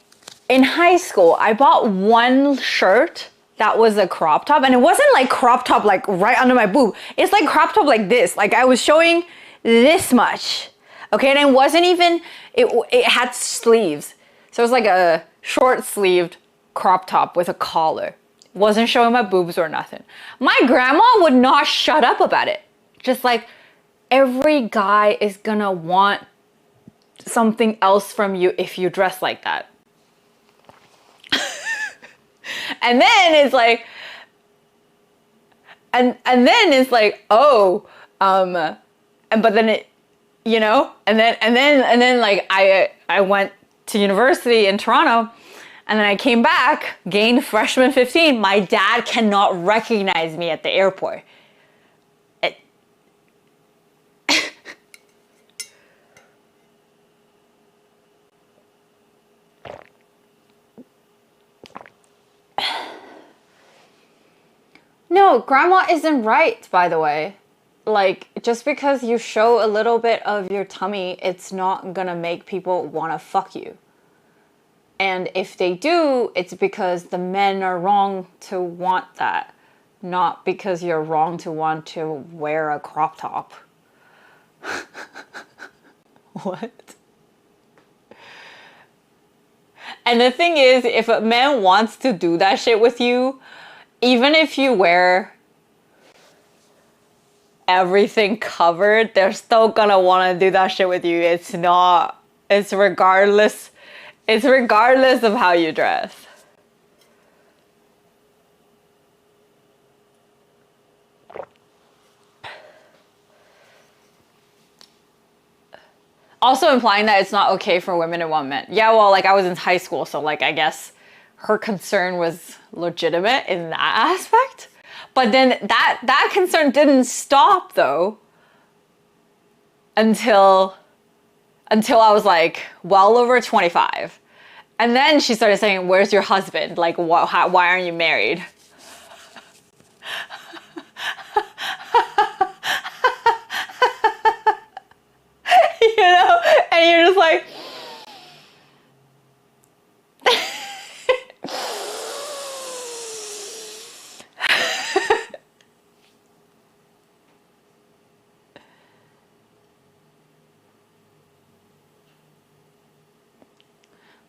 in high school, I bought one shirt that was a crop top, and it wasn't like crop top like right under my boob. It's like crop top like this. Like, I was showing this much, okay? And it wasn't even, it had sleeves. So it was like a short sleeved crop top with a collar. Wasn't showing my boobs or nothing. My grandma would not shut up about it. Just like, every guy is gonna want something else from you if you dress like that. And then it's like, and then it's like, oh, and but then it, you know, and then like I went to university in Toronto. And then I came back, gained freshman 15. My dad cannot recognize me at the airport. No, grandma isn't right, by the way. Like, just because you show a little bit of your tummy, it's not gonna make people wanna fuck you. And if they do, it's because the men are wrong to want that, not because you're wrong to want to wear a crop top. What? And the thing is, if a man wants to do that shit with you, even if you wear everything covered, they're still gonna want to do that shit with you. It's regardless. It's regardless of how you dress. Also implying that it's not okay for women to want men. Yeah, well, like I was in high school, so like I guess her concern was legitimate in that aspect. But then that concern didn't stop though until I was like well over 25. And then she started saying, where's your husband? Like, why aren't you married? You know? And you're just like...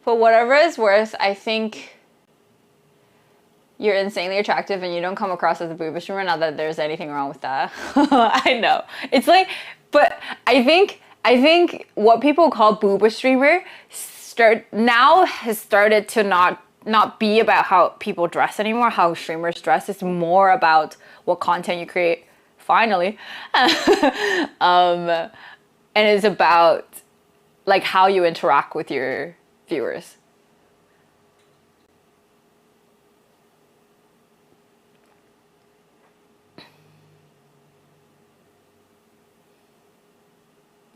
For whatever it's worth, I think you're insanely attractive and you don't come across as a boob streamer. Not that there's anything wrong with that. I know. It's like, but I think what people call boob streamer has started to not be about how people dress anymore, how streamers dress. It's more about what content you create, finally. And it's about like how you interact with your viewers.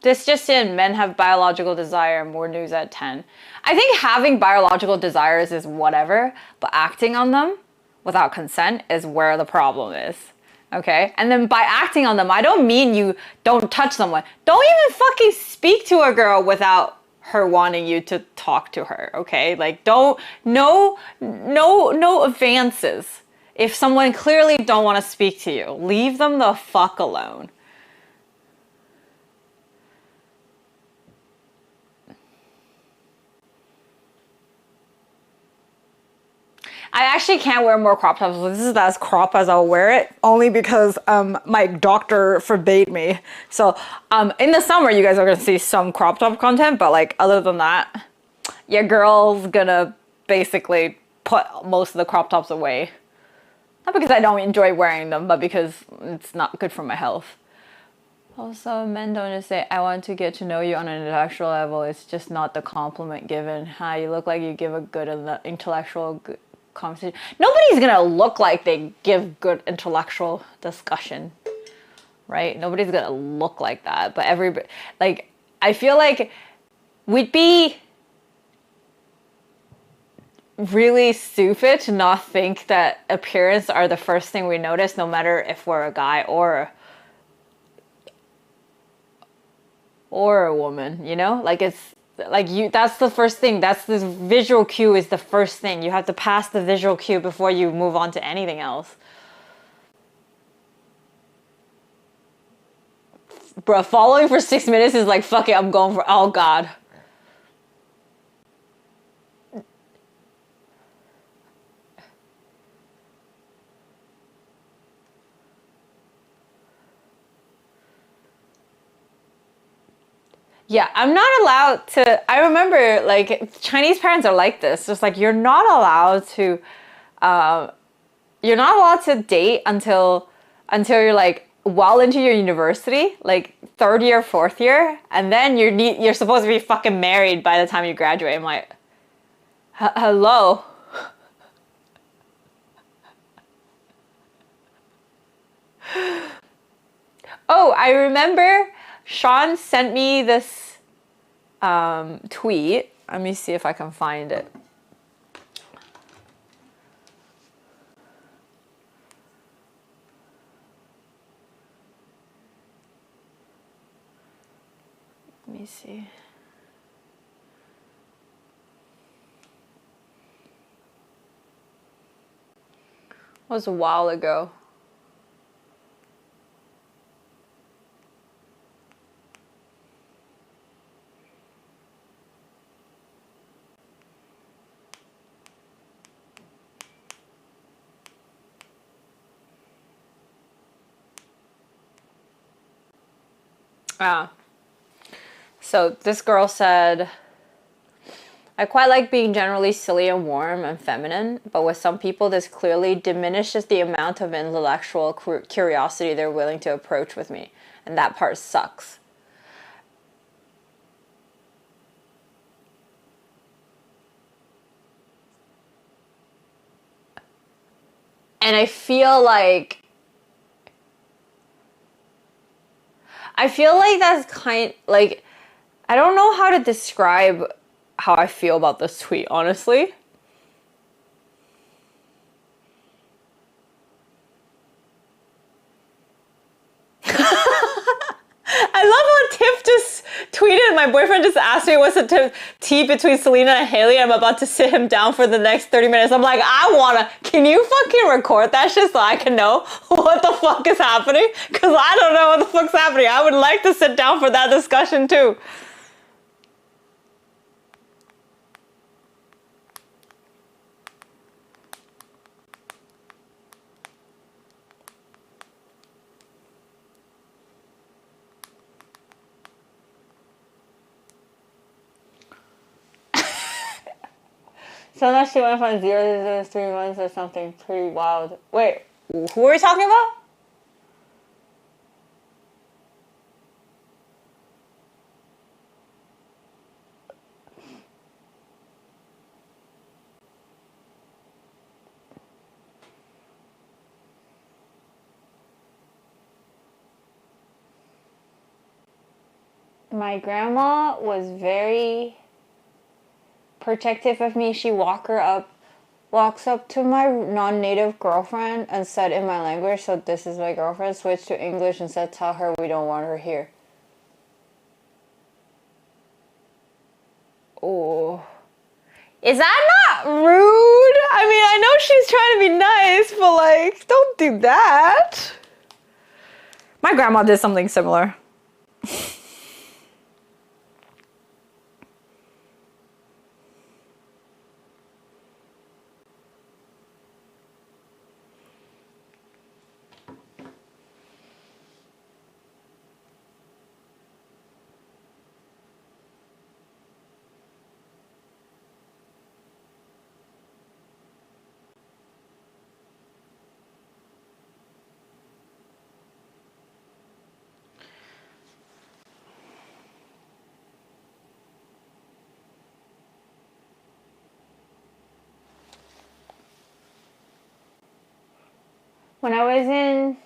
This just in, men have biological desire, more news at 10. I think having biological desires is whatever, but acting on them without consent is where the problem is. Okay? And then by acting on them, I don't mean you don't touch someone. Don't even fucking speak to a girl without her wanting you to talk to her, okay? Like, no advances. If someone clearly don't want to speak to you, leave them the fuck alone. I actually can't wear more crop tops. This is as crop as I'll wear it, only because my doctor forbade me. So in the summer, you guys are gonna see some crop top content, but like other than that, your girl's gonna basically put most of the crop tops away. Not because I don't enjoy wearing them, but because it's not good for my health. Also, men don't just say, I want to get to know you on an intellectual level. It's just not the compliment given. Hi, you look like you give a good intellectual conversation. Nobody's gonna look like they give good intellectual discussion, right? Nobody's gonna look like that. But like, I feel like we'd be really stupid to not think that appearance are the first thing we notice, no matter if we're a guy or a woman, you know? Like, it's like that's the first thing. That's the visual cue is the first thing. You have to pass the visual cue before you move on to anything else. Bro, following for 6 minutes is like, fuck it, I'm going for, oh God. Yeah, I'm not allowed to. I remember, like, Chinese parents are like this. Just like, you're not allowed to date until you're like well into your university, like third year, fourth year, and then you're supposed to be fucking married by the time you graduate. I'm like, hello. Oh, I remember Sean sent me this tweet. Let me see if I can find it. Let me see. It was a while ago. So this girl said, I quite like being generally silly and warm and feminine, but with some people this clearly diminishes the amount of intellectual curiosity they're willing to approach with me, and that part sucks. And I feel like that's like, I don't know how to describe how I feel about this tweet, honestly. I love how Tiff just tweeted, my boyfriend just asked me what's the tea between Selena and Haley. I'm about to sit him down for the next 30 minutes. I'm like, can you fucking record that shit so I can know what the fuck is happening? Because I don't know what the fuck's happening. I would like to sit down for that discussion too. So now she went from 0 to 3 months or something pretty wild. Wait, who are we talking about? My grandma was very protective of me. She walks up to my non-native girlfriend and said in my language, so this is my girlfriend, switched to English and said, tell her we don't want her here. Oh. Is that not rude? I mean, I know she's trying to be nice, but like, don't do that. My grandma did something similar. When I was in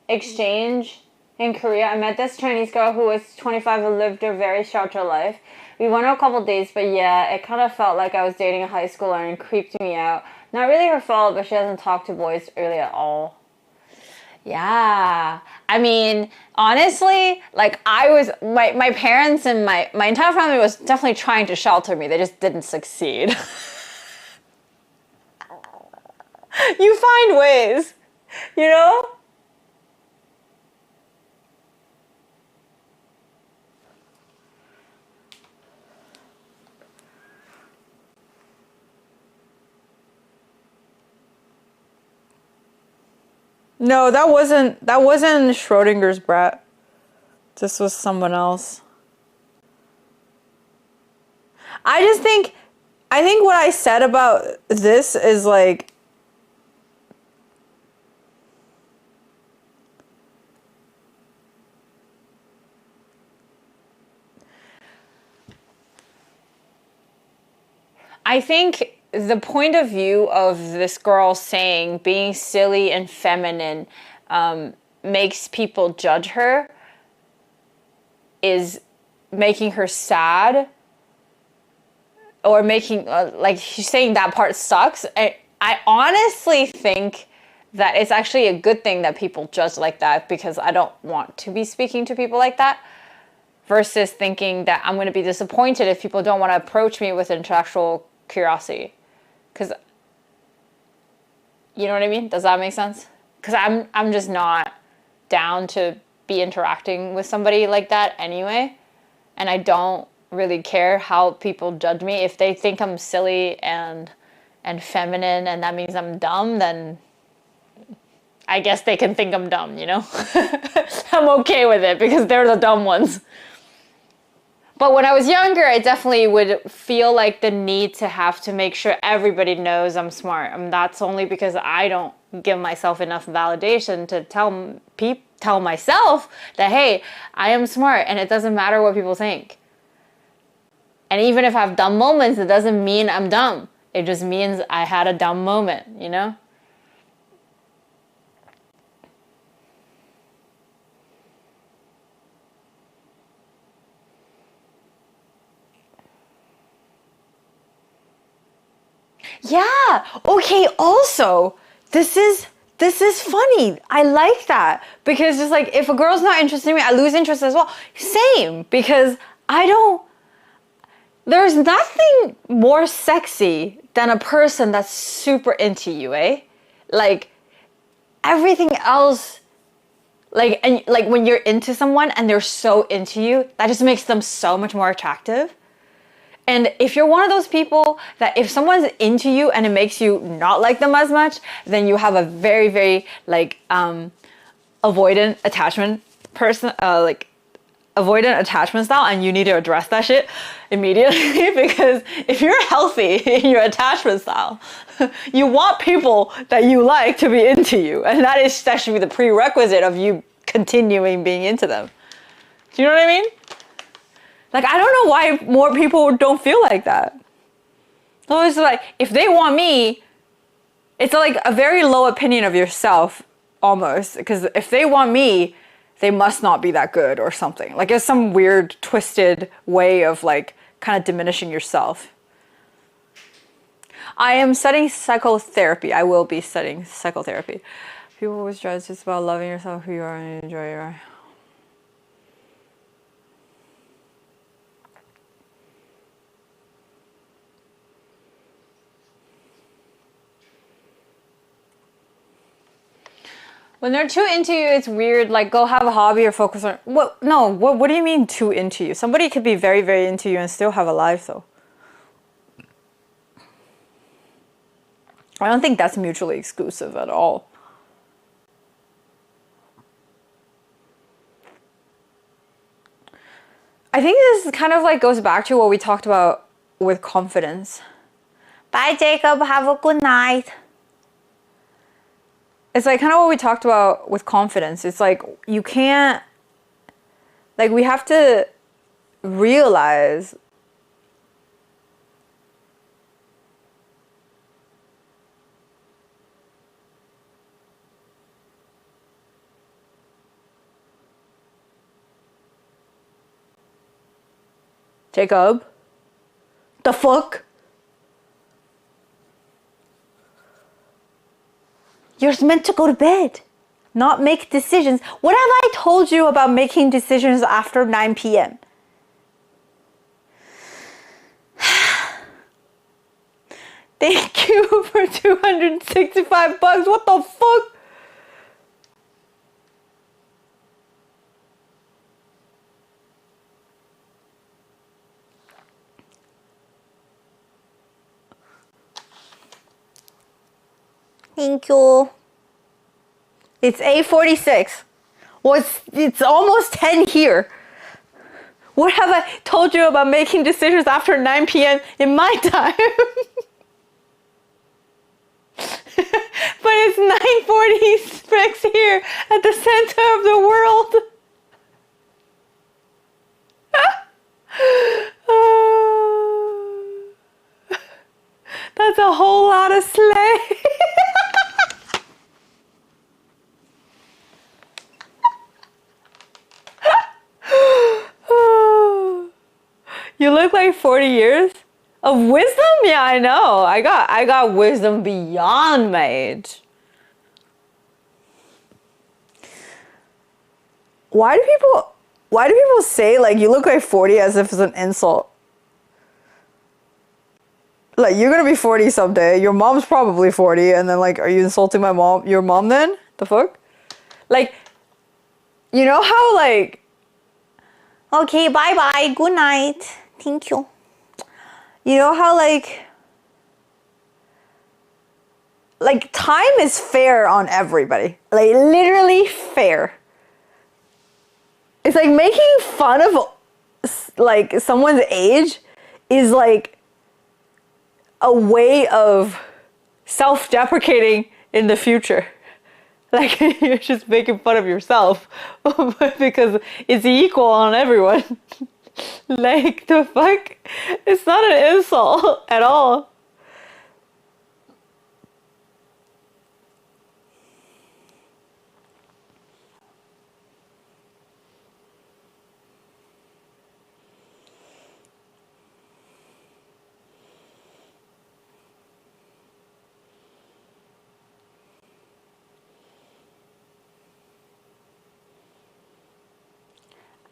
exchange in Korea, I met this Chinese girl who was 25 and lived a very sheltered life. We went on a couple days, but yeah, it kind of felt like I was dating a high schooler and creeped me out. Not really her fault, but she doesn't talk to boys really at all. Yeah. I mean, honestly, like my parents and my entire family was definitely trying to shelter me. They just didn't succeed. You find ways, you know? No, that wasn't Schrodinger's brat. This was someone else. I think what I said about this is like, I think the point of view of this girl saying being silly and feminine makes people judge her is making her sad, or making like she's saying that part sucks. I honestly think that it's actually a good thing that people judge like that, because I don't want to be speaking to people like that, versus thinking that I'm going to be disappointed if people don't want to approach me with intellectual curiosity. Because, you know what I mean? Does that make sense? Because I'm just not down to be interacting with somebody like that anyway. And I don't really care how people judge me. If they think I'm silly and feminine and that means I'm dumb, then I guess they can think I'm dumb, you know? I'm okay with it because they're the dumb ones. But when I was younger, I definitely would feel like the need to have to make sure everybody knows I'm smart. And that's only because I don't give myself enough validation to tell myself that, hey, I am smart and it doesn't matter what people think. And even if I have dumb moments, it doesn't mean I'm dumb. It just means I had a dumb moment, you know? Yeah. Okay. Also, this is funny. I like that, because just like if a girl's not interested in me, I lose interest as well. Same, because I don't. There's nothing more sexy than a person that's super into you, eh? Like everything else. Like when you're into someone and they're so into you, that just makes them so much more attractive. And if you're one of those people that if someone's into you and it makes you not like them as much, then you have a very, very like avoidant attachment avoidant attachment style, and you need to address that shit immediately. Because if you're healthy in your attachment style, you want people that you like to be into you, and that should be the prerequisite of you continuing being into them. Do you know what I mean? Like, I don't know why more people don't feel like that. So it's like, if they want me, it's like a very low opinion of yourself, almost. Because if they want me, they must not be that good or something. Like, it's some weird, twisted way of, like, kind of diminishing yourself. I am studying psychotherapy. I will be studying psychotherapy. People always judge just about loving yourself, who you are, and enjoy your life. When they're too into you, it's weird. Like, go have a hobby or focus on... What? No, what do you mean too into you? Somebody could be very, very into you and still have a life, though. I don't think that's mutually exclusive at all. I think this kind of like goes back to what we talked about with confidence. Bye, Jacob. Have a good night. It's like kind of what we talked about with confidence. It's like you can't, like we have to realize Jacob? The fuck? You're meant to go to bed, not make decisions. What have I told you about making decisions after 9 p.m.? Thank you for 265 bucks. What the fuck? Thank you. It's 8:46. Well, it's almost 10 here. What have I told you about making decisions after 9 p.m. in my time? But it's 9:46 here at the center of the world. That's a whole lot of slay. You look like 40 years of wisdom? Yeah, I know. I got wisdom beyond my age. Why do people say like you look like 40 as if it's an insult? Like, you're gonna be 40 someday. Your mom's probably 40, and then like, are you insulting your mom then? The fuck? Like, you know how like, okay, bye, good night, thank you. You know how like time is fair on everybody. Like, literally fair. It's like making fun of like someone's age is like a way of self-deprecating in the future. Like, you're just making fun of yourself because it's equal on everyone. Like, the fuck? It's not an insult at all.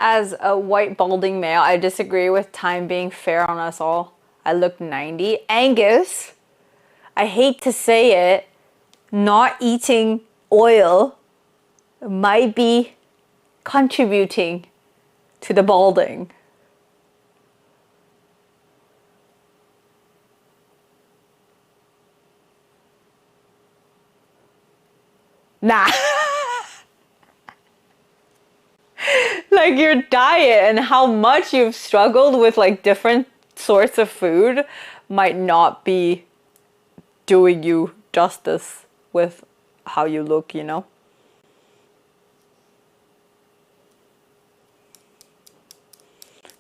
As a white balding male, I disagree with time being fair on us all. I look 90. Angus, I hate to say it, not eating oil might be contributing to the balding. Nah. Like, your diet and how much you've struggled with like different sorts of food might not be doing you justice with how you look, you know?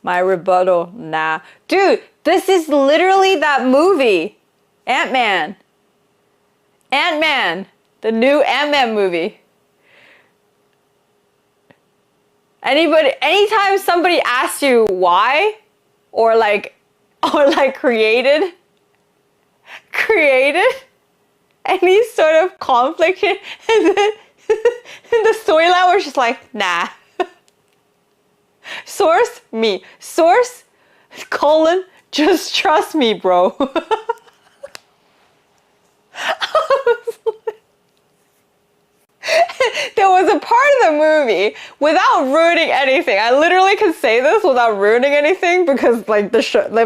My rebuttal, nah. Dude, this is literally that movie. Ant-Man. Ant-Man. The new Ant-Man movie. Anytime somebody asks you why, or created any sort of conflict, and then the storyline was just like, nah. Source, me. Source, colon, just trust me, bro. There was a part of the movie, without ruining anything, I literally can say this without ruining anything because like the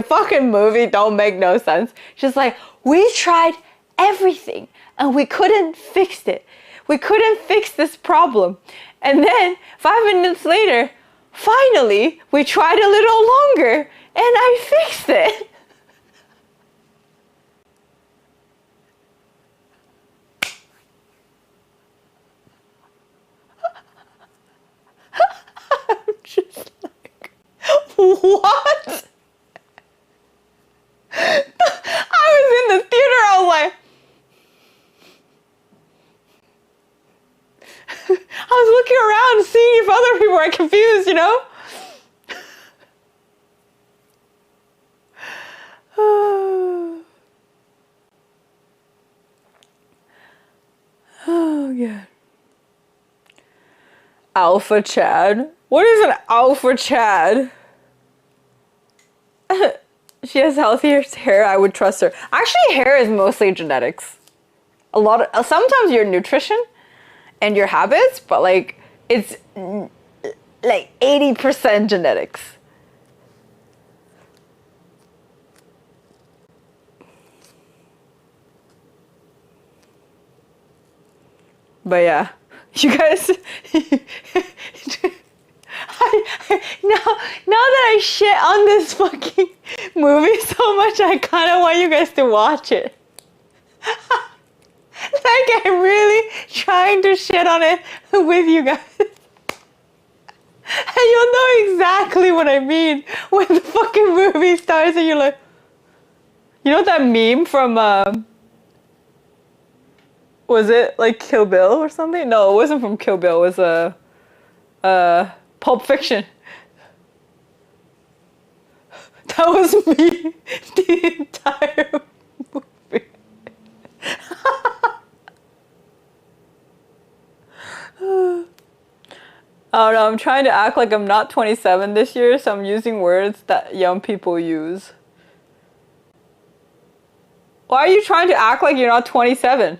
fucking movie don't make no sense. Just like, we tried everything and we couldn't fix it. We couldn't fix this problem. And then 5 minutes later, finally, we tried a little longer and I fixed it. I'm just like, what? I was in the theater, I was like, I was looking around seeing if other people were confused, you know? Alpha Chad? What is an Alpha Chad? She has healthier hair, I would trust her. Actually, hair is mostly genetics. Sometimes your nutrition and your habits, but like, it's like 80% genetics. But yeah, you guys, now that I shit on this fucking movie so much, I kind of want you guys to watch it. Like, I'm really trying to shit on it with you guys. And you'll know exactly what I mean when the fucking movie starts and you're like, you know that meme from, was it like Kill Bill or something? No, it wasn't from Kill Bill. It was Pulp Fiction. That was me the entire movie. I don't know, I'm trying to act like I'm not 27 this year, so I'm using words that young people use. Why are you trying to act like you're not 27?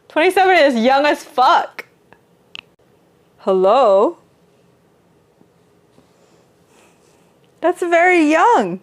27 is young as fuck. Hello? That's very young.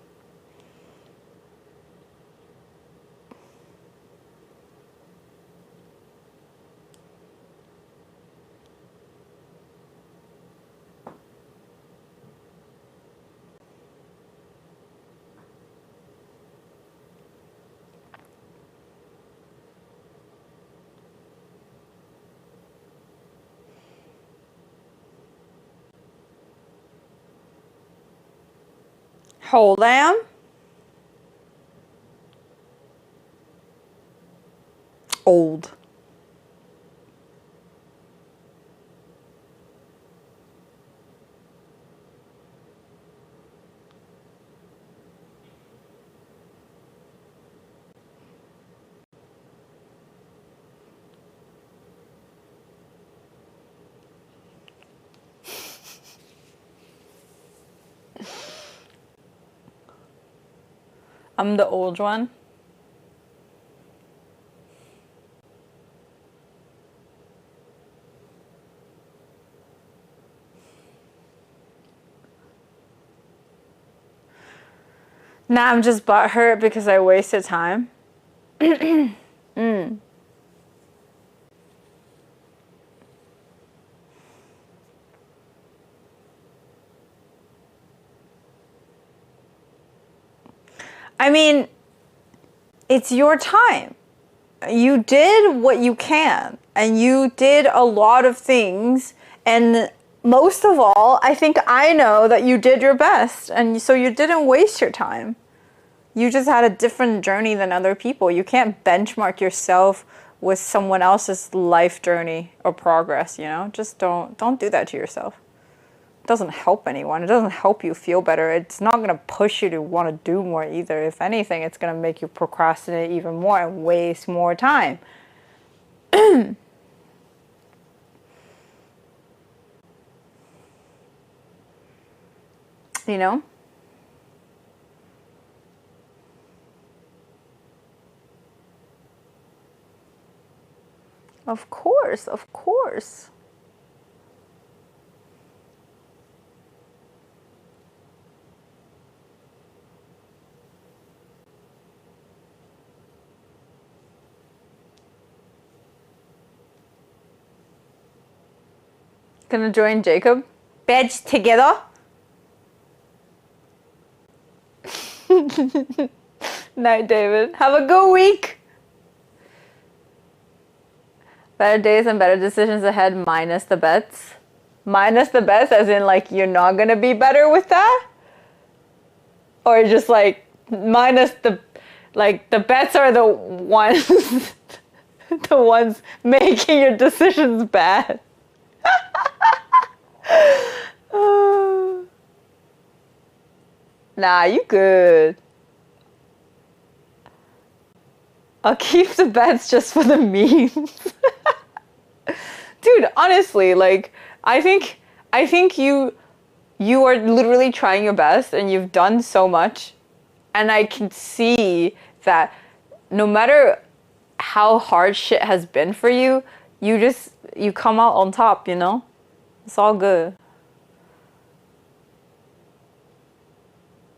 Hold on. Old. I'm the old one. Nah, I'm just butthurt because I wasted time. I mean, it's your time. You did what you can, and you did a lot of things, and most of all, I think I know that you did your best, and so you didn't waste your time. You just had a different journey than other people. You can't benchmark yourself with someone else's life journey or progress, you know? Just don't do that to yourself. It doesn't help anyone. It doesn't help you feel better. It's not going to push you to want to do more either. If anything, it's going to make you procrastinate even more and waste more time. You know? Of course, of course. Gonna join Jacob? Badge together? Night, David. Have a good week. Better days and better decisions ahead minus the bets. Minus the bets as in like you're not gonna be better with that? Or just like minus the, like the bets are the ones, the ones making your decisions bad. Nah, you good. I'll keep the bets just for the memes. Dude, honestly, like, I think you are literally trying your best and you've done so much. And I can see that no matter how hard shit has been for you, you come out on top, you know? It's all good.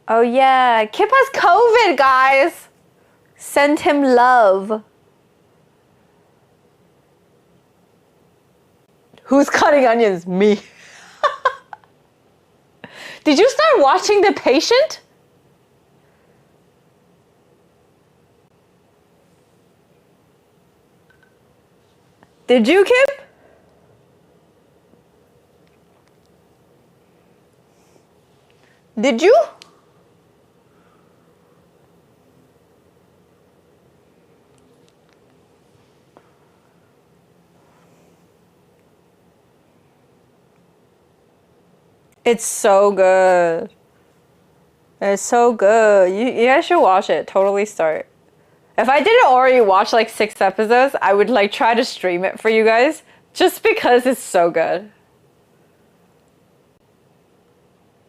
Oh yeah, Kip has COVID, guys. Send him love. Who's cutting onions? Me. Did you start watching The Patient? Did you, Kip? Did you? It's so good. It's so good. You guys should watch it. Totally start. If I didn't already watch like 6 episodes, I would like try to stream it for you guys just because it's so good.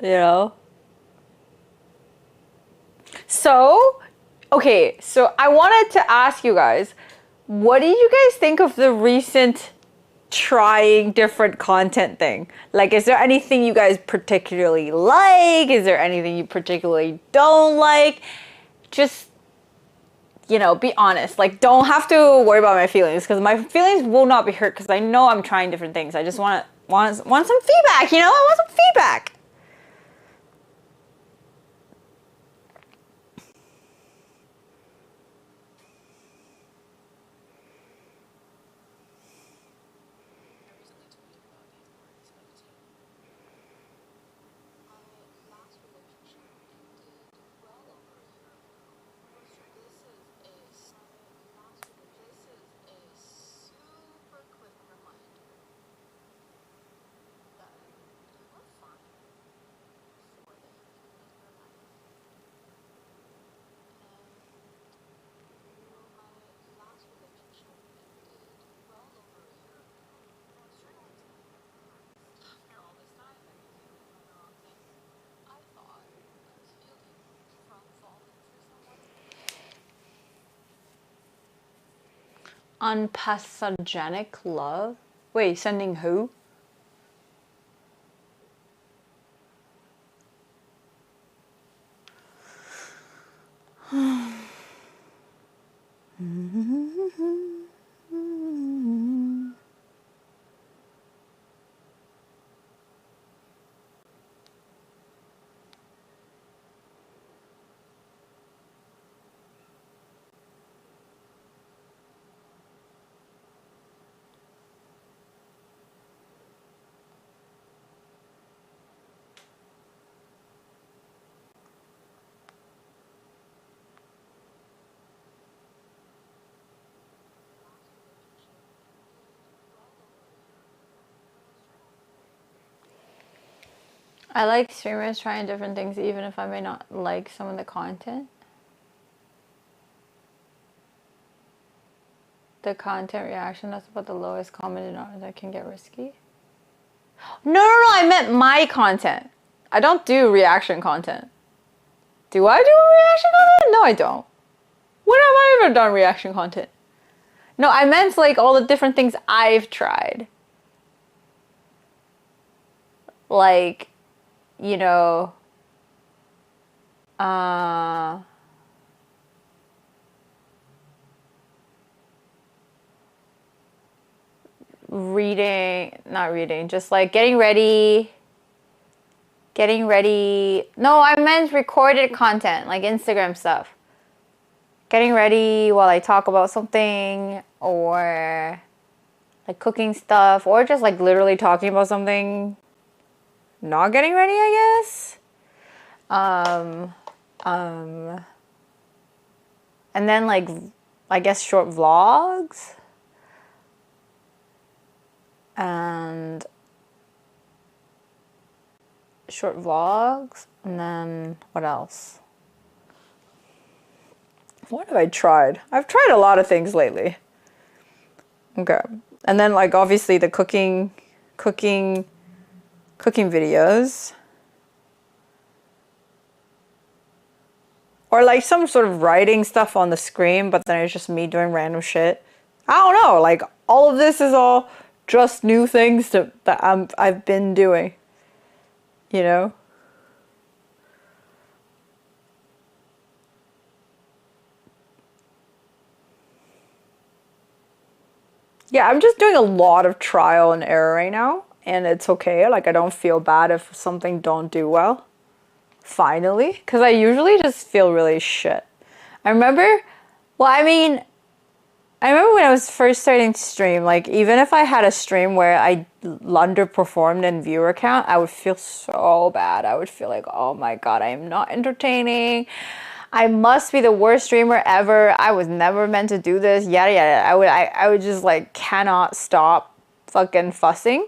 You know? So, okay, so I wanted to ask you guys, what did you guys think of the recent trying different content thing? Like, is there anything you guys particularly like? Is there anything you particularly don't like? Just, you know, be honest. Like, don't have to worry about my feelings because my feelings will not be hurt because I know I'm trying different things. I just want some feedback, you know? I want some feedback. Unpathogenic love? Wait, sending who? I like streamers trying different things even if I may not like some of the content. The content reaction, that's about the lowest common denominator that can get risky. No, I meant my content. I don't do reaction content. Do I do reaction content? No, I don't. When have I ever done reaction content? No, I meant like all the different things I've tried. Like, you know, not reading, just like getting ready. No, I meant recorded content, like Instagram stuff. Getting ready while I talk about something, or like cooking stuff, or just like literally talking about something. Not getting ready, I guess. And then like, I guess short vlogs. And then what else? What have I tried? I've tried a lot of things lately. Okay. And then like obviously the cooking cooking videos. Or like some sort of writing stuff on the screen, but then it's just me doing random shit. I don't know, like all of this is all just new things that I've been doing, you know? Yeah, I'm just doing a lot of trial and error right now, and it's okay. Like I don't feel bad if something don't do well. Finally, because I usually just feel really shit. I remember, well, I remember when I was first starting to stream, like even if I had a stream where I underperformed in viewer count, I would feel so bad. I would feel like, oh my God, I am not entertaining. I must be the worst streamer ever. I was never meant to do this, yada yada. I would just like cannot stop fucking fussing.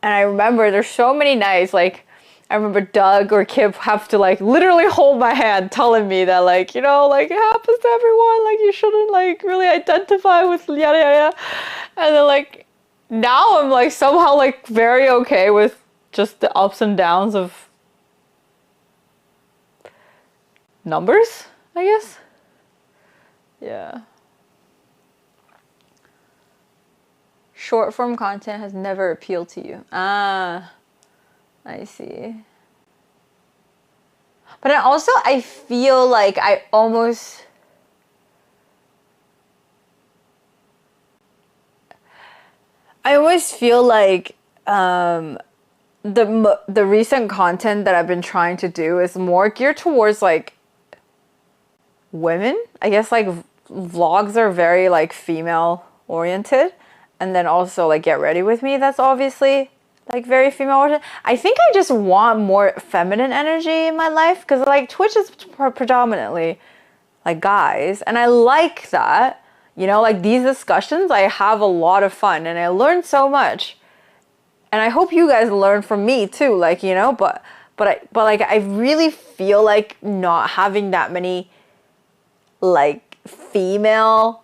And I remember there's so many nights, like I remember Doug or Kip have to like literally hold my hand telling me that like, you know, like it happens to everyone, like you shouldn't like really identify with yada yada. And then like now I'm like somehow like very okay with just the ups and downs of numbers, I guess. Yeah. Short form content has never appealed to you. Ah, I see. But I feel like I almost feel like the recent content that I've been trying to do is more geared towards like women. I guess like vlogs are very like female oriented, and then also like Get Ready With Me, that's obviously like very female oriented. I think I just want more feminine energy in my life because like Twitch is predominantly like guys, and I like that. You know, like these discussions, I have a lot of fun and I learn so much. And I hope you guys learn from me too, like, you know, but like I really feel like not having that many like female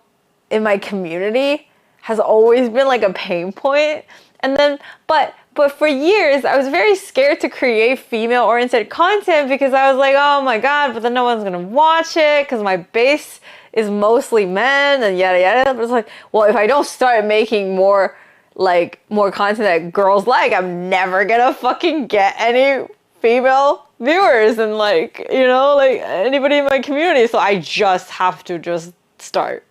in my community has always been like a pain point. And then but for years I was very scared to create female oriented content because I was like, oh my God, but then no one's gonna watch it because my base is mostly men and yada yada. It was like, well, if I don't start making more content that girls like, I'm never gonna fucking get any female viewers and like, you know, like anybody in my community. So I just have to just start.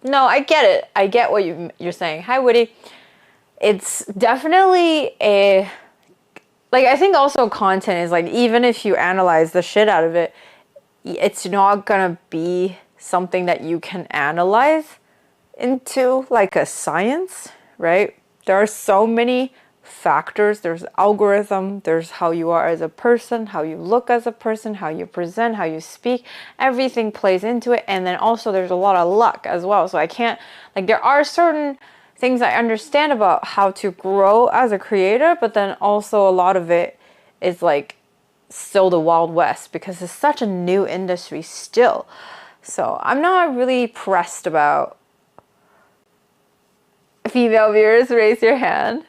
No, I get it. I get what you're saying. Hi, Woody. It's definitely like, I think also content is like, even if you analyze the shit out of it, it's not gonna be something that you can analyze into like a science, right? There are so many factors. There's algorithm, there's how you are as a person, how you look as a person, how you present, how you speak. Everything plays into it. And then also there's a lot of luck as well. So I can't, like, there are certain things I understand about how to grow as a creator, but then also a lot of it is like still the Wild West because it's such a new industry still. So I'm not really pressed about female viewers. Raise your hand.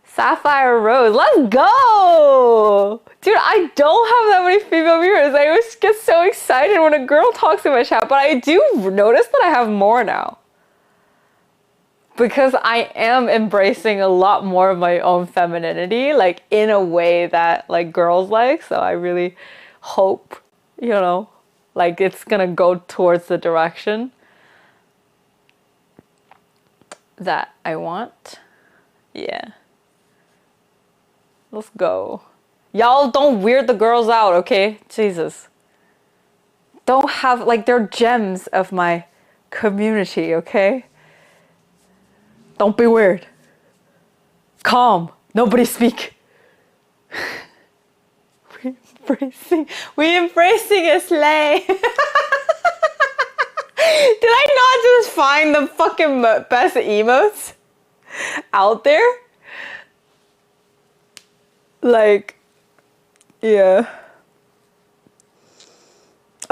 Sapphire Rose, let's go! Dude, I don't have that many female viewers. I always get so excited when a girl talks in my chat, but I do notice that I have more now. Because I am embracing a lot more of my own femininity, like in a way that like girls like. So I really hope, you know, like it's gonna go towards the direction that I want. Yeah. Let's go. Y'all don't weird the girls out, okay? Jesus. Don't have, like, they're gems of my community, okay? Don't be weird. Calm. Nobody speak. We embracing a slay. Did I not just find the fucking best emotes out there? Like, yeah.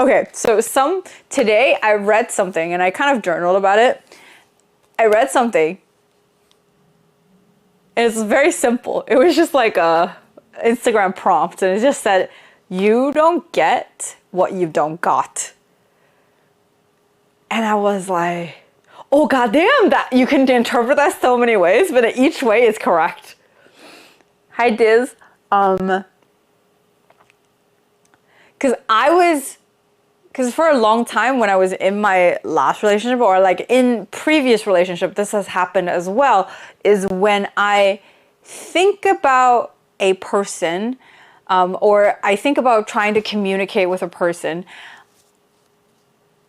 Okay, so today I read something and I kind of journaled about it. I read something. And it's very simple. It was just like a Instagram prompt and it just said, "You don't get what you don't got." And I was like, oh goddamn, that you can interpret that so many ways, but each way is correct. Hi Diz. Because for a long time when I was in my last relationship or like in previous relationship, this has happened as well, is when I think about a person or I think about trying to communicate with a person,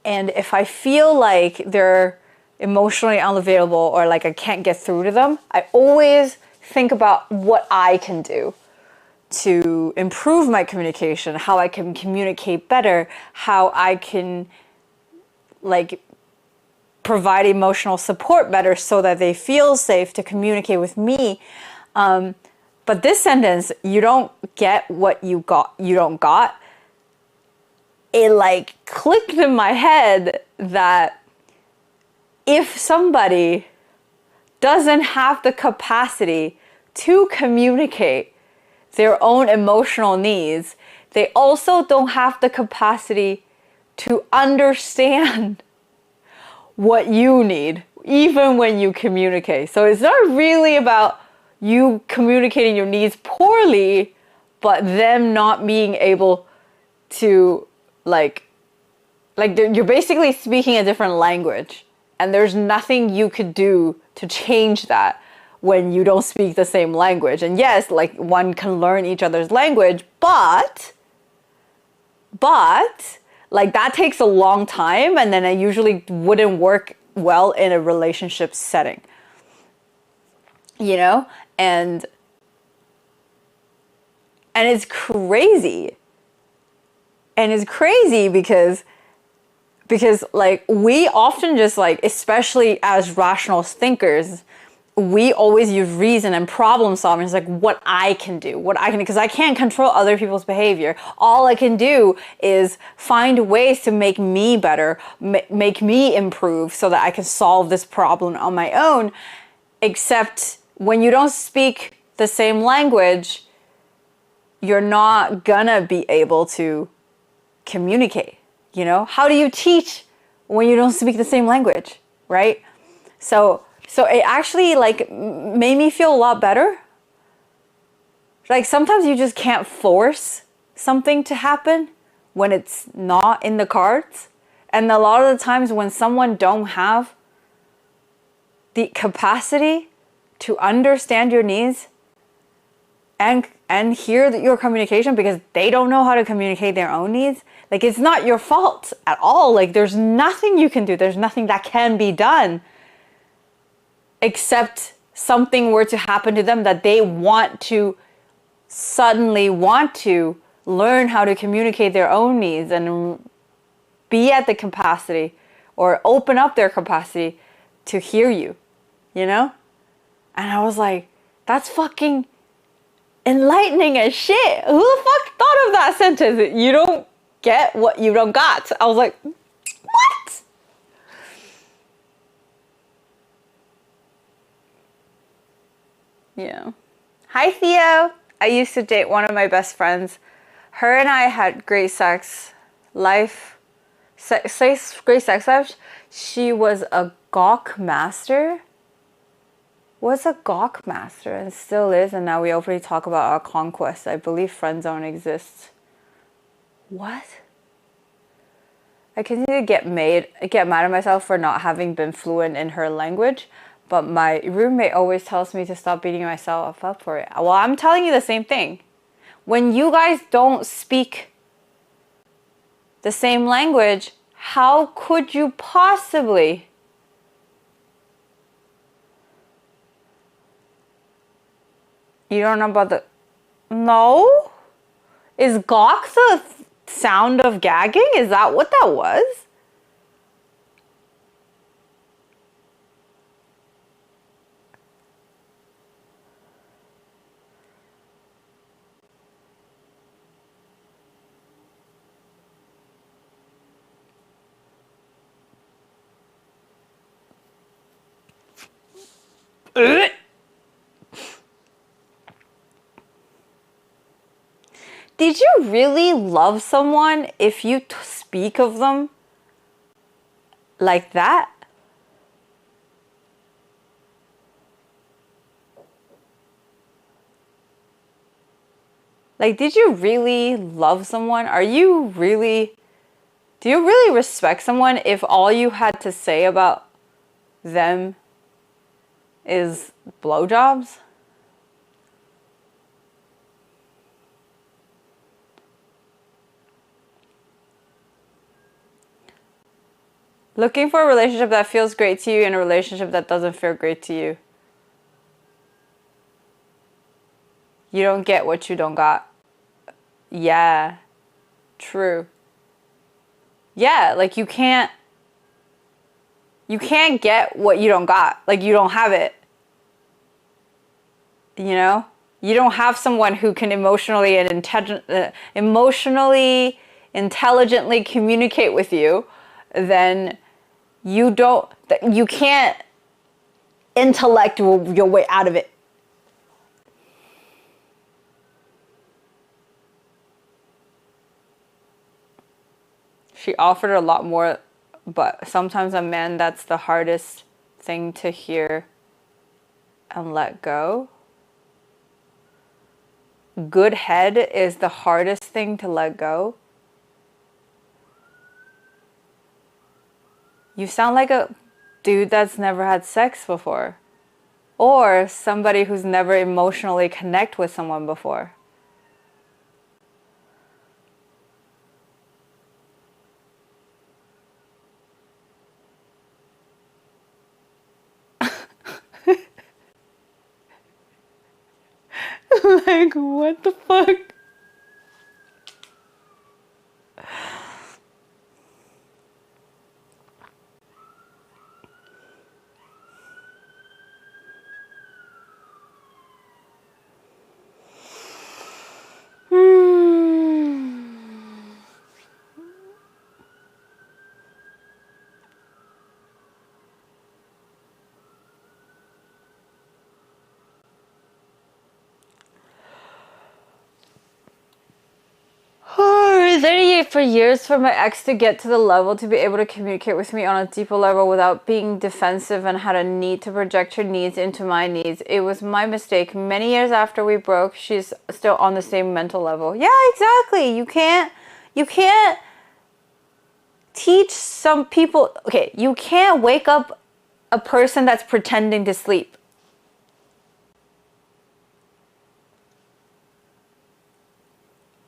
and if I feel like they're emotionally unavailable or like I can't get through to them, I always think about what I can do to improve my communication, how I can communicate better, how I can like provide emotional support better so that they feel safe to communicate with me. But this sentence, "you don't get what you don't got," it like clicked in my head that if somebody doesn't have the capacity to communicate their own emotional needs, they also don't have the capacity to understand what you need, even when you communicate. So it's not really about you communicating your needs poorly, but them not being able to like you're basically speaking a different language, and there's nothing you could do to change that when you don't speak the same language. And yes, like one can learn each other's language, but like that takes a long time, and then it usually wouldn't work well in a relationship setting, you know? And it's crazy. And it's crazy because like we often just like, especially as rational thinkers, we always use reason and problem solving. It's like what I can do, because I can't control other people's behavior. All I can do is find ways to make me better, make me improve so that I can solve this problem on my own. Except when you don't speak the same language, you're not gonna be able to communicate. You know, how do you teach when you don't speak the same language, right? So it actually like made me feel a lot better. Like sometimes you just can't force something to happen when it's not in the cards. And a lot of the times when someone don't have the capacity to understand your needs and hear your communication because they don't know how to communicate their own needs, like it's not your fault at all. Like there's nothing you can do. There's nothing that can be done except something were to happen to them that they suddenly want to learn how to communicate their own needs and be at the capacity or open up their capacity to hear you, you know? And I was like, that's fucking enlightening as shit. Who the fuck thought of that sentence? You don't get what you don't got. I was like, what? Yeah. Hi, Theo. I used to date one of my best friends. Her and I had great sex life. Great sex life. She was a gawk master. Was a gawk master and still is, and now we openly talk about our conquest. I believe friendzone exists. What? I continue to get mad at myself for not having been fluent in her language, but my roommate always tells me to stop beating myself up for it. Well, I'm telling you the same thing. When you guys don't speak the same language, how could you possibly? You don't know about the... No? Is gawk the sound of gagging? Is that what that was? did you really love someone if you speak of them like that? Like, did you really love someone? Do you really respect someone if all you had to say about them is blowjobs? Looking for a relationship that feels great to you and a relationship that doesn't feel great to you. You don't get what you don't got. Yeah, true. Yeah, like you can't get what you don't got. Like you don't have it. You know? You don't have someone who can emotionally intelligently communicate with you, then you can't intellect your way out of it. She offered a lot more, but sometimes a man, that's the hardest thing to hear and let go. Good head is the hardest thing to let go. You sound like a dude that's never had sex before. Or somebody who's never emotionally connect with someone before. Like, what the fuck? Waited for years for my ex to get to the level to be able to communicate with me on a deeper level without being defensive and had a need to project her needs into my needs. It was my mistake. Many years after we broke, she's still on the same mental level. Yeah, exactly. You can't teach some people. Okay, you can't wake up a person that's pretending to sleep.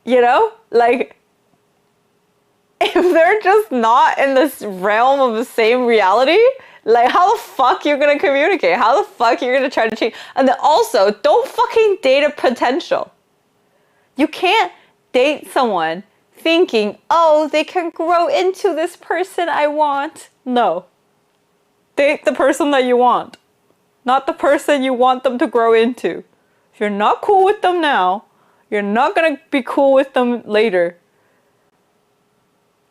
You know? Like, if they're just not in this realm of the same reality, like how the fuck you're gonna communicate? How the fuck you're gonna try to change? And then also, don't fucking date a potential. You can't date someone thinking, oh, they can grow into this person I want. No. Date the person that you want, not the person you want them to grow into. If you're not cool with them now, you're not gonna be cool with them later.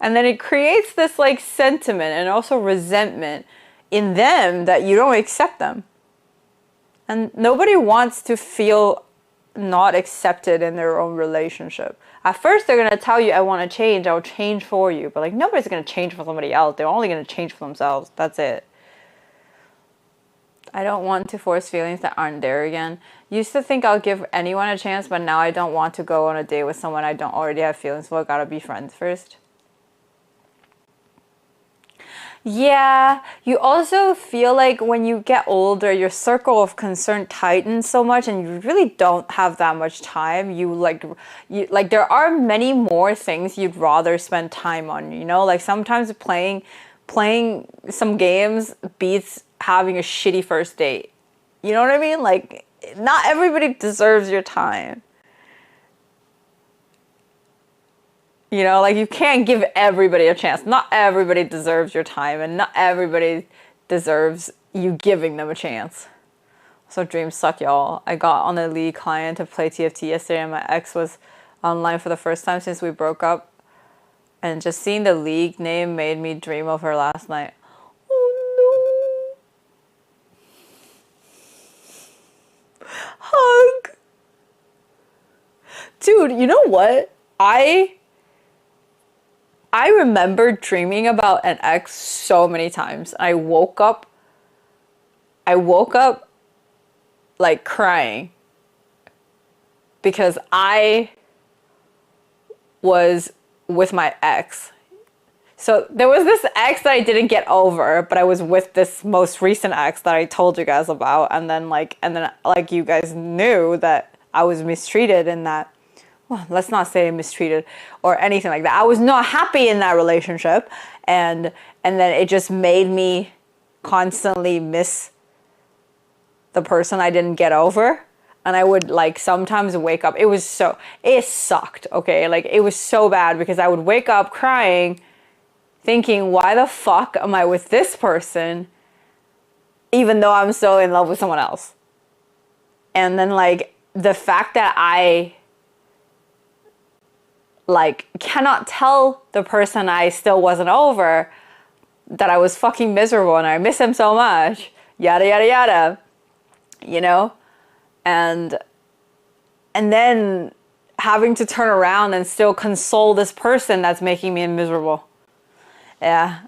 And then it creates this like sentiment and also resentment in them that you don't accept them. And nobody wants to feel not accepted in their own relationship. At first they're gonna tell you, I wanna change, I'll change for you. But like nobody's gonna change for somebody else. They're only gonna change for themselves. That's it. I don't want to force feelings that aren't there again. Used to think I'll give anyone a chance, but now I don't want to go on a date with someone I don't already have feelings for. Gotta be friends first. Yeah, you also feel like when you get older, your circle of concern tightens so much and you really don't have that much time. You there are many more things you'd rather spend time on, you know? Like sometimes playing some games beats having a shitty first date. You know what I mean? Like not everybody deserves your time. You know, like you can't give everybody a chance. Not everybody deserves your time and not everybody deserves you giving them a chance. So dreams suck, y'all. I got on a lead client to play TFT yesterday and my ex was online for the first time since we broke up. And just seeing the league name made me dream of her last night. Oh no. Hug. Dude, you know what? I remember dreaming about an ex so many times. I woke up like crying because I was with my ex. So there was this ex that I didn't get over, but I was with this most recent ex that I told you guys about, and then you guys knew that I was mistreated in that. Well, let's not say mistreated or anything like that. I was not happy in that relationship, and then it just made me constantly miss the person I didn't get over. And I would like sometimes wake up. It sucked, okay? Like it was so bad because I would wake up crying thinking, why the fuck am I with this person even though I'm so in love with someone else? And then like the fact that I like cannot tell the person I still wasn't over that I was fucking miserable and I miss him so much, yada yada yada, you know? And then having to turn around and still console this person that's making me miserable. Yeah,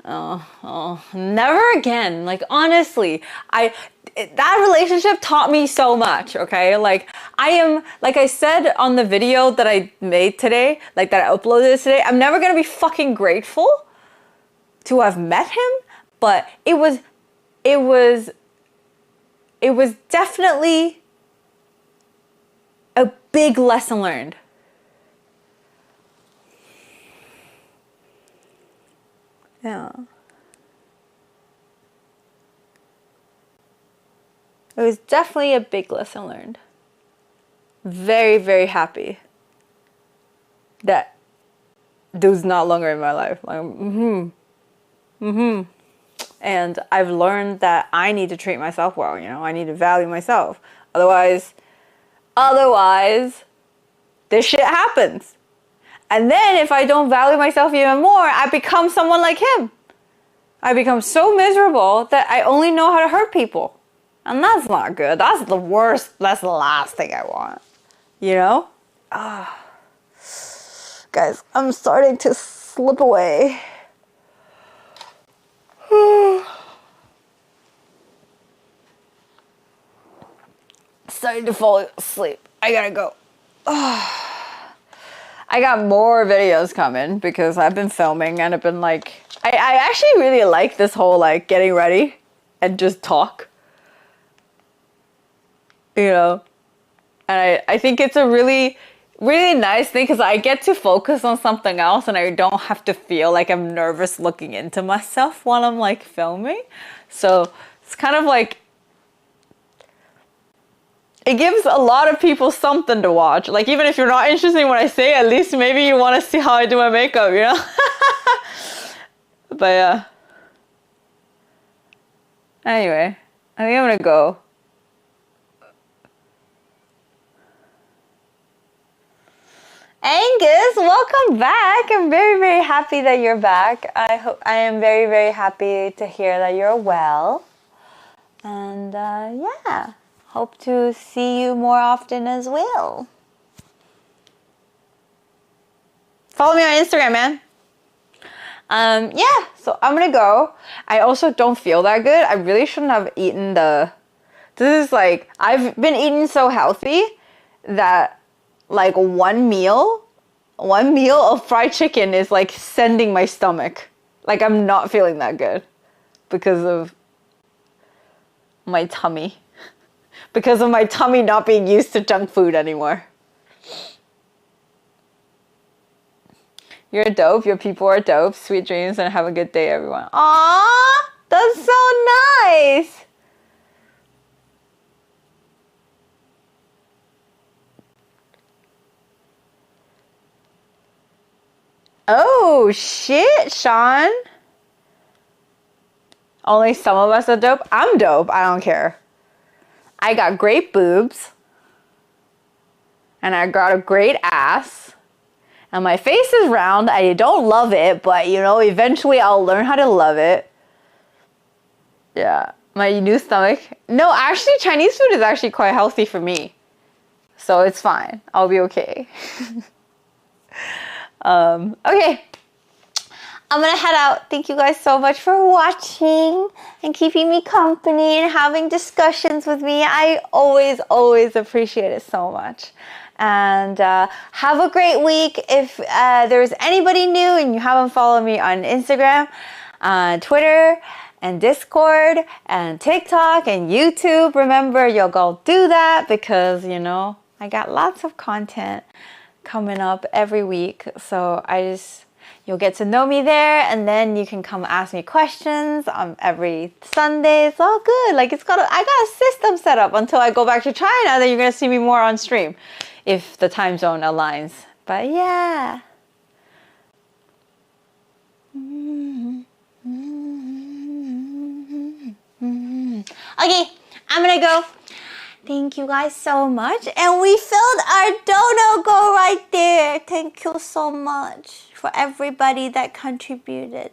never again. Like honestly, that relationship taught me so much, okay? Like like I said on the video that I made today, like that I uploaded today, I'm never gonna be fucking grateful to have met him, but it was definitely a big lesson learned. Yeah. It was definitely a big lesson learned. Very, very happy that dude's not longer in my life. Like, And I've learned that I need to treat myself well, you know? I need to value myself. Otherwise, this shit happens. And then if I don't value myself even more, I become someone like him. I become so miserable that I only know how to hurt people. And that's not good. That's the worst. That's the last thing I want. You know? Guys, I'm starting to slip away. Starting to fall asleep. I gotta go. I got more videos coming because I've been filming and I've been like, I actually really like this whole like getting ready and just talk, you know, and I think it's a really, really nice thing because I get to focus on something else and I don't have to feel like I'm nervous looking into myself while I'm like filming. So it's kind of like, it gives a lot of people something to watch. Like, even if you're not interested in what I say, at least maybe you want to see how I do my makeup, you know? But yeah. Anyway, I think I'm gonna go. Angus, welcome back. I'm very, very happy that you're back. I am very, very happy to hear that you're well. And yeah. Hope to see you more often as well. Follow me on Instagram, man. Yeah, so I'm gonna go. I also don't feel that good. I really shouldn't have eaten this is like, I've been eating so healthy that like one meal of fried chicken is like sending my stomach. Like I'm not feeling that good because of my tummy. Because of my tummy not being used to junk food anymore. You're dope. Your people are dope. Sweet dreams and have a good day, everyone. Aww, that's so nice. Oh, shit, Sean. Only some of us are dope. I'm dope. I don't care. I got great boobs. And I got a great ass. And my face is round. I don't love it, but you know, eventually I'll learn how to love it. Yeah. My new stomach. No, actually, Chinese food is actually quite healthy for me. So it's fine. I'll be okay. Okay. I'm gonna head out. Thank you guys so much for watching and keeping me company and having discussions with me. I always appreciate it so much. And have a great week. If there's anybody new and you haven't followed me on Instagram, Twitter, and Discord, and TikTok, and YouTube, remember, you'll go do that because, you know, I got lots of content coming up every week. So you'll get to know me there, and then you can come ask me questions on every Sunday. It's all good. Like I got a system set up until I go back to China. Then you're gonna see me more on stream, if the time zone aligns. But yeah. Okay, I'm gonna go. Thank you guys so much. And we filled our dono goal right there. Thank you so much for everybody that contributed.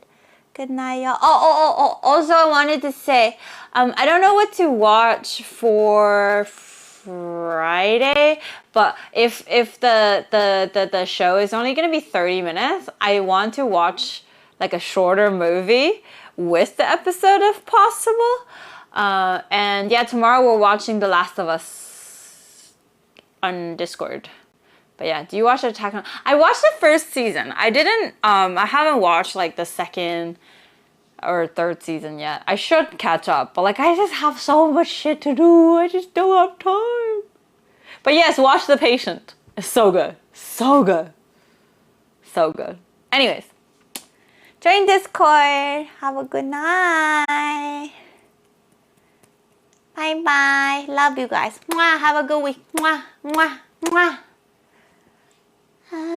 Good night, y'all. Oh, also I wanted to say, I don't know what to watch for Friday, but if the show is only gonna be 30 minutes, I want to watch like a shorter movie with the episode if possible. And yeah, tomorrow we're watching The Last of Us on Discord. But yeah, do you watch Attack on... I watched the first season. I haven't watched like the second or third season yet. I should catch up, but like I just have so much shit to do. I just don't have time. But yes, watch The Patient. It's so good. So good. So good. Anyways, join Discord. Have a good night. Bye. Love you guys. Mwah. Have a good week. Mwah.